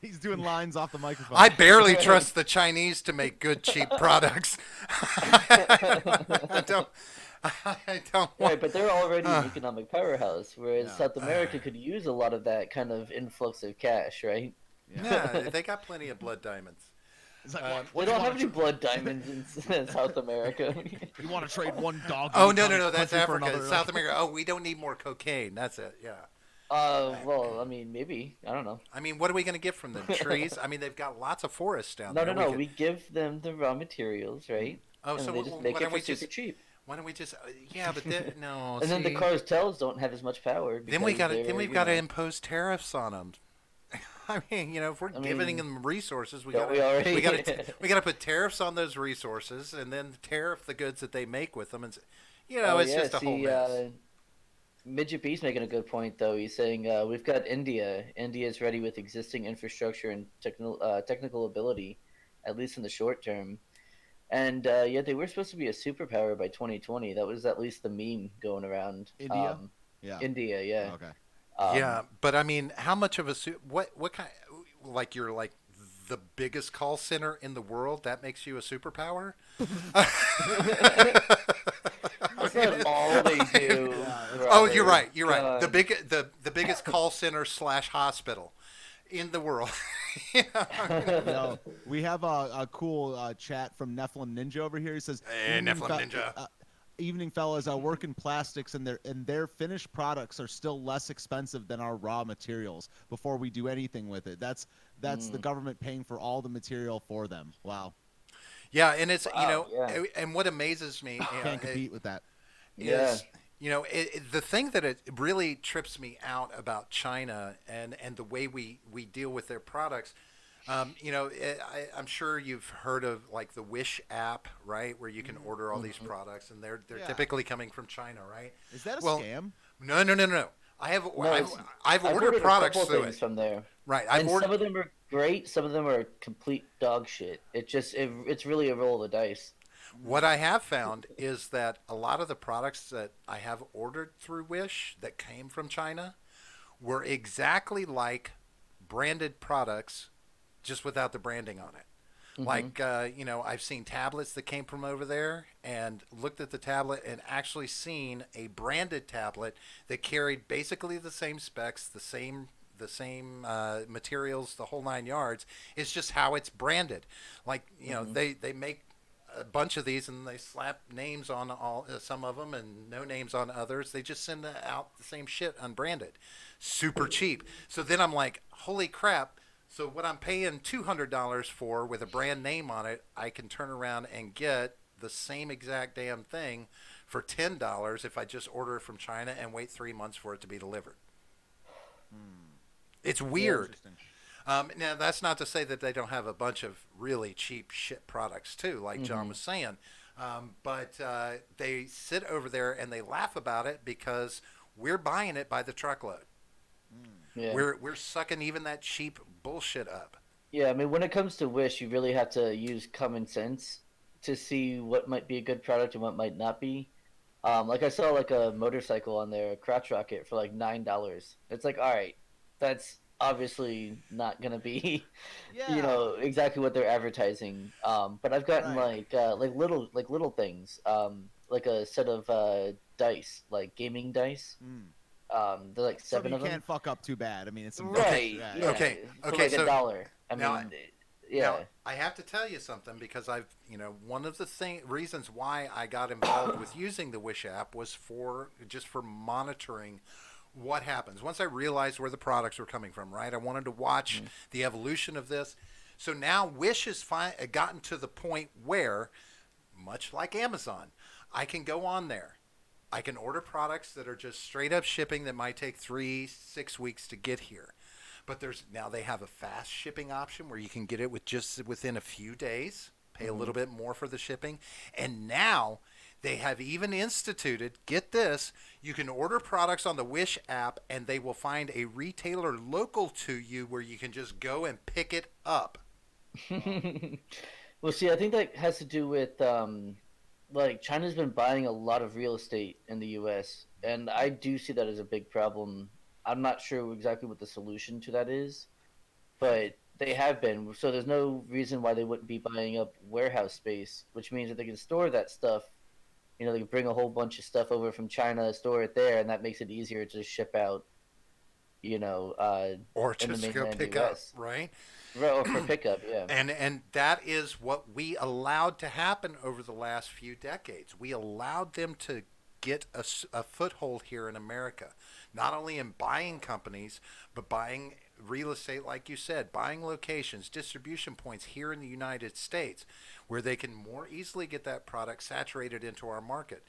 He's doing lines off the I microphone. barely Right. trust the Chinese to make good, cheap products. I don't. I don't want. Right, but they're already an Uh, economic powerhouse, whereas Yeah. South America could use a lot of that kind of influx of cash, right? Yeah. yeah, they got plenty of blood diamonds. It's like, Um, They what you don't want have to any blood diamonds in South America. you want to trade one dog oh meat no, no, no, that's country for Africa, another? South Like, America. Oh, we don't need more cocaine. That's it. Yeah. Well, I mean, maybe. I don't know. I mean, what are we going to get from them? Trees? I mean, they've got lots of forests down No, there. no, We no. could. We give them the raw materials, right? Oh, And so then they just make why it don't for we super just? cheap. Why don't we just? Yeah, but no. And then the See, cartels don't have as much power then we because got to. Then they're, we've got to impose tariffs on them. I mean, if we're I giving mean, them resources, don't we already? we gotta put tariffs on those resources, and then tariff the goods that they make with them, and Oh it's yeah, just a whole see, mess. Midget B's making a good point though. He's saying we've got India. India's ready with existing infrastructure and technical ability, at least in the short term. And yeah, they were supposed to be a superpower by 2020. That was at least the meme going around. India. Yeah. India, yeah. Okay. Yeah, Um, but I mean, how much of a what kind, like you're like the biggest call center in the world, that makes you a superpower? I that's mean, not all they do, Yeah. That's oh, not you're Robert. true. right. You're right. God. The biggest call center slash hospital in the world. You know, we have a cool chat from Nephilim Ninja over here. He says, Hey, Nephilim Ninja. Evening fellas, I work in plastics, and their finished products are still less expensive than our raw materials before we do anything with it. That's the Mm, government paying for all the material for them. Wow. Yeah, and it's wow, yeah. and what amazes me, Can't compete with that. Yeah. is the thing that it really trips me out about China and the way we deal with their products. I'm sure you've heard of like the Wish app, right, where you can order all these Mhm. products, and they're Yeah. typically coming from China, right? Is that a Well, scam? no, no, no, no, no. No, I've I've ordered ordered a products couple through things it, from there, right? I've and ordered. some of them are great. Some of them are complete dog shit. It's really a roll of the dice. What I have found is that a lot of the products that I have ordered through Wish that came from China were exactly like branded products, just without the branding on it. Hmm. Like, I've seen tablets that came from over there and looked at the tablet and actually seen a branded tablet that carried basically the same specs, the same materials, the whole 9 yards. It's just how it's branded. Like, Hmm. they make a bunch of these and they slap names on all some of them and no names on others. They just send out the same shit unbranded, super cheap. So then I'm like, holy crap! So what I'm paying $200 for with a brand name on it, I can turn around and get the same exact damn thing for $10 if I just order it from China and wait 3 months for it to be delivered. Hmm. It's Yeah. weird. Interesting. Now, that's not to say that they don't have a bunch of really cheap shit products too, like John Hmm. was saying. But they sit over there and they laugh about it because we're buying it by the truckload. Hmm. Yeah. We're sucking even that cheap bullshit up. Yeah. I mean, when it comes to Wish, you really have to use common sense to see what might be a good product and what might not be. Like I saw like a motorcycle on there, a crotch rocket for like $9. It's like, all right, that's obviously not gonna be, Yeah. exactly what they're advertising. But I've gotten Right. like little things, like a set of dice, like gaming dice. Mm. They're like Something seven you of them. can't fuck up too bad. I mean, it's some Okay, dice. Right. Yeah, yeah. Yeah. okay, For okay. like a So dollar. I now, mean, now yeah. I have to tell you something because one of the reasons why I got involved with using the Wish app was for monitoring what happens once I realized where the products were coming from. Right, I wanted to watch Mhm. the evolution of this. So now Wish has gotten to the point where, much like Amazon, I can go on there. I can order products that are just straight up shipping that might take 3, 6 weeks to get here. But they have a fast shipping option where you can get it within a few days, pay a Mhm. little bit more for the shipping. And now they have even instituted, get this, you can order products on the Wish app and they will find a retailer local to you where you can just go and pick it up. Wow. Well, see, I think that has to do with like China's been buying a lot of real estate in the U.S., and I do see that as a big problem. I'm not sure exactly what the solution to that is, but they have been. So there's no reason why they wouldn't be buying up warehouse space, which means that they can store that stuff. They can bring a whole bunch of stuff over from China, store it there, and that makes it easier to ship out. You know, uh, Or in the just go mainland pick up, U.S. right? Or for pickup, yeah. And that is what we allowed to happen over the last few decades. We allowed them to get a foothold here in America, not only in buying companies, but buying real estate, like you said, buying locations, distribution points here in the United States, where they can more easily get that product saturated into our market.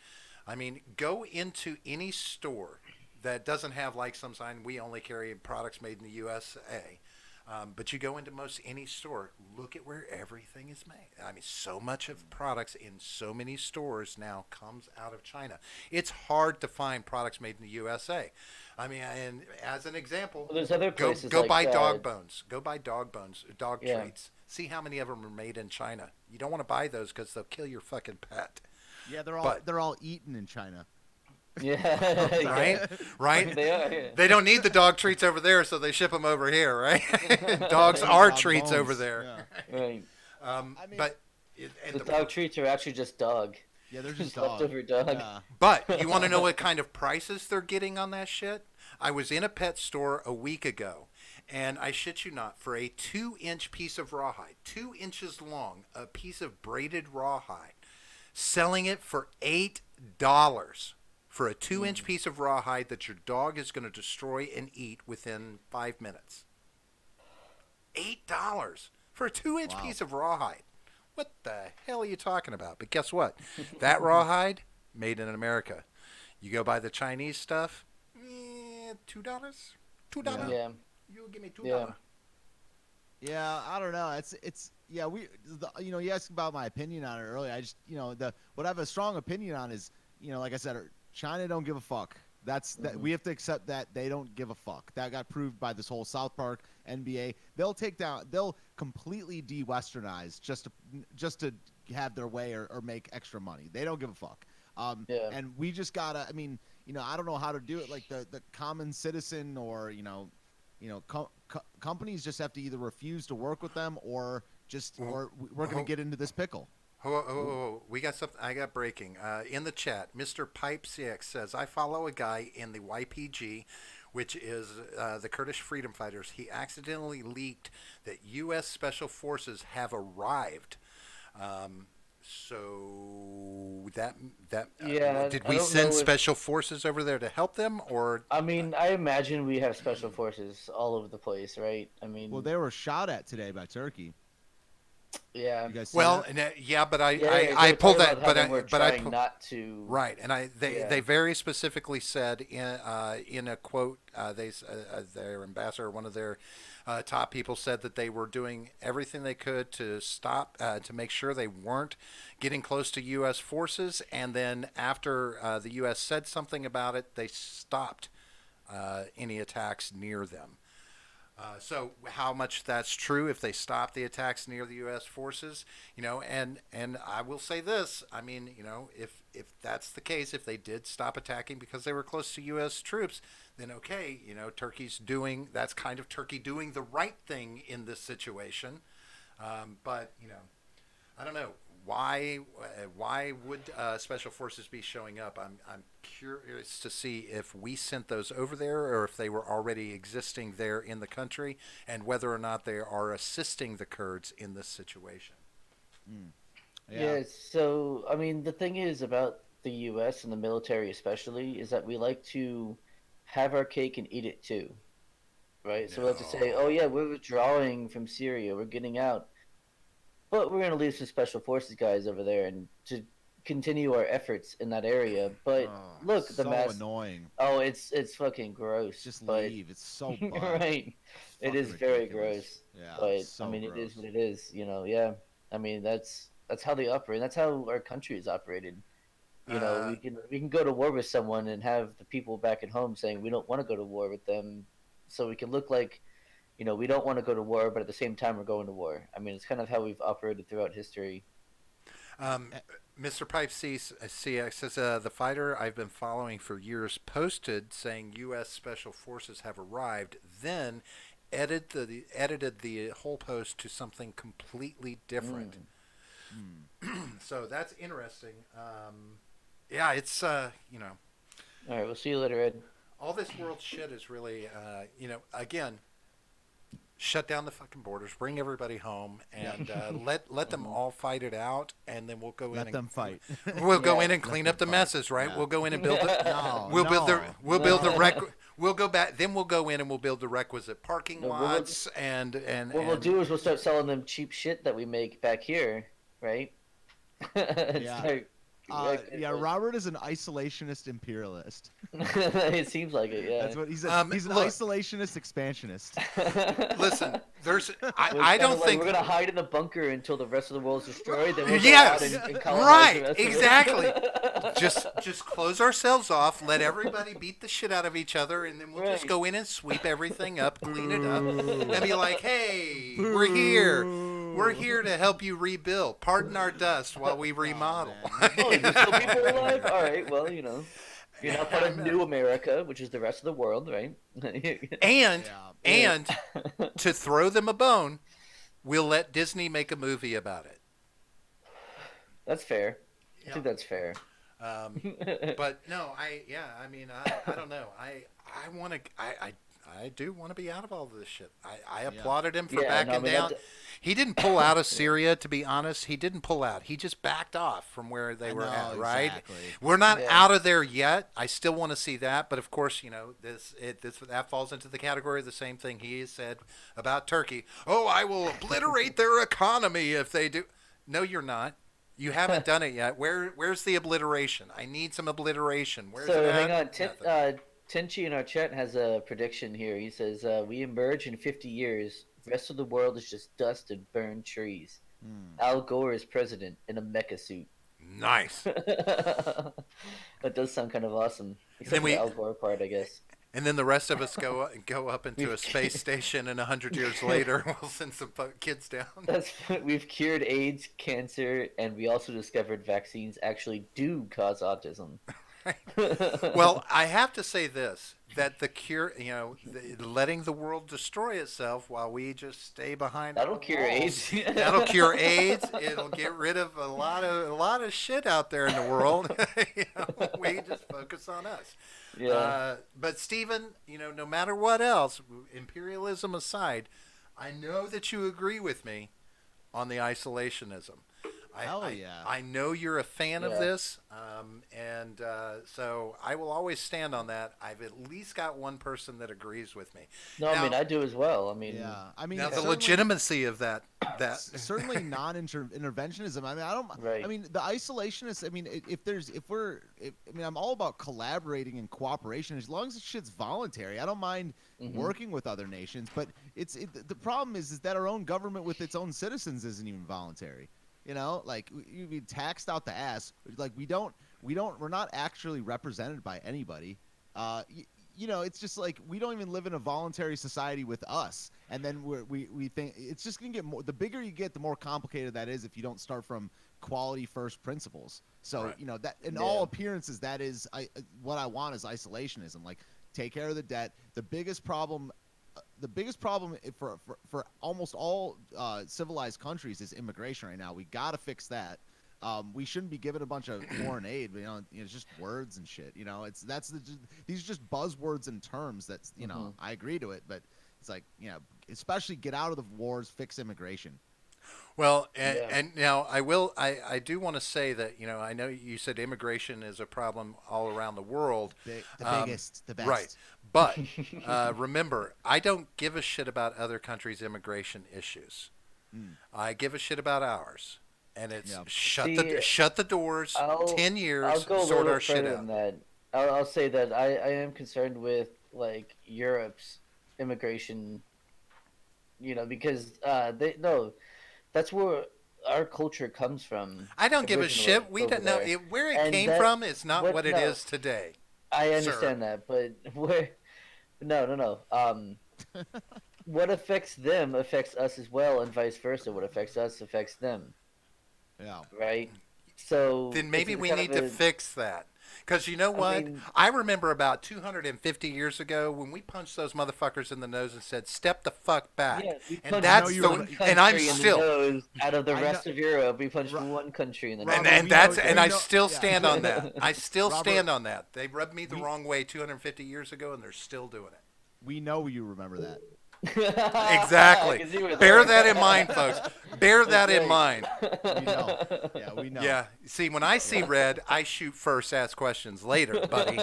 I mean, go into any store that doesn't have like some sign, we only carry products made in the USA. But you go into most any store, look at where everything is made. I mean, so much of products in so many stores now comes out of China. It's hard to find products made in the USA. I mean, and as an example, Well, there's other go places go like buy dog bones. Go buy dog yeah. treats. See how many of them are made in China. You don't want to buy those because they'll kill your fucking pet. Yeah, they're all But they're all eaten in China all the Yeah, time. right, yeah. right. They are, yeah. They don't need the dog treats over there, so they ship them over here, right? Yeah, Dogs the are dog treats over bones. there. Yeah. Right. I mean, But and The dog treats are actually just dog. yeah, they're just Just dog. leftover dog. Yeah. but you want to know what kind of prices they're getting on that shit? I was in a pet store a week ago, and I shit you not, for a 2-inch piece of rawhide, 2 inches long, a piece of braided rawhide, selling it for $8 for a 2 inch Mm. piece of rawhide that your dog is going to destroy and eat within 5 minutes. $8 for a 2 inch Wow. piece of rawhide. What the hell are you talking about? But guess what? That rawhide, made in America. You go buy the Chinese stuff, $2. $2. Yeah. Yeah, You give me yeah. $2. Yeah, I don't know. It's yeah, you asked about my opinion on it earlier. I just, the what I have a strong opinion on is, like I said, China don't give a fuck. That Hmm. we have to accept that they don't give a fuck. That got proved by this whole South Park NBA. They'll completely de-westernize just to have their way or make extra money. They don't give a fuck. Yeah. And we just gotta. I mean, I don't know how to do it. Like the common citizen, or companies just have to either refuse to work with them, or we're going to get into this pickle. We got something. I got breaking in the chat. Mr. Pipe CX says I follow a guy in the YPG, which is the Kurdish Freedom Fighters. He accidentally leaked that U.S. Special Forces have arrived. Um, so Yeah, did I we don't send know if. special forces over there to help them, or I mean, I imagine we have special forces all over the place, right? I Well, mean, they were shot at today by Turkey. yeah. You guys see well, that? yeah, but Yeah, yeah, they I were talking pulled about that, how they were but I trying not to. right, and Yeah. they very specifically said in a quote, their ambassador, one of their top people, said that they were doing everything they could to stop to make sure they weren't getting close to U.S. forces, and then after the U.S. said something about it, they stopped any attacks near them. So how much that's true if they stop the attacks near the U.S. forces, and I will say this. I mean, if that's the case, if they did stop attacking because they were close to U.S. troops, then okay, that's kind of Turkey doing the right thing in this situation. But I don't know why would special forces be showing up. I'm curious to see if we sent those over there or if they were already existing there in the country, and whether or not they are assisting the Kurds in this situation. Mm. Yeah. Yeah, so I mean, the thing is about the US and the military especially is that we like to have our cake and eat it too, right? So we like to say, "Oh yeah, No. we're withdrawing from Syria, we're getting out." But we're going to leave some special forces guys over there and to continue our efforts in that area. But Oh, look, the so mass. annoying. Oh, it's fucking gross. Just But leave. It's so butt. right, it Fucking is very ridiculous. gross. Yeah, But I so mean, it is what gross. it is. Yeah. I mean, that's how they operate. That's how our country is operated. Uh, We can go to war with someone and have the people back at home saying we don't want to go to war with them, so we can look like we don't want to go to war, but at the same time, we're going to war. I mean, it's kind of how we've operated throughout history. um, Eh, Mr. Pipe CX says the fighter I've been following for years posted saying U.S. Special Forces have arrived, then edited the whole post to something completely different. Mm. hmm. So that's interesting. Yeah, it's All right, we'll see you later, Ed. all this world shit is really again, shut down the fucking borders, bring everybody home, Yep. and let them Hmm. all fight it out, and then Let them fight. we'll go in Yeah. and Let clean them up the fight. messes, right? Yeah. We'll go in and build it. No, We'll build the no, we'll build the no. rec. We'll go back. Then we'll go in and we'll build the requisite parking No, lots and what we'll and do is we'll start selling them cheap shit that we make back here, right? And Yeah. start, Yeah, Robert is an isolationist imperialist. it seems like it, That's what he's a he's an look, isolationist expansionist. listen. yeah. There's We're I kind don't of like think. we're gonna hide in the bunker until the rest of the world's destroyed. Then we'll go out Yes, and colonize the right, rest of exactly. it. Just close ourselves off, let everybody beat the shit out of each other, and then we'll just Right. go in and sweep everything up, clean it up, and be Boo. like, "Hey, we're here. We're Boo. here to help you rebuild. Pardon our dust while we Oh remodel." man, make Oh, it there's still oh people alive. man. All right. Well, you're now part of I'm, New America, which is the rest of the world, right? and Yeah. Yeah. and to throw them a bone, we'll let Disney make a movie about it. That's fair. I Yeah. think that's fair. But no, I mean, I don't know. I want to, I do want to be out of all of this shit. I Yeah. applauded him for Yeah, no, I backing mean down. that. He didn't pull out of Yeah, Syria, to be honest. He didn't pull out. He just backed off from where they I were know at, right? exactly. We're not yeah. out of there yet. I still want to see that, but of course, that falls into the category of the same thing he has said about Turkey. Oh, I will obliterate their economy if they do. No, you're not. You haven't done it yet. Where's the obliteration? I need some obliteration. Where's it So hang at? on, Nothing. Tenchi in our chat has a prediction here. He says, "We emerge in 50 years. The rest of the world is just dust and burned trees. Hmm. Al Gore is president in a mecha suit." Nice. That does sound kind of awesome, And then except for the we Al Gore part, I guess. and then the rest of us go up into We've a space station, and 100 years later, we'll send some kids down. that's we've cured AIDS, cancer, and we also discovered vaccines actually do cause autism. Well, I have to say this: that the cure, letting the world destroy itself while we just stay behind That'll our cure walls, AIDS. that'll cure AIDS. It'll get rid of a lot of shit out there in the world. We just focus on us. Yeah. But Stephen, no matter what else, imperialism aside, I know that you agree with me on the isolationism. Hell yeah. I know you're a fan of Yeah. this, and so I will always stand on that. I've at least got one person that agrees with me. No, I mean Now, I do as well. I mean, Yeah. I mean, now it's the certainly legitimacy of that certainly non-interventionism. I mean, I don't. right. I mean, the isolationists. I mean, I mean, I'm all about collaborating and cooperation as long as the shit's voluntary. I don't mind Mhm. working with other nations, but the problem is that our own government with its own citizens isn't even voluntary. Like you'd be taxed out the ass. Like we're not actually represented by anybody. it's just like we don't even live in a voluntary society with us, and then we think it's just gonna get more. The bigger you get, the more complicated that is if you don't start from quality first principles. So Right. that in all Yeah. appearances, that is what I want is isolationism. Like take care of the debt. The biggest problem for almost all civilized countries is immigration right now. We got to fix that. We shouldn't be giving a bunch of foreign aid, but it's just words and shit. These are just buzzwords and terms. That's I agree to it, but it's like especially get out of the wars, fix immigration. Well, Yeah. and now I do want to say that, I know you said immigration is a problem all around the world. The Um, biggest, the right. best. But remember, I don't give a shit about other countries' immigration issues. Mm, I give a shit about ours. And it's yeah. See, shut the doors, I'll 10 I'll years, go a sort little our bit shit further out. than that. I'll say that I am concerned with like Europe's immigration, because they no, that's where our culture comes from I don't give a originally shit. We over don't know there. where it And came that from is not what what it no, is today, I sir. understand that, but where no, no, no. What affects them affects us as well, and vice versa. What affects us affects them, Yeah. right? So Then it's maybe a we kind of need to a. fix that. Because you know I what? mean, I remember about 250 years ago when we punched those motherfuckers in the nose and said, "Step the fuck back." yeah, we And I punched know that's you the one remember. and I'm country in the still nose out of the I know, rest of Europe. We punched Ro- one country in the and nose. Robert. and We know. that's and We I know. still Yeah. stand on that. I still Robert. stand on that. They rubbed me the We wrong way 250 years ago and they're still doing it. we know you remember that. Exactly. Because you were Bear there. that in mind, folks. Bear That's that in right. mind. We know. Yeah, we know. Yeah. See, when I see Yeah. red, I shoot first, ask questions later, buddy.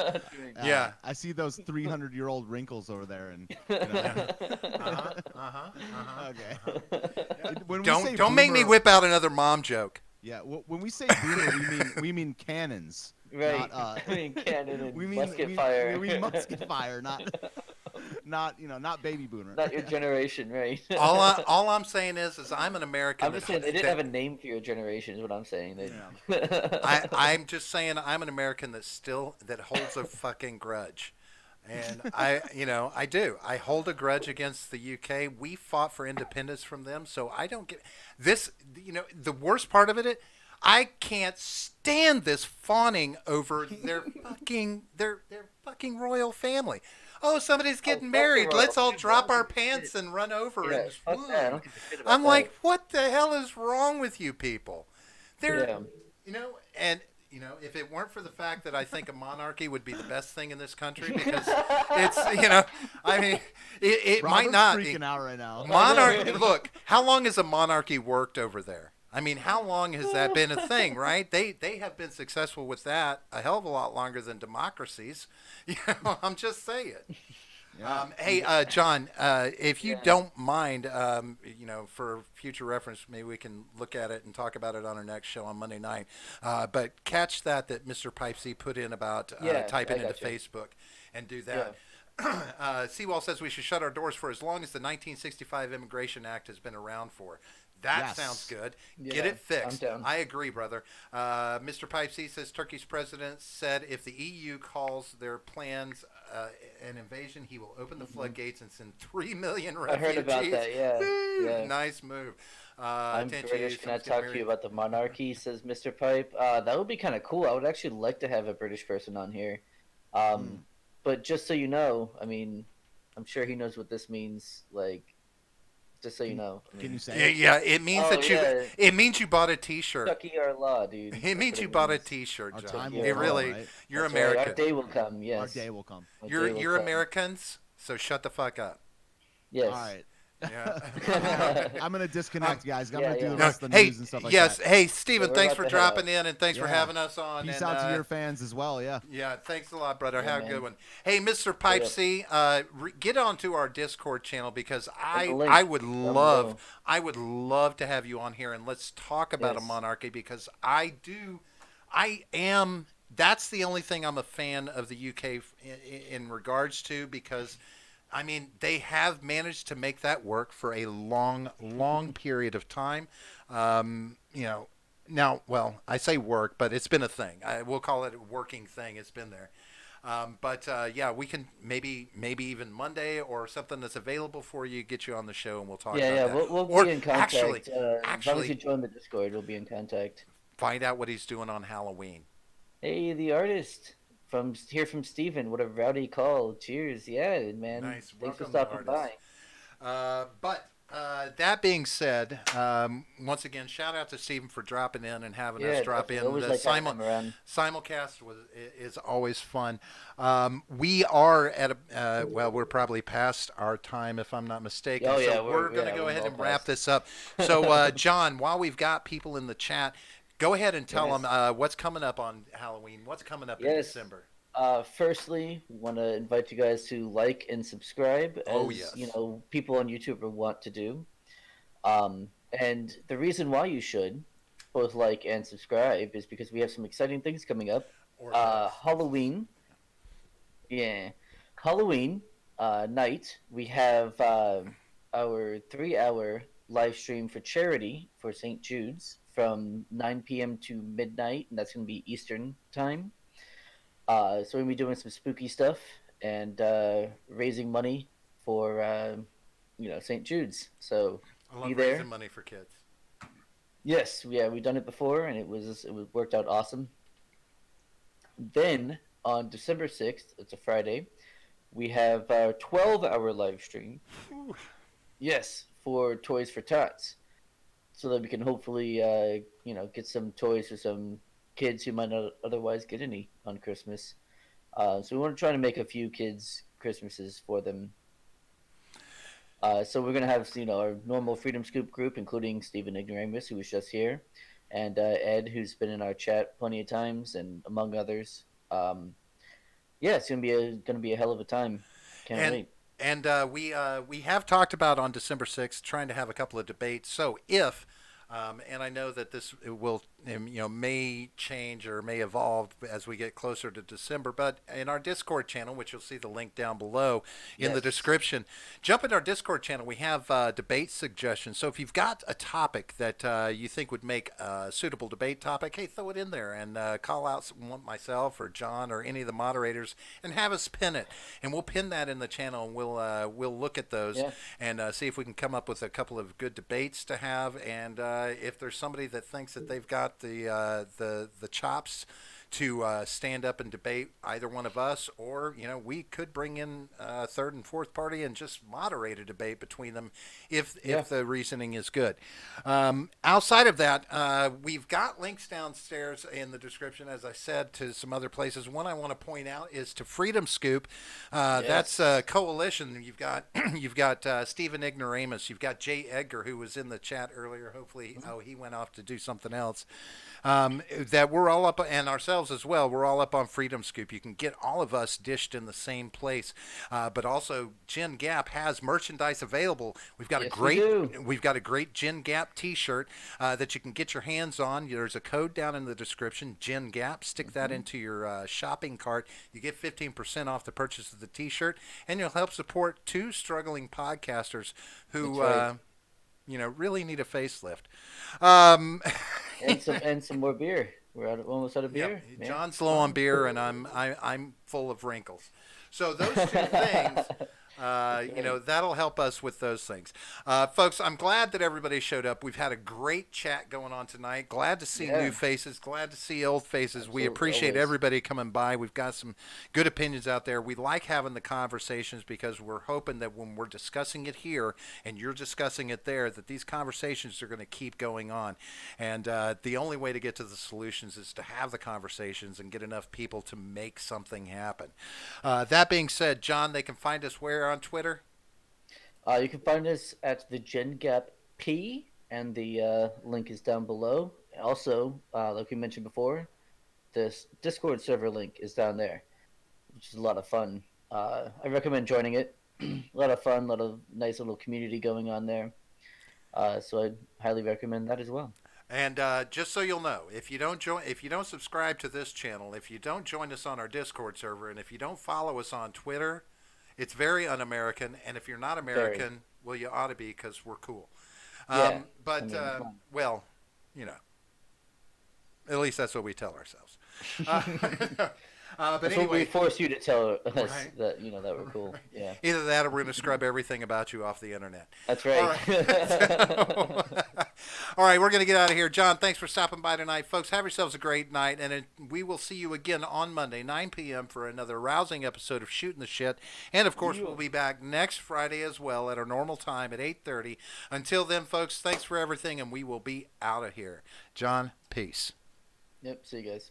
Yeah. I see those 300-year-old wrinkles over there, and Yeah. Uh-huh. Uh-huh. Uh-huh. okay. Uh-huh. Yeah. When we Don't say don't make me boomer, whip out another mom joke. yeah, when we say boomer, we mean cannons, Right. not I mean, cannon we and mean musket we fire. mean musket fire, not baby boomer. Not your generation, right? All I'm saying is I'm an American I'm just saying they didn't that have a name for your generation. Is what I'm saying. Yeah. I'm just saying I'm an American that holds a fucking grudge. And I do. I hold a grudge against the UK. We fought for independence from them, so I don't get this. The worst part of it, I can't stand this fawning over their fucking royal family. Oh, somebody's Oh, getting fuck the married. royal Let's all family. I drop don't our give a pants shit. and run over Yeah, and fuck that. I swoon. don't give a shit about I'm that. like, what the hell is wrong with you people? They're, Yeah. and if it weren't for the fact that I think a monarchy would be the best thing in this country because it's, I mean, it might Robert's not. freaking out right now. Monarchy. Look, how long has a monarchy worked over there? I mean, how long has that been a thing, right? They have been successful with that a hell of a lot longer than democracies. I'm just saying. Yeah. Hey, John, if you Yeah. don't mind, for future reference, maybe we can look at it and talk about it on our next show on Monday night. But catch that Mr. Pipesy put in about Yeah, typing I into got you. Facebook and do Yeah. that. Seawall says we should shut our doors for as long as the 1965 Immigration Act has been around for. That Yes. sounds good. Yeah, Get it I'm fixed. down. I agree, brother. Mr. Pipesy says Turkey's president said if the EU calls their plans an invasion, he will open the floodgates and send 3 million I refugees. heard about that. Yeah. Woo! Yeah. Nice move. I'm Attention to you. British. Can I Someone's getting talk to you married. about the monarchy? Says Mr. Pipe. That would be kind of cool. I would actually like to have a British person on here. Hmm. But just so you know, I mean, I'm sure he knows what this means. Like, just so you know. I Can mean, you say Yeah, it? yeah, it means oh that you. yeah, It means you bought a T-shirt. Chucky our law, dude. It That's means what you it bought a means. T-shirt, Our John. time will It come, really. right? You're That's right. Our American. day will come. Yes. Our day will come. Our You're day will you're come. Americans, so shut the fuck up. Yes. All right. Yeah. I'm gonna disconnect, guys. I'm yeah, gonna do yeah. the No, rest of the hey, news and stuff like yes, that. hey, Yeah, Steven, we're thanks about for to head out. dropping in and thanks for Yeah. having us on. Peace And out to your fans as well. Yeah. yeah, thanks a lot, brother. Yeah, Have a man. good one. Hey, Mr. Yeah, Pipe yeah. C, get onto our Discord channel because In the I link would down love below. I would love to have you on here and let's talk about a Yes. monarchy because I am that's the only thing I'm a fan of the UK in regards to because I mean, they have managed to make that work for a long, long period of time. Now, well, I say work, but it's been a thing. We'll call it a working thing. It's been there. But yeah, we can maybe even Monday or something that's available for you, get you on the show, and we'll talk Yeah, about yeah, that. we'll be Or in actually, contact. As long as you actually join the Discord, we'll be in contact. find out what he's doing on Halloween. Hey, the artist from here from Steven. What a rowdy call. Cheers. Yeah, man. Nice, Thanks for welcome, stopping artist. by. But that being said, once again, shout out to Stephen for dropping in and having us Yeah, drop definitely. in. Always The like having him around. simulcast is always fun. We are at a well, we're probably past our time if I'm not mistaken. Oh So yeah, we're going to we're go ahead well and wrap past. this up. So John, while we've got people in the chat, go ahead and tell them Yes. what's coming up on Halloween. What's coming up in Yes. December? Firstly, want to invite you guys to like and subscribe, Oh as you yes, know, people on YouTube want to do. And the reason why you should both like and subscribe is because we have some exciting things coming up. or both. Halloween, yeah, Halloween night. We have our 3 hour live stream for charity for St. Jude's from 9 p.m. to midnight, and that's going to be Eastern time. So we're gonna be doing some spooky stuff and raising money for St. Jude's. So I be love raising there. money for kids. Yes, yeah, we've done it before, and it was worked out awesome. Then on December 6th, it's a Friday, we have our 12-hour live stream. Yes, for Toys for Tots, so that we can hopefully get some toys for some kids who might not otherwise get any on Christmas. So we want to try to make a few kids Christmases for them. So we're gonna have our normal Freedom Scoop group, including Stephen Ignoramus, who was just here, and Ed, who's been in our chat plenty of times, and among others. Um, yeah, it's gonna be a hell of a time. Can't And wait. we have talked about on December 6th trying to have a couple of debates. So if and I know that this will may change or may evolve as we get closer to December, but in our Discord channel, which you'll see the link down below in the Yes. description, jump in our Discord channel. We have debate suggestions. So if you've got a topic that you think would make a suitable debate topic, hey, throw it in there and call out myself or John or any of the moderators and have us pin it, and we'll pin that in the channel, and we'll look at those Yeah. and see if we can come up with a couple of good debates to have. And if there's somebody that thinks that they've got the chops to stand up and debate either one of us, or we could bring in a third and fourth party and just moderate a debate between them, Yeah. if the reasoning is good. Outside of that, we've got links downstairs in the description, as I said, to some other places. One I want to point out is to Freedom Scoop. That's a Yes. coalition. You've got you've got Stephen Ignoramus. You've got Jay Edgar, who was in the chat earlier. Hopefully, oh, he went off to do something else. That we're all up, and ourselves as well. We're all up on Freedom Scoop. You can get all of us dished in the same place. But also, Gin Gap has merchandise available. Yes, we do. We've got a great Gin Gap T-shirt that you can get your hands on. There's a code down in the description, Gin Gap. Stick that Hmm. into your shopping cart. You get 15% off the purchase of the T-shirt, and you'll help support two struggling podcasters That's who. right. Really need a facelift. Um, And some more beer. Almost out of Yep, beer. Yeah, John's it's low on fun. beer, and I'm full of wrinkles. So those two things, That's right. that'll help us with those things, folks. I'm glad that everybody showed up. We've had a great chat going on tonight. Glad to see new Yeah, faces. Glad to see old faces. We absolutely. appreciate Always. everybody coming by. We've got some good opinions out there. We like having the conversations because we're hoping that when we're discussing it here and you're discussing it there, that these conversations are going to keep going on. And the only way to get to the solutions is to have the conversations and get enough people to make something happen. That being said, John, they can find us where on Twitter? You can find us at the Gen Gap P, and the link is down below. Also, like we mentioned before, this Discord server link is down there, which is a lot of fun. I recommend joining it. A lot of fun, a lot of nice little community going on there. So I'd highly recommend that as well. And just so you'll know, if you don't subscribe to this channel, if you don't join us on our Discord server, and if you don't follow us on Twitter, it's very un-American. And if you're not Very. American, well, you ought to be because we're cool. Yeah. I But mean, come well, you know, at least that's what we tell ourselves. Uh, on. But That's what we anyway, force you to tell us right. that that we're cool. Yeah, Either that or we're going to scrub everything about you off the internet. that's All right. right. All right, we're going to get out of here. John, thanks for stopping by tonight. Folks, have yourselves a great night, and we will see you again on Monday, 9 p.m., for another rousing episode of Shooting the Shit. And, of course, we'll be back next Friday as well at our normal time at 8:30. Until then, folks, thanks for everything, and we will be out of here. John, peace. Yep. See you guys.